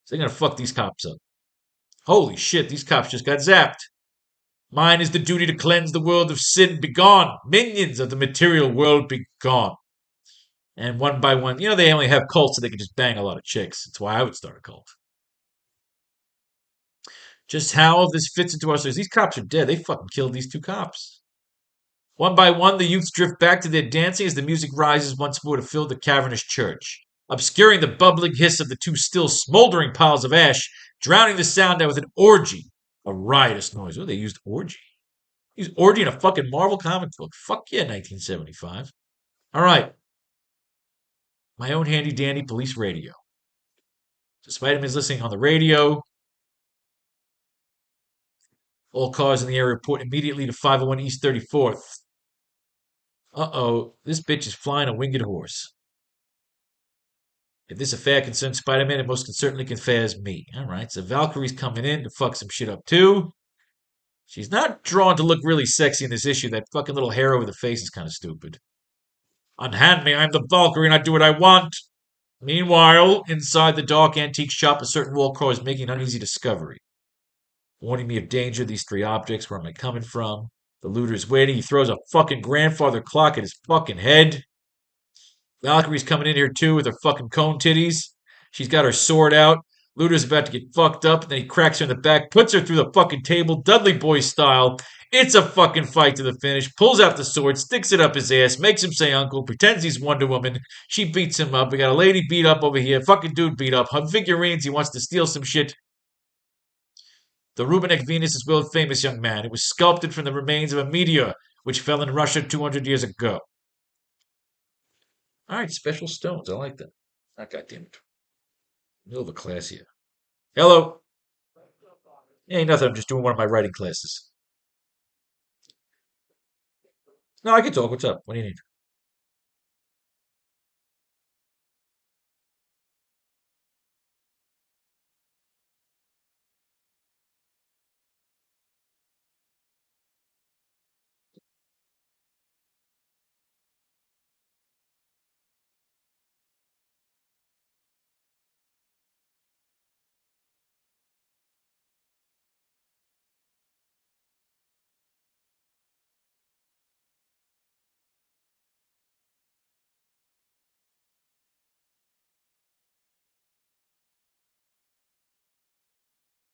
So they're gonna fuck these cops up. Holy shit, these cops just got zapped. Mine is the duty to cleanse the world of sin. Begone, minions of the material world, begone. And one by one, they only have cults so they can just bang a lot of chicks. That's why I would start a cult. Just how this fits into our stories. These cops are dead. They fucking killed these two cops. One by one, the youths drift back to their dancing as the music rises once more to fill the cavernous church, obscuring the bubbling hiss of the two still smoldering piles of ash, drowning the sound out with an orgy. A riotous noise. Oh, they used orgy. Used orgy in a fucking Marvel comic book. Fuck yeah, 1975. All right. My own handy dandy police radio. So Spider-Man's listening on the radio. All cars in the area report immediately to 501 East 34th. Uh-oh, this bitch is flying a winged horse. If this affair concerns Spider-Man, it most certainly concerns me. All right, so Valkyrie's coming in to fuck some shit up too. She's not drawn to look really sexy in this issue. That fucking little hair over the face is kind of stupid. Unhand me, I'm the Valkyrie and I do what I want. Meanwhile, inside the dark antique shop, a certain wall crawl is making an uneasy discovery. Warning me of danger, these three objects, where am I coming from? The looter's waiting. He throws a fucking grandfather clock at his fucking head. Valkyrie's coming in here too with her fucking cone titties. She's got her sword out. Looter's about to get fucked up, and then he cracks her in the back, puts her through the fucking table, Dudley Boy style. It's a fucking fight to the finish. Pulls out the sword, sticks it up his ass, makes him say uncle, pretends he's Wonder Woman. She beats him up. We got a lady beat up over here, fucking dude beat up. Figurines, he wants to steal some shit. The Rubenek Venus is world famous, young man. It was sculpted from the remains of a meteor which fell in Russia 200 years ago. All right, special stones. I like that. Ah, goddamn it. Middle of a class here. Hello. Ain't nothing. I'm just doing one of my writing classes. No, I can talk. What's up? What do you need?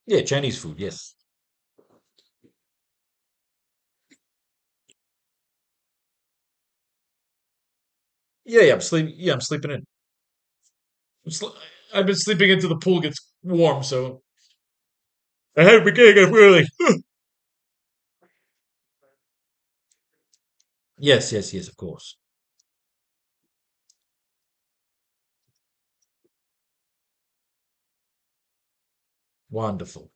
Yeah, Chinese food. Yes. Yeah, yeah. I'm sleeping. Yeah, I'm sleeping in. I'm sl- I've been sleeping until the pool gets warm, so I had to get up early. Yes, yes, yes. Of course. Wonderful.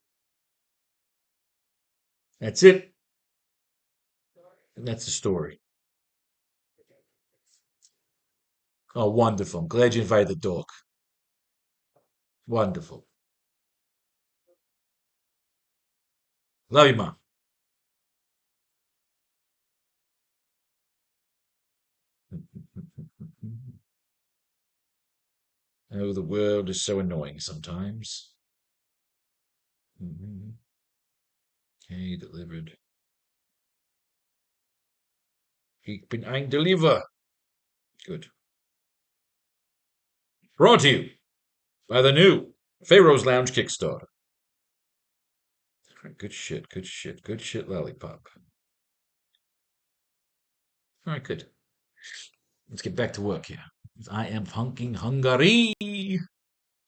That's it, and that's the story. Oh, wonderful. I'm glad you invited the dog. Wonderful. Love you, mom. Oh, the world is so annoying sometimes. Okay, delivered. Ich bin ein Deliver. Good. Brought to you by the new Pharaoh's Lounge Kickstarter. Good shit, good shit, good shit, lollipop. All right, good. Let's get back to work here. I am hunking Hungary.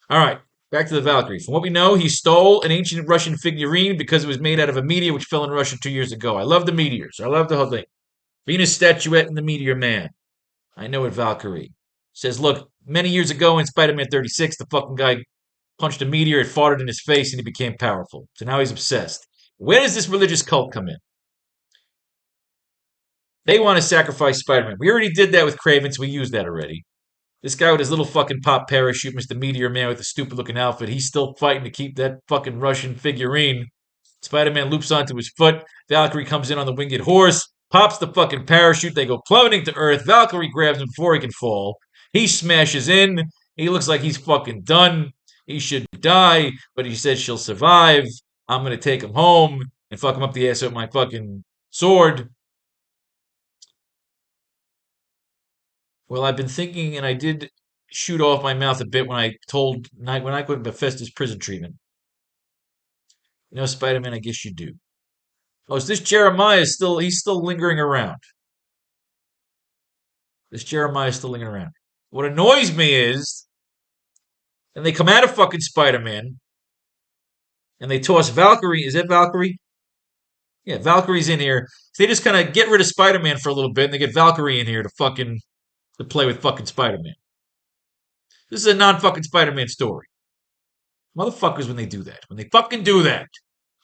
All right, back to the Valkyrie. From what we know, he stole an ancient Russian figurine because it was made out of a meteor which fell in Russia 2 years ago. I love the meteors. I love the whole thing. Venus statuette and the Meteor Man. I know it, Valkyrie. Says, look, many years ago in Spider-Man 36, the fucking guy punched a meteor, it farted in his face, and he became powerful. So now he's obsessed. Where does this religious cult come in? They want to sacrifice Spider-Man. We already did that with Craven, so we used that already. This guy with his little fucking pop parachute, Mr. Meteor Man with the stupid looking outfit, he's still fighting to keep that fucking Russian figurine. Spider-Man loops onto his foot. Valkyrie comes in on the winged horse, pops the fucking parachute. They go plummeting to Earth. Valkyrie grabs him before he can fall. He smashes in. He looks like he's fucking done. He should die, but he says she'll survive. I'm gonna take him home and fuck him up the ass with my fucking sword. Well, I've been thinking, and I did shoot off my mouth a bit when I went Bethesda's prison treatment. You know, Spider-Man, I guess you do. Oh, is this Jeremiah still? He's still lingering around. This Jeremiah is still lingering around. What annoys me is, and they come out of fucking Spider-Man, and they toss Valkyrie. Is that Valkyrie? Yeah, Valkyrie's in here. So they just kind of get rid of Spider-Man for a little bit, and they get Valkyrie in here to play with fucking Spider-Man. This is a non-fucking Spider-Man story. Motherfuckers when they do that. When they fucking do that.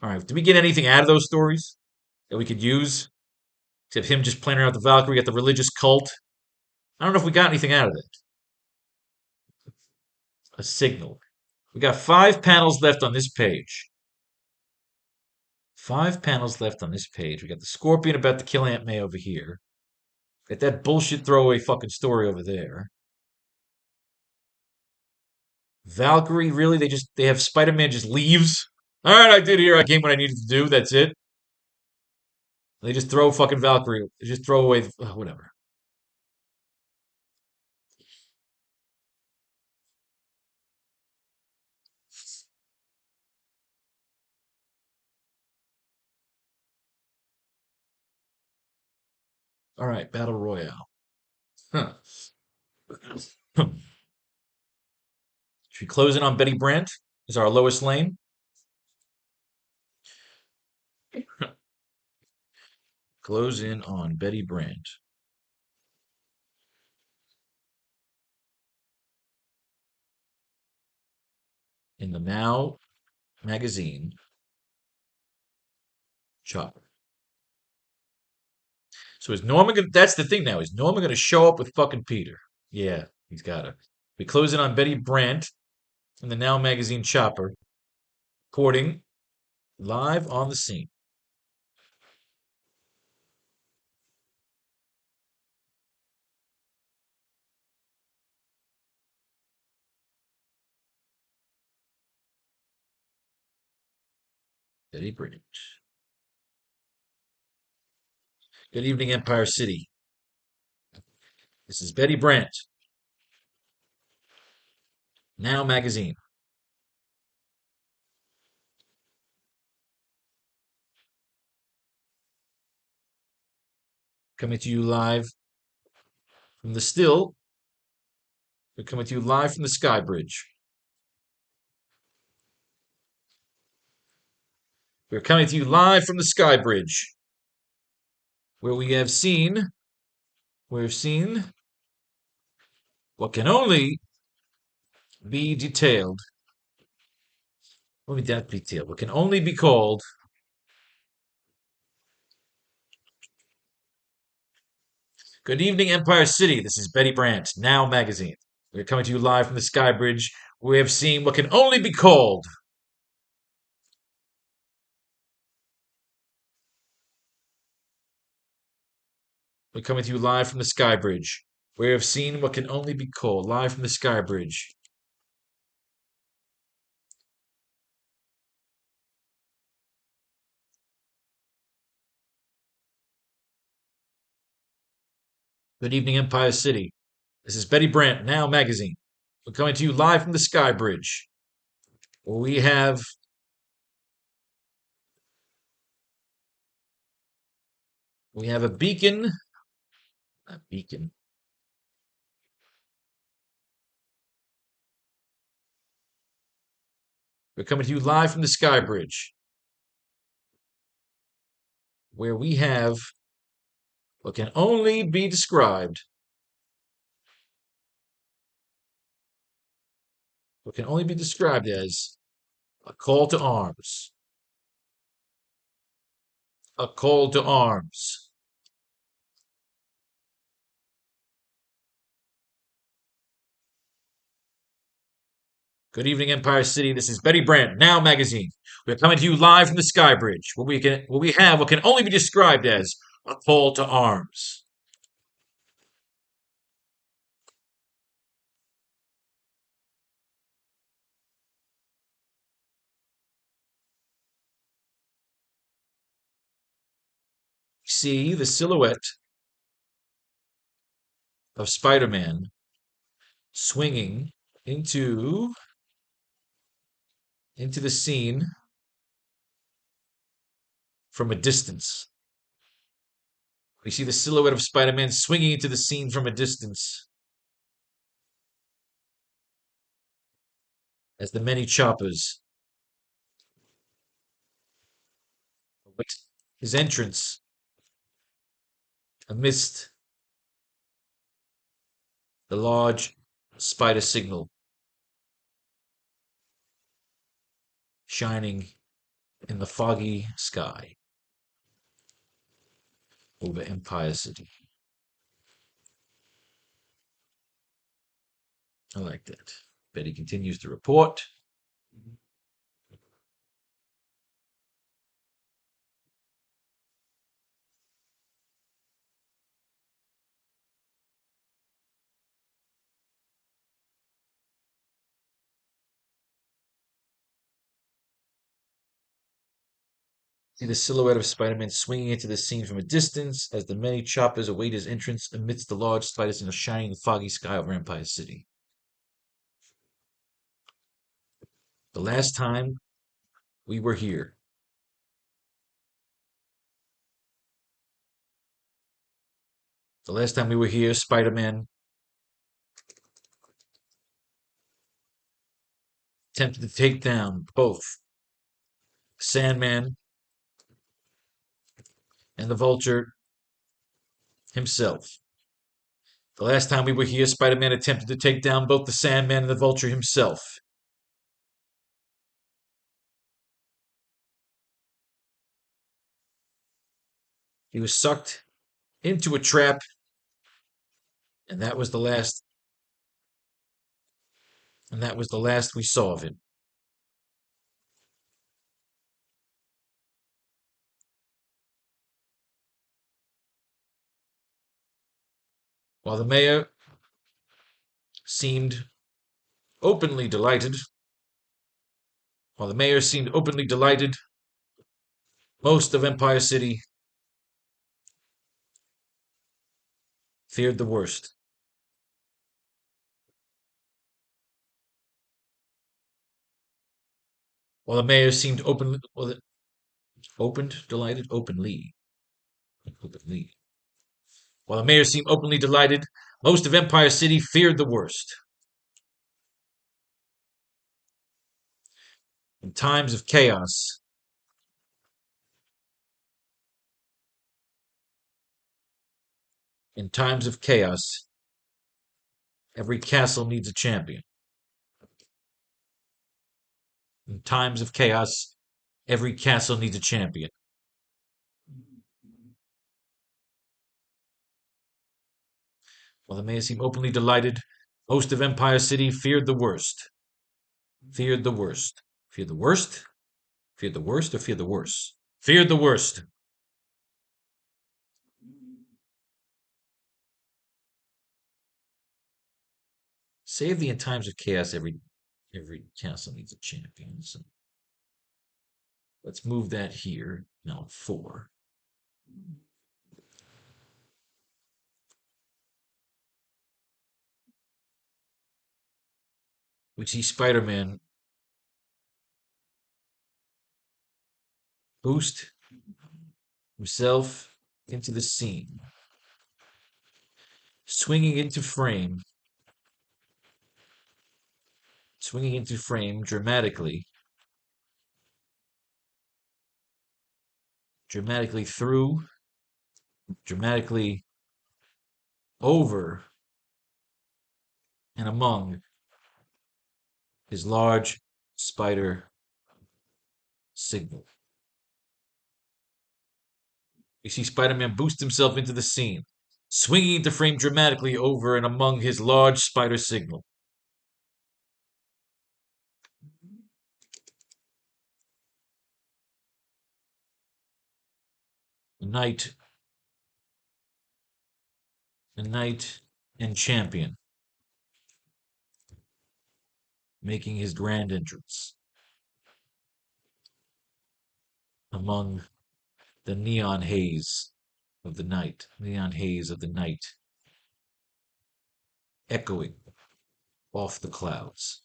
All right, did we get anything out of those stories that we could use? Except him just playing around with the Valkyrie at the religious cult. I don't know if we got anything out of that. A signal. We got 5 panels left on this page. 5 panels left on this page. We got the Scorpion about to kill Aunt May over here. Got that bullshit throwaway fucking story over there. Valkyrie, really? They have Spider-Man just leaves? Alright, I did here. I came what I needed to do. That's it. They just throw fucking Valkyrie. They just throw away whatever. All right, battle royale. Huh. Should we close in on Betty Brant? Is our lowest lane? Close in on Betty Brant. In the Now magazine, Chopper. So is Norman gonna, that's the thing now. Is Norman gonna show up with fucking Peter? Yeah, he's gotta. We close in on Betty Brant in the Now magazine, Chopper, reporting live on the scene. Betty Brant. Good evening, Empire City. This is Betty Brant, Now magazine. Coming to you live from the still. We're coming to you live from the Sky Bridge. We're coming to you live from the Sky Bridge, where we've seen what can only be detailed. What would that be detailed? What can only be called. Good evening, Empire City. This is Betty Brant, Now magazine. We're coming to you live from the Sky Bridge. We have seen what can only be called. We're coming to you live from the Sky Bridge. We have seen what can only be called live from the Sky Bridge. Good evening, Empire City. This is Betty Brant, Now magazine. We're coming to you live from the Sky Bridge. We have a beacon. A beacon. We're coming to you live from the Sky Bridge, where we have what can only be described. What can only be described as a call to arms. A call to arms. Good evening, Empire City. This is Betty Brant, Now magazine. We're coming to you live from the Sky Bridge, where we have what can only be described as a call to arms. See the silhouette of Spider-Man swinging into the scene from a distance. We see the silhouette of Spider-Man swinging into the scene from a distance as the many choppers await his entrance amidst the large spider signal shining in the foggy sky over Empire City. I like that. Betty continues to report. See the silhouette of Spider-Man swinging into the scene from a distance as the many choppers await his entrance amidst the large spiders in the shining, foggy sky over Empire City. The last time we were here. The last time we were here, Spider-Man attempted to take down both Sandman and the Vulture himself. The last time we were here, Spider-Man attempted to take down both the Sandman and the Vulture himself. He was sucked into a trap, and that was the last we saw of him. While the mayor seemed openly delighted, most of Empire City feared the worst. While the mayor seemed openly openly. While the mayor seemed openly delighted, most of Empire City feared the worst. In times of chaos, every castle needs a champion. In times of chaos, every castle needs a champion. While the mayor seemed openly delighted, most of Empire City feared the worst. Feared the worst. Feared the worst? Feared the worst or feared the worst? Feared the worst. Save the in times of chaos, every castle needs a champion. So let's move that here. Now 4. We see Spider-Man boost himself into the scene, swinging into frame dramatically through, dramatically over and among his large spider signal. We see Spider-Man boost himself into the scene, swinging into frame dramatically over and among his large spider signal. The knight and champion making his grand entrance among the neon haze of the night, echoing off the clouds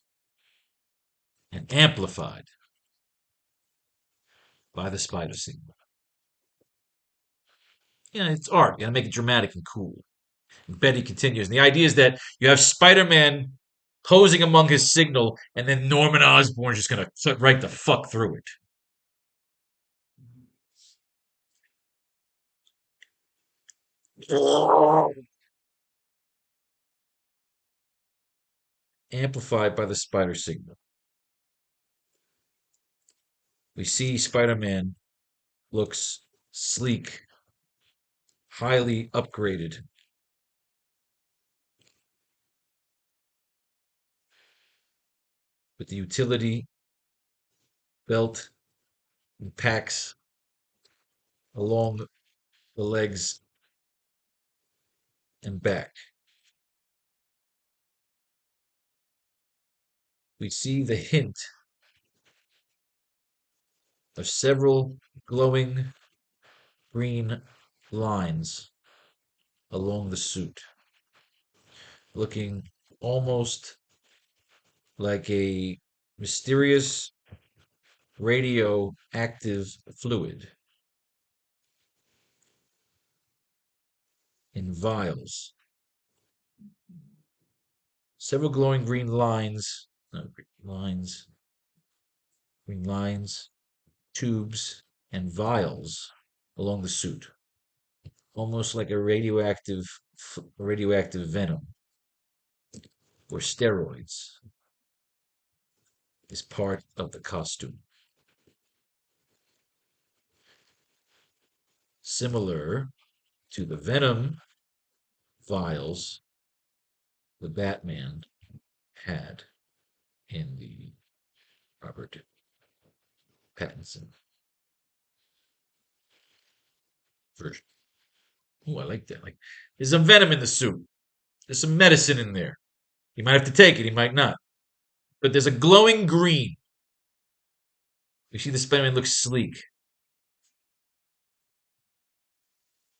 and amplified by the spider signal. Yeah, it's art. You gotta make it dramatic and cool. And Betty continues. And the idea is that you have Spider-Man posing among his signal, and then Norman Osborn's just gonna right the fuck through it. Amplified by the spider signal. We see Spider-Man looks sleek, highly upgraded, with the utility belt and packs along the legs and back. We see the hint of several glowing green lines along the suit, looking almost like a mysterious radioactive fluid in vials. Several glowing green lines, no, green lines, tubes, and vials along the suit, almost like a radioactive venom or steroids is part of the costume. Similar to the venom vials the Batman had in the Robert Pattinson version. Oh, I like that. Like, there's some venom in the suit. There's some medicine in there. He might have to take it. He might not. But there's a glowing green. You see the Spider-Man looks sleek.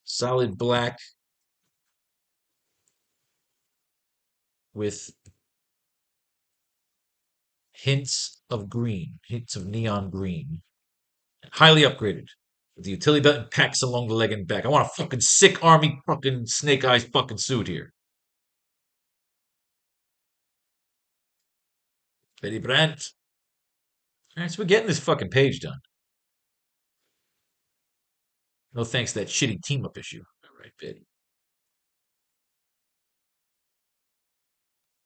Solid black with hints of neon green. Highly upgraded. With the utility belt and packs along the leg and back. I want a fucking sick army fucking Snake Eyes fucking suit here. Betty Brant. Alright, so we're getting this fucking page done. No thanks to that shitty team up issue. Alright, Betty.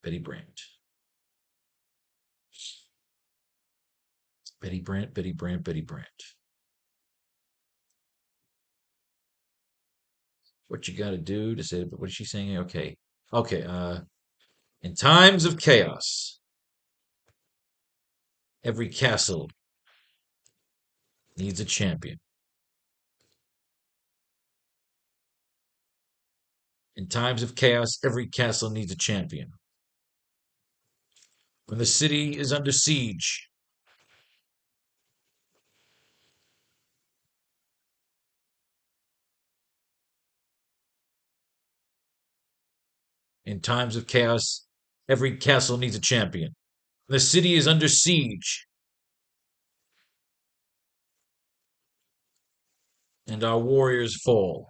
Betty Brant. Betty Brant, Betty Brant, Betty Brant. What you gotta do to say, what is she saying? Okay. Okay, in times of chaos, every castle needs a champion. In times of chaos, every castle needs a champion. When the city is under siege, in times of chaos, every castle needs a champion. When the city is under siege, and our warriors fall.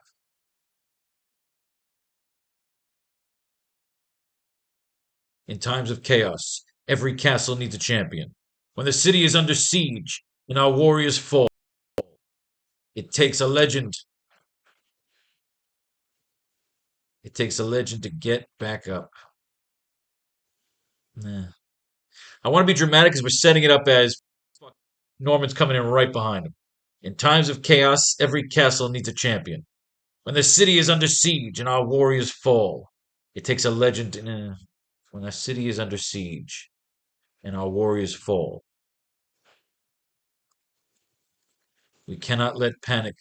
In times of chaos, every castle needs a champion. When the city is under siege and our warriors fall, it takes a legend. It takes a legend to get back up. Nah. I want to be dramatic because we're setting it up as Norman's coming in right behind him. In times of chaos, every castle needs a champion. When the city is under siege and our warriors fall, it takes a legend. When a city is under siege and our warriors fall, we cannot let panic.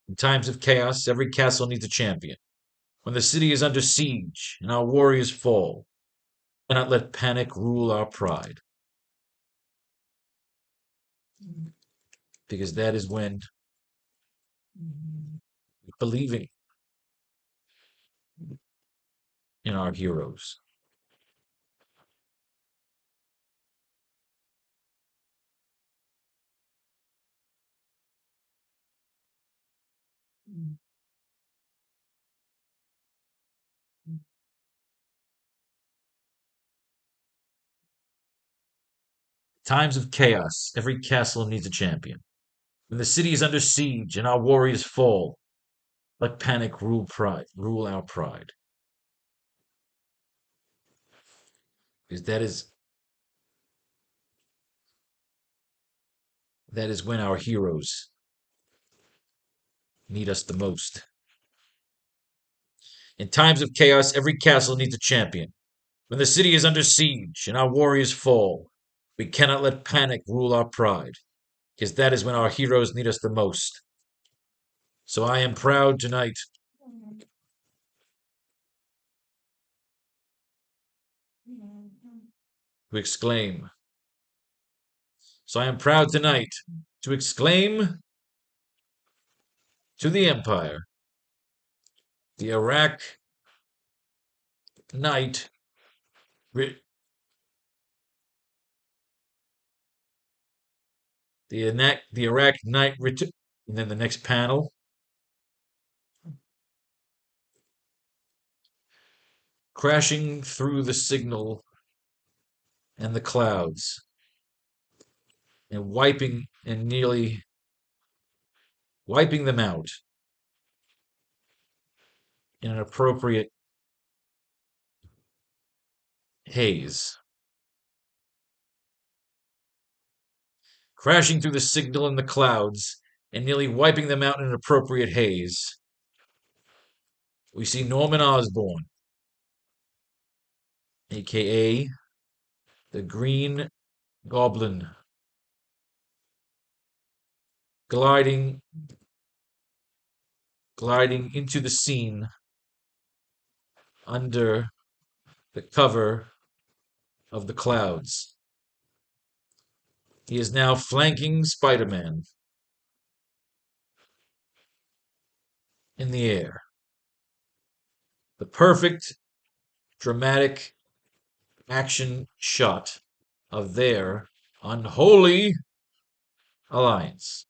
In times of chaos, every castle needs a champion. When the city is under siege and our warriors fall, we cannot let panic rule our pride. Because that is when believing in our heroes. Times of chaos, every castle needs a champion. When the city is under siege and our warriors fall, let panic rule our pride. Because that is when our heroes need us the most. In times of chaos, every castle needs a champion. When the city is under siege and our warriors fall, we cannot let panic rule our pride, because that is when our heroes need us the most. So I am proud tonight to exclaim. So I am proud tonight to exclaim to the Empire, the AracKnight, the AracKnight return, and then the next panel, crashing through the signal and the clouds, and nearly wiping them out in an appropriate haze. Crashing through the signal and the clouds, and nearly wiping them out in an appropriate haze, we see Norman Osborn, aka the Green Goblin, gliding into the scene under the cover of the clouds. He is now flanking Spider-Man in the air. The perfect dramatic action shot of their unholy alliance.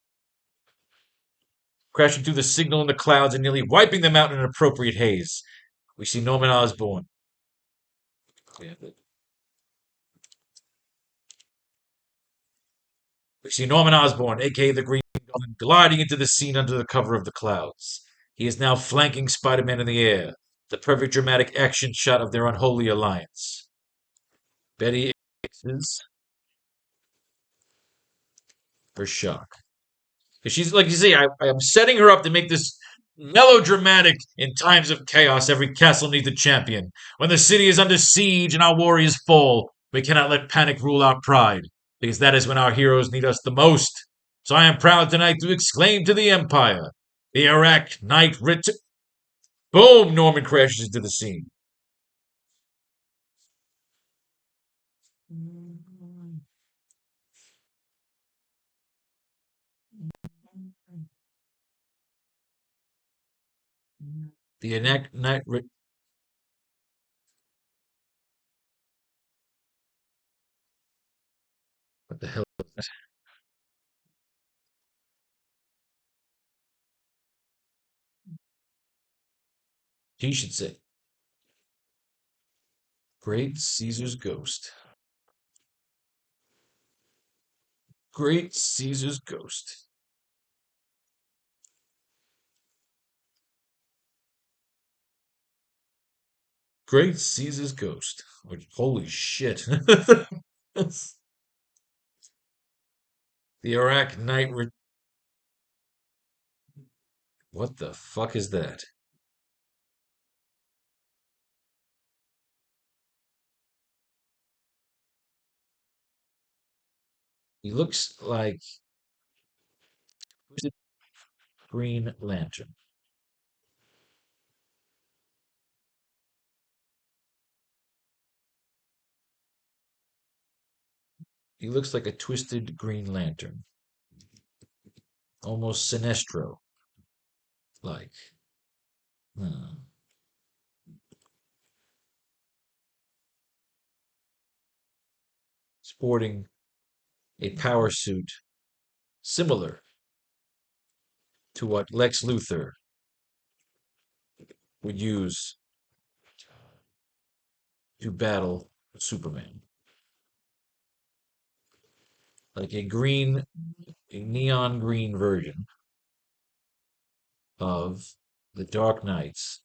Crashing through the signal in the clouds and nearly wiping them out in an appropriate haze. We see Norman Osborn. We see Norman Osborn, aka the Green Goblin, gliding into the scene under the cover of the clouds. He is now flanking Spider-Man in the air. The perfect dramatic action shot of their unholy alliance. Betty is her shock. Because she's, like you say, I am setting her up to make this melodramatic in times of chaos. Every castle needs a champion. When the city is under siege and our warriors fall, we cannot let panic rule our pride, because that is when our heroes need us the most. So I am proud tonight to exclaim to the Empire, the AracKnight Returns. Boom! Norman crashes into the scene. The AracKnight. What the hell is that? He should say, Great Caesar's Ghost. Great Caesar's Ghost. Great Caesar's Ghost. Holy shit. The AracKnight. What the fuck is that? He looks like Green Lantern. He looks like a twisted Green Lantern. Almost Sinestro like. Sporting a power suit similar to what Lex Luthor would use to battle Superman. Like a neon green version of the Dark Knight's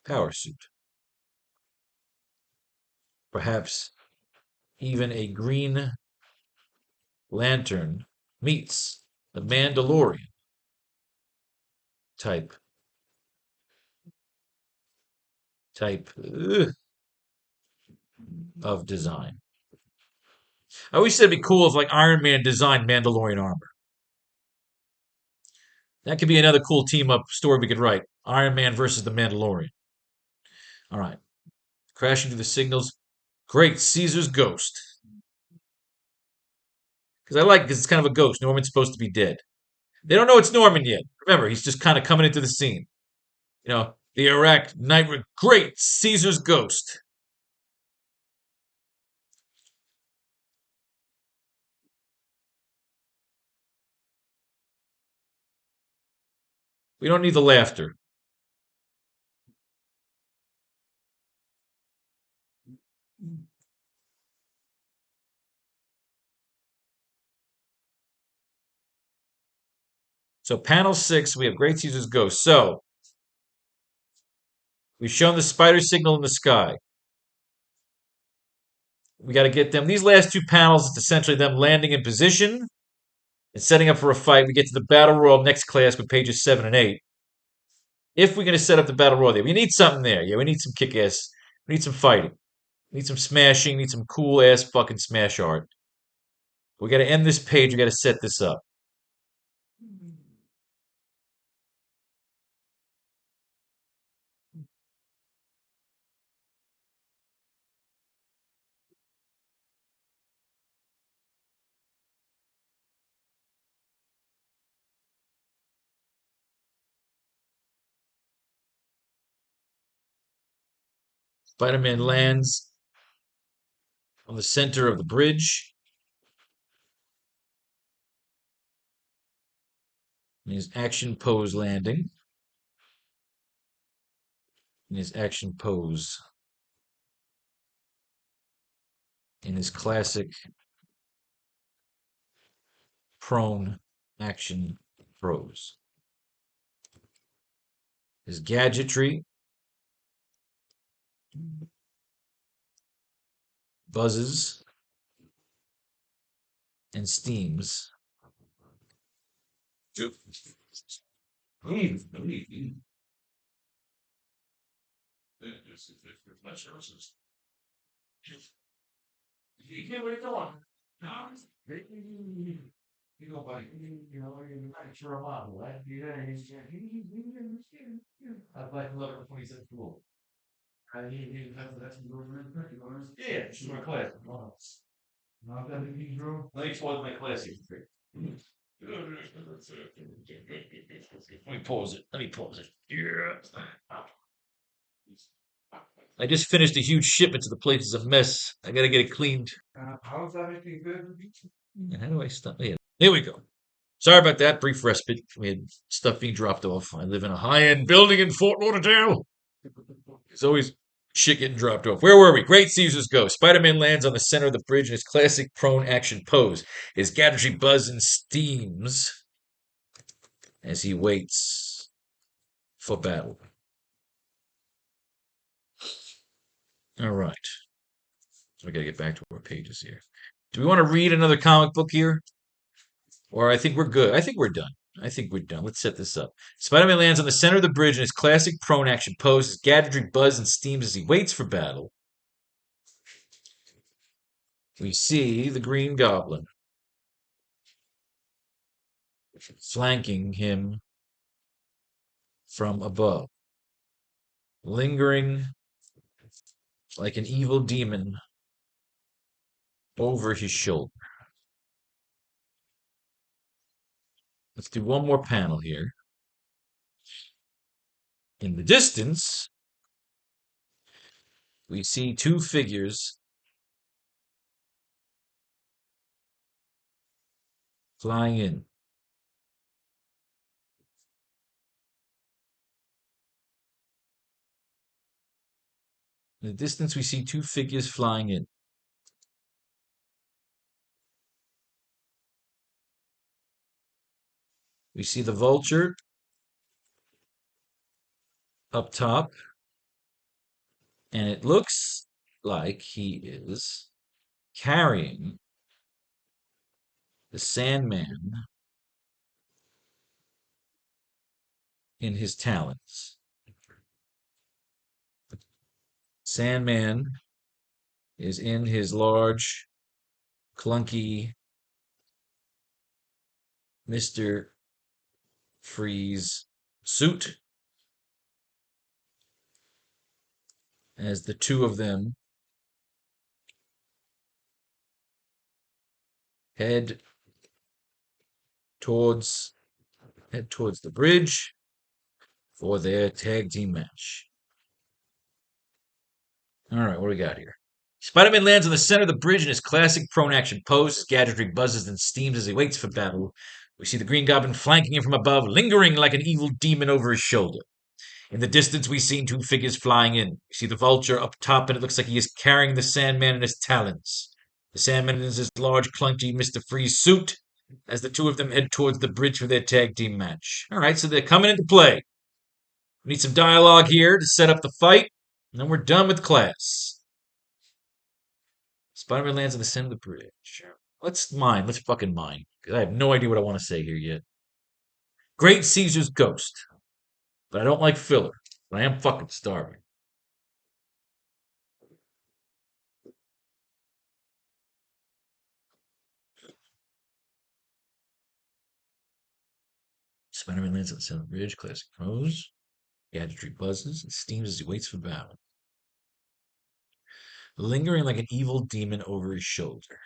power suit. Perhaps even a Green Lantern meets the Mandalorian type of design. I always said it'd be cool if like Iron Man designed Mandalorian armor. That could be another cool team up story we could write. Iron Man versus the Mandalorian. All right. Crashing through the signals. Great, Caesar's ghost. Because I like because it's kind of a ghost. Norman's supposed to be dead. They don't know it's Norman yet. Remember, he's just kind of coming into the scene. The AracKnight. Great, Caesar's ghost. We don't need the laughter. So panel 6, we have Great Caesar's ghost. So we've shown the spider signal in the sky. We got to get them. These last two panels, it's essentially them landing in position and setting up for a fight. We get to the battle royal next class with pages 7 and 8. If we're going to set up the battle royal there, we need something there. Yeah, we need some kick ass. We need some fighting. We need some smashing. We need some cool ass fucking smash art. We got to end this page. We got to set this up. Spider-Man lands on the center of the bridge. In his action pose landing. In his action pose. In his classic prone action pose. His gadgetry buzzes and steams. I'd like 11 cool. Yeah, she's my class. Let me pause my class here. Let me pause it. Let me pause it. Yeah. I just finished a huge shipment to the place. It's a mess. I gotta get it cleaned. How is that making good? And how do I stop? Yeah, there we go. Sorry about that brief respite. We had stuff being dropped off. I live in a high-end building in Fort Lauderdale. There's always shit getting dropped off. Where were we? Great Caesar's ghost. Spider-Man lands on the center of the bridge in his classic prone action pose. His gadgetry buzz and steams as he waits for battle. All right. So we got to get back to our pages here. Do we want to read another comic book here? Or I think we're good. I think we're done. I think we're done. Let's set this up. Spider-Man lands on the center of the bridge in his classic prone action pose. His gadgetry buzz and steams as he waits for battle. We see the Green Goblin flanking him from above, lingering like an evil demon over his shoulder. Let's do one more panel here. In the distance, we see two figures flying in. In the distance, we see two figures flying in. We see the vulture up top, and it looks like he is carrying the Sandman in his talons. Sandman is in his large, clunky Mr. Freeze suit as the two of them head towards the bridge for their tag team match. All right, what do we got here? Spider-Man lands on the center of the bridge in his classic prone action pose. His gadgetry buzzes and steams as he waits for battle. We see the Green Goblin flanking him from above, lingering like an evil demon over his shoulder. In the distance, we see two figures flying in. We see the Vulture up top, and it looks like he is carrying the Sandman in his talons. The Sandman is his large, clunky Mr. Freeze suit as the two of them head towards the bridge for their tag team match. All right, so they're coming into play. We need some dialogue here to set up the fight, and then we're done with class. Spider-Man lands on the center of the bridge. Let's fucking mine. Because I have no idea what I want to say here yet. Great Caesar's ghost. But I don't like filler. But I am fucking starving. Spider-Man lands on the center of the bridge. Classic pose. Gadgetry buzzes and steams as he waits for battle. Lingering like an evil demon over his shoulder.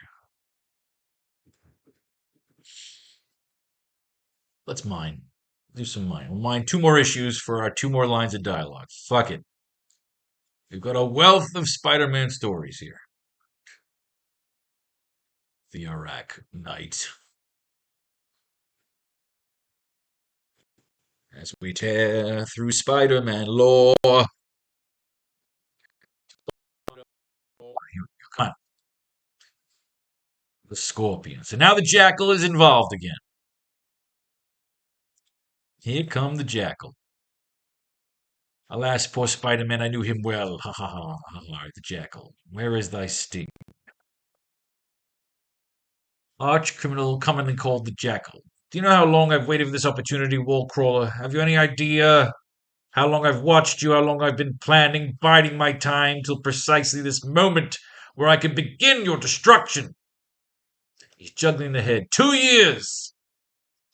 Let's mine. Do some mine. We'll mine two more issues for our two more lines of dialogue. Fuck it. We've got a wealth of Spider-Man stories here. The AracKnight. As we tear through Spider-Man lore. Come on. The Scorpion. So now the Jackal is involved again. Here come the Jackal. Alas, poor Spider-Man, I knew him well. Ha ha ha ha ha. The Jackal. Where is thy sting? Arch criminal commonly called the Jackal. Do you know how long I've waited for this opportunity, Wallcrawler? Have you any idea how long I've watched you, how long I've been planning, biding my time till precisely this moment where I can begin your destruction? He's juggling the head. 2 years!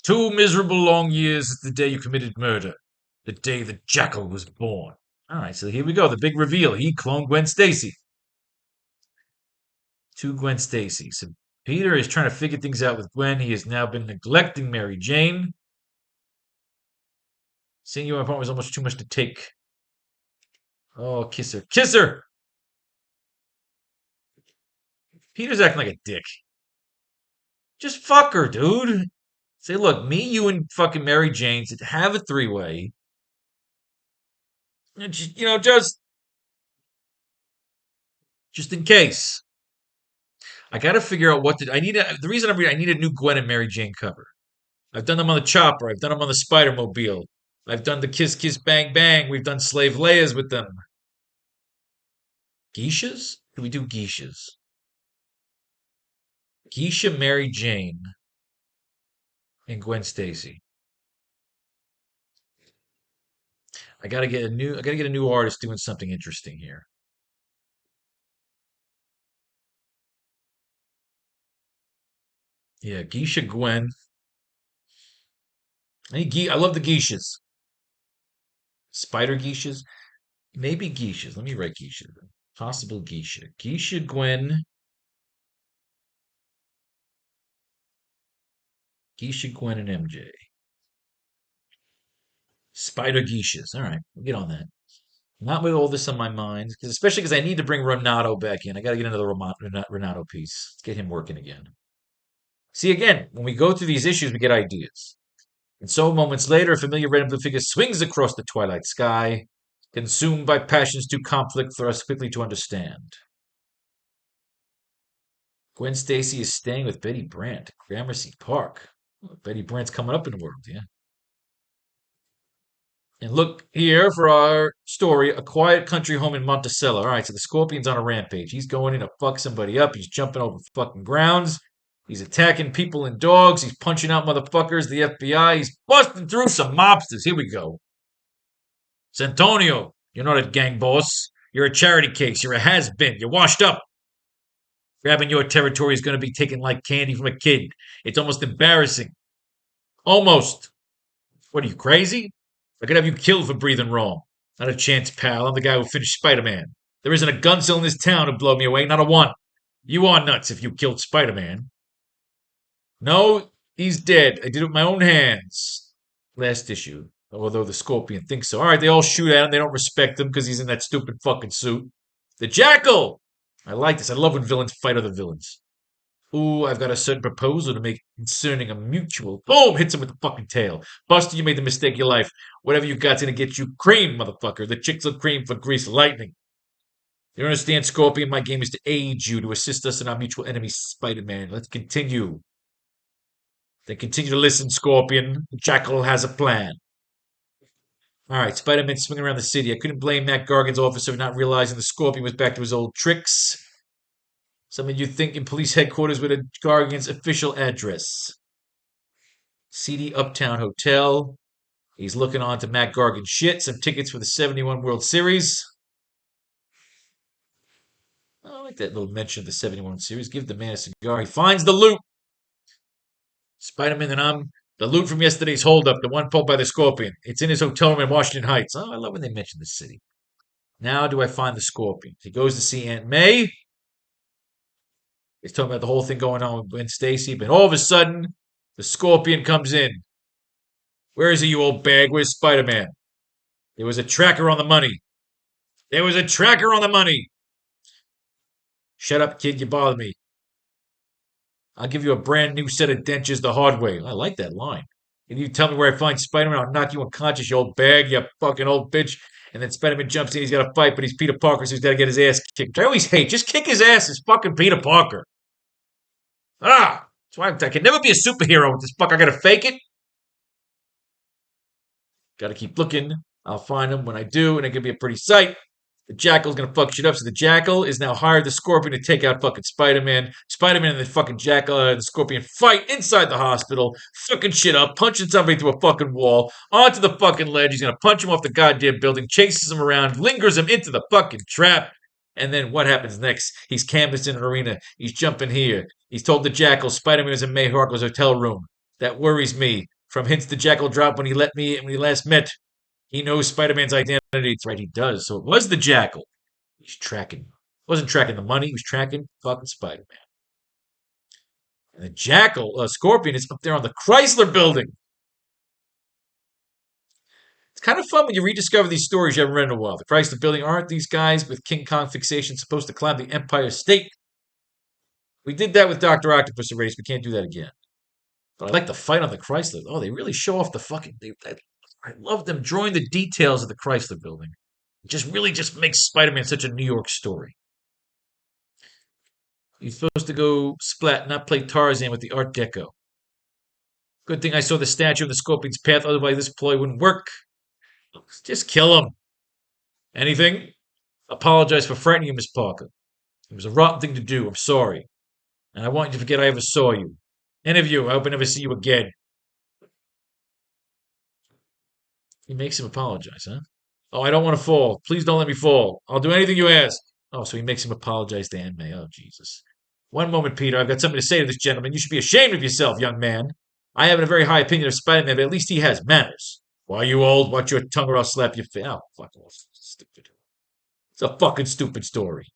2 miserable long years since the day you committed murder. The day the Jackal was born. Alright, so here we go. The big reveal. He cloned Gwen Stacy. To Gwen Stacy. So Peter is trying to figure things out with Gwen. He has now been neglecting Mary Jane. Seeing you in my apartment was almost too much to take. Oh, kiss her. Kiss her! Peter's acting like a dick. Just fuck her, dude. Say, look, me, you, and fucking Mary Jane have a three-way. Just in case. I got to figure out the reason I need a new Gwen and Mary Jane cover. I've done them on the Chopper. I've done them on the Spider-Mobile. I've done the Kiss Kiss Bang Bang. We've done Slave Leia's with them. Geishas? Can we do Geishas? Geisha, Mary Jane, and Gwen Stacy. I gotta get a new artist doing something interesting here. Yeah, Geisha, Gwen. I love the Geishas. Spider Geishas? Maybe Geishas. Let me write Geisha. Possible Geisha. Geisha, Gwen. Geisha, Gwen, and MJ. Spider Geishas. All right, we'll get on that. Not with all this on my mind, especially because I need to bring Renato back in. I got to get another Renato piece. Let's get him working again. See, again, when we go through these issues, we get ideas. And so, moments later, a familiar red and blue figure swings across the twilight sky, consumed by passions too conflict for us quickly to understand. Gwen Stacy is staying with Betty Brant at Gramercy Park. Betty Brant's coming up in the world, yeah. And look here for our story, A Quiet Country Home in Monticello. All right, so the Scorpion's on a rampage. He's going in to fuck somebody up. He's jumping over fucking grounds. He's attacking people and dogs. He's punching out motherfuckers, the FBI. He's busting through some mobsters. Here we go. Santonio, you're not a gang boss. You're a charity case. You're a has-been. You're washed up. Grabbing your territory is going to be taken like candy from a kid. It's almost embarrassing. Almost. What are you, crazy? I could have you killed for breathing wrong. Not a chance, pal. I'm the guy who finished Spider-Man. There isn't a gunzel in this town who'd blow me away, not a one. You are nuts if you killed Spider-Man. No, he's dead. I did it with my own hands. Last issue. Although the Scorpion thinks so. Alright, they all shoot at him. They don't respect him because he's in that stupid fucking suit. The Jackal! I like this. I love when villains fight other villains. Ooh, I've got a certain proposal to make concerning a mutual. Boom! Hits him with the fucking tail. Buster, you made the mistake of your life. Whatever you got's gonna get you cream, motherfucker. The chicks look cream for grease lightning. You understand, Scorpion? My game is to aid you, to assist us in our mutual enemy, Spider-Man. Let's continue. Then continue to listen, Scorpion. The Jackal has a plan. Alright, Spider-Man swinging around the city. I couldn't blame Matt Gargan's officer for not realizing the Scorpion was back to his old tricks. Some of you think in police headquarters with a Gargan's official address. Seedy Uptown Hotel. He's looking on to Matt Gargan shit. Some tickets for the 71 World Series. I like that little mention of the 71 Series. Give the man a cigar. He finds the loot. Spider-Man and I'm the loot from yesterday's holdup, the one pulled by the Scorpion. It's in his hotel room in Washington Heights. Oh, I love when they mention the city. Now do I find the Scorpion? He goes to see Aunt May. He's talking about the whole thing going on with Gwen Stacy, but all of a sudden, the Scorpion comes in. Where is he, you old bag? Where's Spider-Man? There was a tracker on the money. There was a tracker on the money. Shut up, kid. You bother me. I'll give you a brand new set of dentures the hard way. I like that line. If you tell me where I find Spider-Man, I'll knock you unconscious, you old bag, you fucking old bitch. And then Spider-Man jumps in, he's got to fight, but he's Peter Parker, so he's got to get his ass kicked. I always hate, just kick his ass, it's fucking Peter Parker. Ah! That's why I can never be a superhero with this fuck. I gotta fake it. Gotta keep looking. I'll find him when I do, and it can be a pretty sight. The Jackal's gonna fuck shit up, so the Jackal is now hired the Scorpion to take out fucking Spider-Man. Spider-Man and the fucking Jackal and the Scorpion fight inside the hospital, fucking shit up, punching somebody through a fucking wall, onto the fucking ledge. He's gonna punch him off the goddamn building, chases him around, lingers him into the fucking trap. And then what happens next? He's canvassing an arena. He's jumping here. He's told the Jackal Spider-Man is in May Harker's hotel room. That worries me. From hints the Jackal dropped when he last met. He knows Spider-Man's identity. It's right, he does. So it was the Jackal. He's tracking. Wasn't tracking the money. He was tracking fucking Spider-Man. And the Jackal, Scorpion, is up there on the Chrysler Building. It's kind of fun when you rediscover these stories you haven't read in a while. The Chrysler Building, aren't these guys with King Kong fixation supposed to climb the Empire State? We did that with Dr. Octopus erased. We can't do that again. But I like the fight on the Chrysler. Oh, they really show off the fucking... I love them drawing the details of the Chrysler Building. It just makes Spider-Man such a New York story. He's supposed to go splat, not play Tarzan with the Art Deco. Good thing I saw the statue of the Scorpion's path, otherwise this ploy wouldn't work. Just kill him. Anything? Apologize for frightening you, Miss Parker. It was a rotten thing to do. I'm sorry. And I want you to forget I ever saw you. Any of you, I hope I never see you again. He makes him apologize, huh? Oh, I don't want to fall. Please don't let me fall. I'll do anything you ask. Oh, so he makes him apologize to Aunt May. Oh, Jesus. One moment, Peter. I've got something to say to this gentleman. You should be ashamed of yourself, young man. I have a very high opinion of Spider-Man, but at least he has manners. Why, you old? Watch your tongue or I'll slap your face. Oh, fuck off. Stupid. It's a fucking stupid story.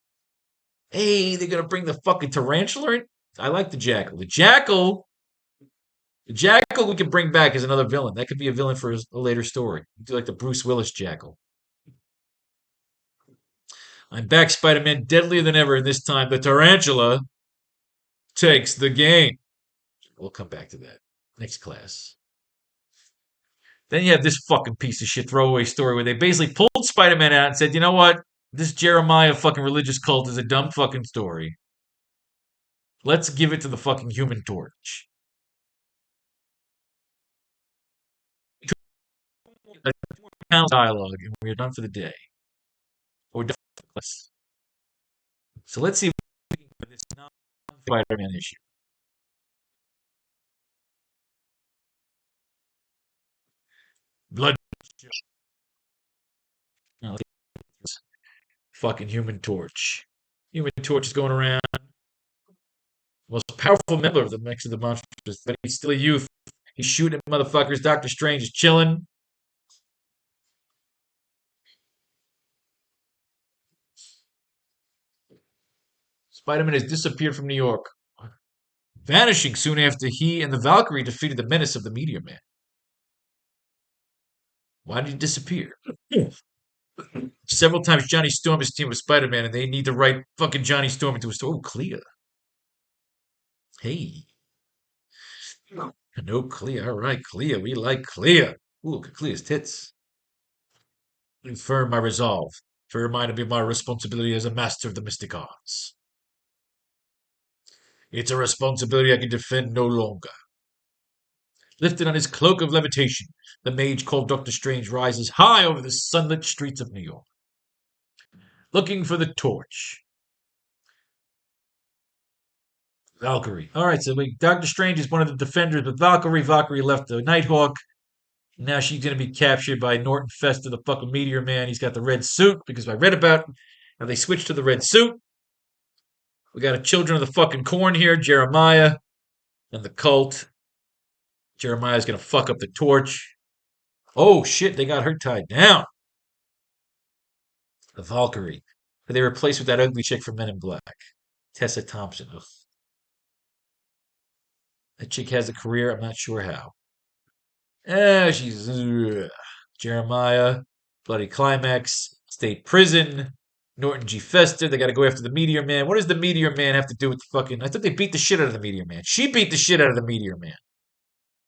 Hey, they're going to bring the fucking tarantula in? I like the Jackal. The Jackal we can bring back as another villain. That could be a villain for a later story. Do like the Bruce Willis Jackal. I'm back, Spider-Man, deadlier than ever, and this time the tarantula takes the game. We'll come back to that. Next class. Then you have this fucking piece of shit throwaway story where they basically pulled Spider-Man out and said, you know what? This Jeremiah fucking religious cult is a dumb fucking story. Let's give it to the fucking Human Torch. Dialogue, and we're done for the day. Or done for the class. So let's see for this non-Spider-Man issue. Blood. No, fucking Human Torch. Human Torch is going around. Most powerful member of the Mix of the Monsters, but he's still a youth. He's shooting at motherfuckers. Doctor Strange is chilling. Spider-Man has disappeared from New York, vanishing soon after he and the Valkyrie defeated the menace of the Meteor Man. Why did he disappear? Several times Johnny Storm is teamed with Spider-Man and they need to write fucking Johnny Storm into a story. Oh, Clea. Hey. No Clea. All right, Clea. We like Clea. Ooh, look at Clea's tits. Confirm my resolve to remind me of my responsibility as a master of the mystic arts. It's a responsibility I can defend no longer. Lifted on his cloak of levitation, the mage called Doctor Strange rises high over the sunlit streets of New York, looking for the torch. Valkyrie. All right, so Doctor Strange is one of the defenders, but Valkyrie. Valkyrie left the Nighthawk. Now she's going to be captured by Norton Fester, the fucking Meteor Man. He's got the red suit because I read about how they switched to the red suit. We got a Children of the fucking Corn here, Jeremiah and the cult. Jeremiah's going to fuck up the torch. Oh shit, they got her tied down. The Valkyrie. They replaced with that ugly chick from Men in Black, Tessa Thompson. Ugh. That chick has a career. I'm not sure how. She's Jeremiah, bloody climax, state prison, Norton G. Fester. They got to go after the Meteor Man. What does the Meteor Man have to do with the fucking? I thought they beat the shit out of the Meteor Man. She beat the shit out of the Meteor Man.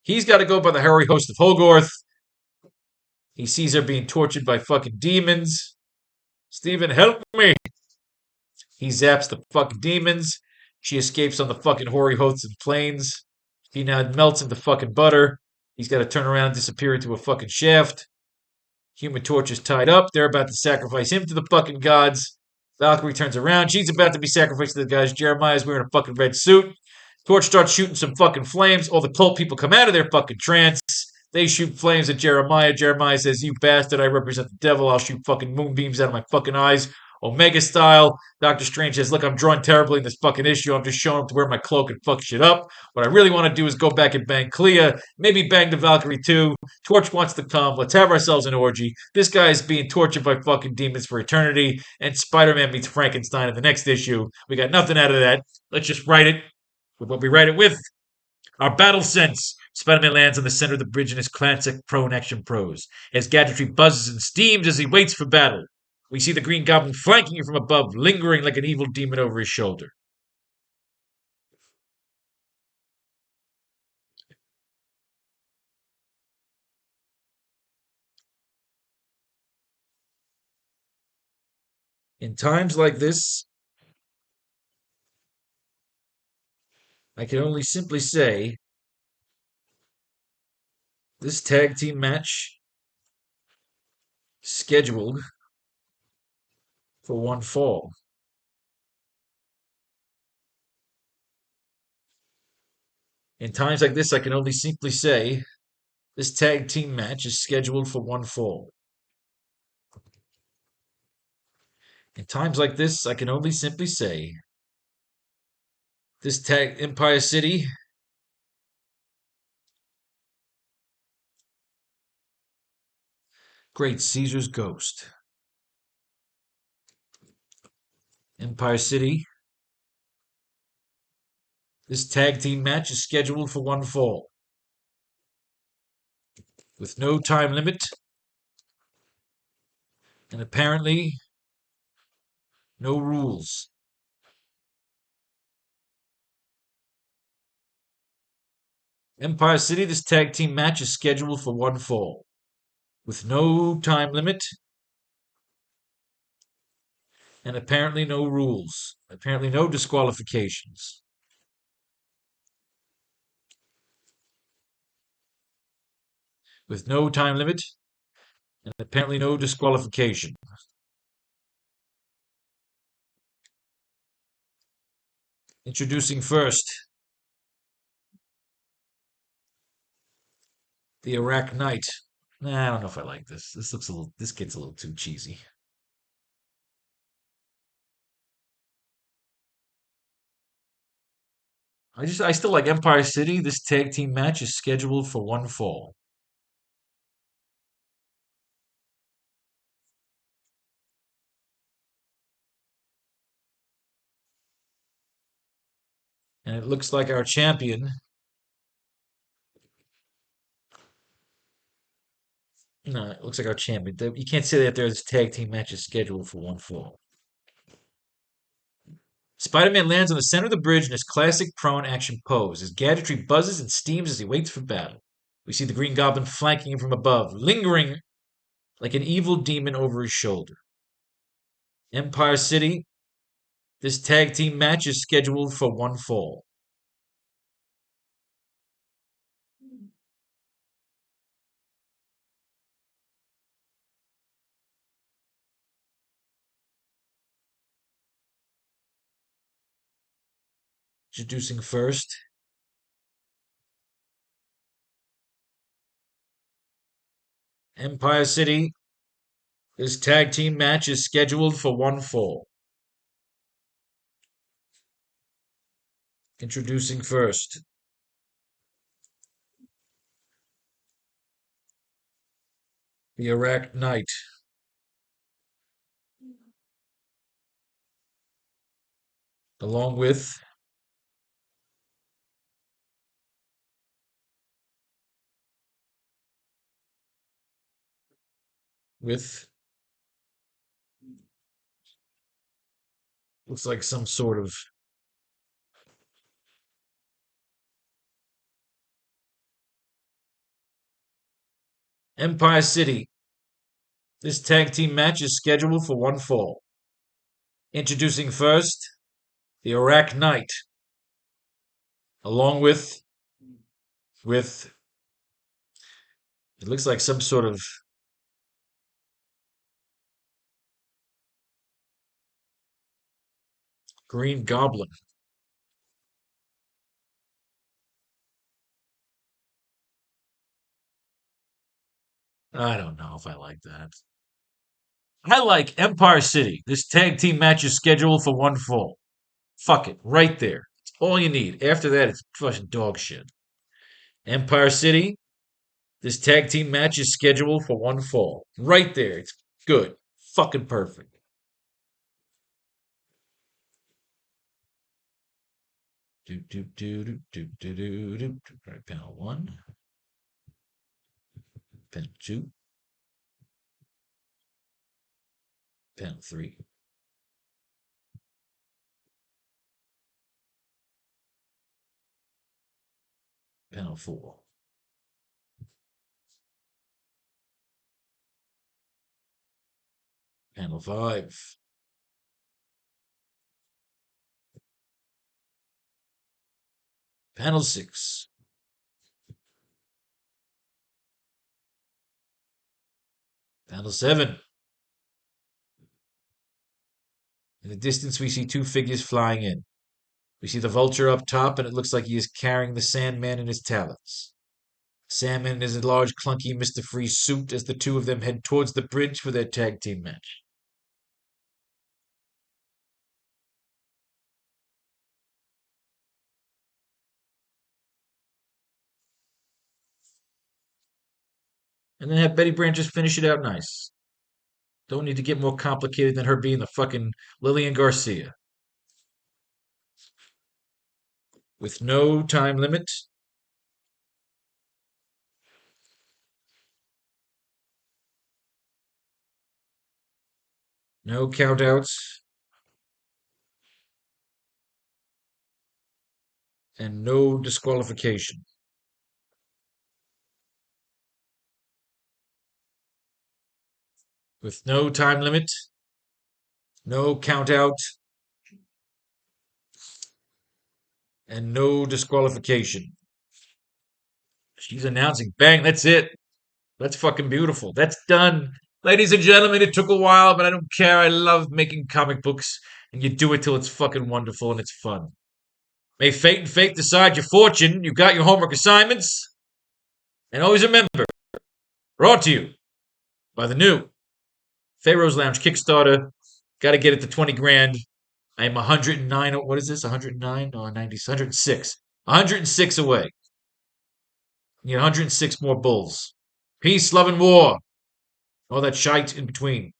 He's got to go by the hairy host of Hogarth. He sees her being tortured by fucking demons. Steven, help me! He zaps the fucking demons. She escapes on the fucking hoary hosts and planes. He now melts into fucking butter. He's got to turn around and disappear into a fucking shaft. Human Torch is tied up. They're about to sacrifice him to the fucking gods. Valkyrie turns around. She's about to be sacrificed to the gods. Jeremiah's wearing a fucking red suit. Torch starts shooting some fucking flames. All the cult people come out of their fucking trance. They shoot flames at Jeremiah. Jeremiah says, "You bastard, I represent the devil. I'll shoot fucking moonbeams out of my fucking eyes." Omega style. Doctor Strange says, "Look, I'm drawing terribly in this fucking issue. I'm just showing up to wear my cloak and fuck shit up. What I really want to do is go back and bang Clea. Maybe bang the Valkyrie too. Torch wants to come. Let's have ourselves an orgy. This guy is being tortured by fucking demons for eternity. And Spider-Man meets Frankenstein in the next issue. We got nothing out of that. Let's just write it with what we write it with. Our battle sense." Spider-Man lands on the center of the bridge in his classic pro-action prose. His gadgetry buzzes and steams as he waits for battle. We see the Green Goblin flanking him from above, lingering like an evil demon over his shoulder. In times like this, I can only simply say this tag team match scheduled for one fall. In times like this, I can only simply say this tag team match is scheduled for one fall. In times like this, I can only simply say this tag Empire City Great Caesar's Ghost. Empire City. This tag team match is scheduled for one fall. With no time limit. And apparently, no rules. Empire City, this tag team match is scheduled for one fall. With no time limit. And apparently no rules. Apparently no disqualifications. With no time limit. And apparently no disqualification. Introducing first the AracKnight. Nah, I don't know if I like this. This gets a little too cheesy. I still like Empire City. This tag team match is scheduled for one fall. And it looks like our champion. No, it looks like our champion. You can't say that there's tag team matches scheduled for one fall. Spider-Man lands on the center of the bridge in his classic prone action pose. His gadgetry buzzes and steams as he waits for battle. We see the Green Goblin flanking him from above, lingering like an evil demon over his shoulder. Empire City, this tag team match is scheduled for one fall. Introducing first, Empire City, this tag team match is scheduled for one fall. Introducing first, the AracKnight. Along with looks like some sort of Empire City. This tag team match is scheduled for one fall. Introducing first, the AracKnight. Along with it looks like some sort of Green Goblin. I don't know if I like that. I like Empire City. This tag team match is scheduled for one fall. Fuck it, right there. It's all you need. After that, it's fucking dog shit. Empire City. This tag team match is scheduled for one fall. Right there. It's good. Fucking perfect. Do do do do do do do do. All right, panel one, panel two, panel three, panel four, panel five, panel six, panel seven. In the distance, we see two figures flying in. We see the vulture up top, and it looks like he is carrying the Sandman in his talons. Sandman is a large, clunky Mr. Freeze suit as the two of them head towards the bridge for their tag team match. And then have Betty Brant just finish it out nice. Don't need to get more complicated than her being the fucking Lillian Garcia. With no time limit, no countouts, and no disqualification. With no time limit, no countout, and no disqualification. She's announcing, bang, that's it. That's fucking beautiful. That's done. Ladies and gentlemen, it took a while, but I don't care. I love making comic books, and you do it till it's fucking wonderful and it's fun. May fate and fate decide your fortune. You got your homework assignments. And always remember, brought to you by the new Faro's Lounge Kickstarter. Got to get it to 20 grand. I am 109. What is this? 109 or 90? 106. 106 away. You need 106 more bulls. Peace, love, and war. All that shite in between.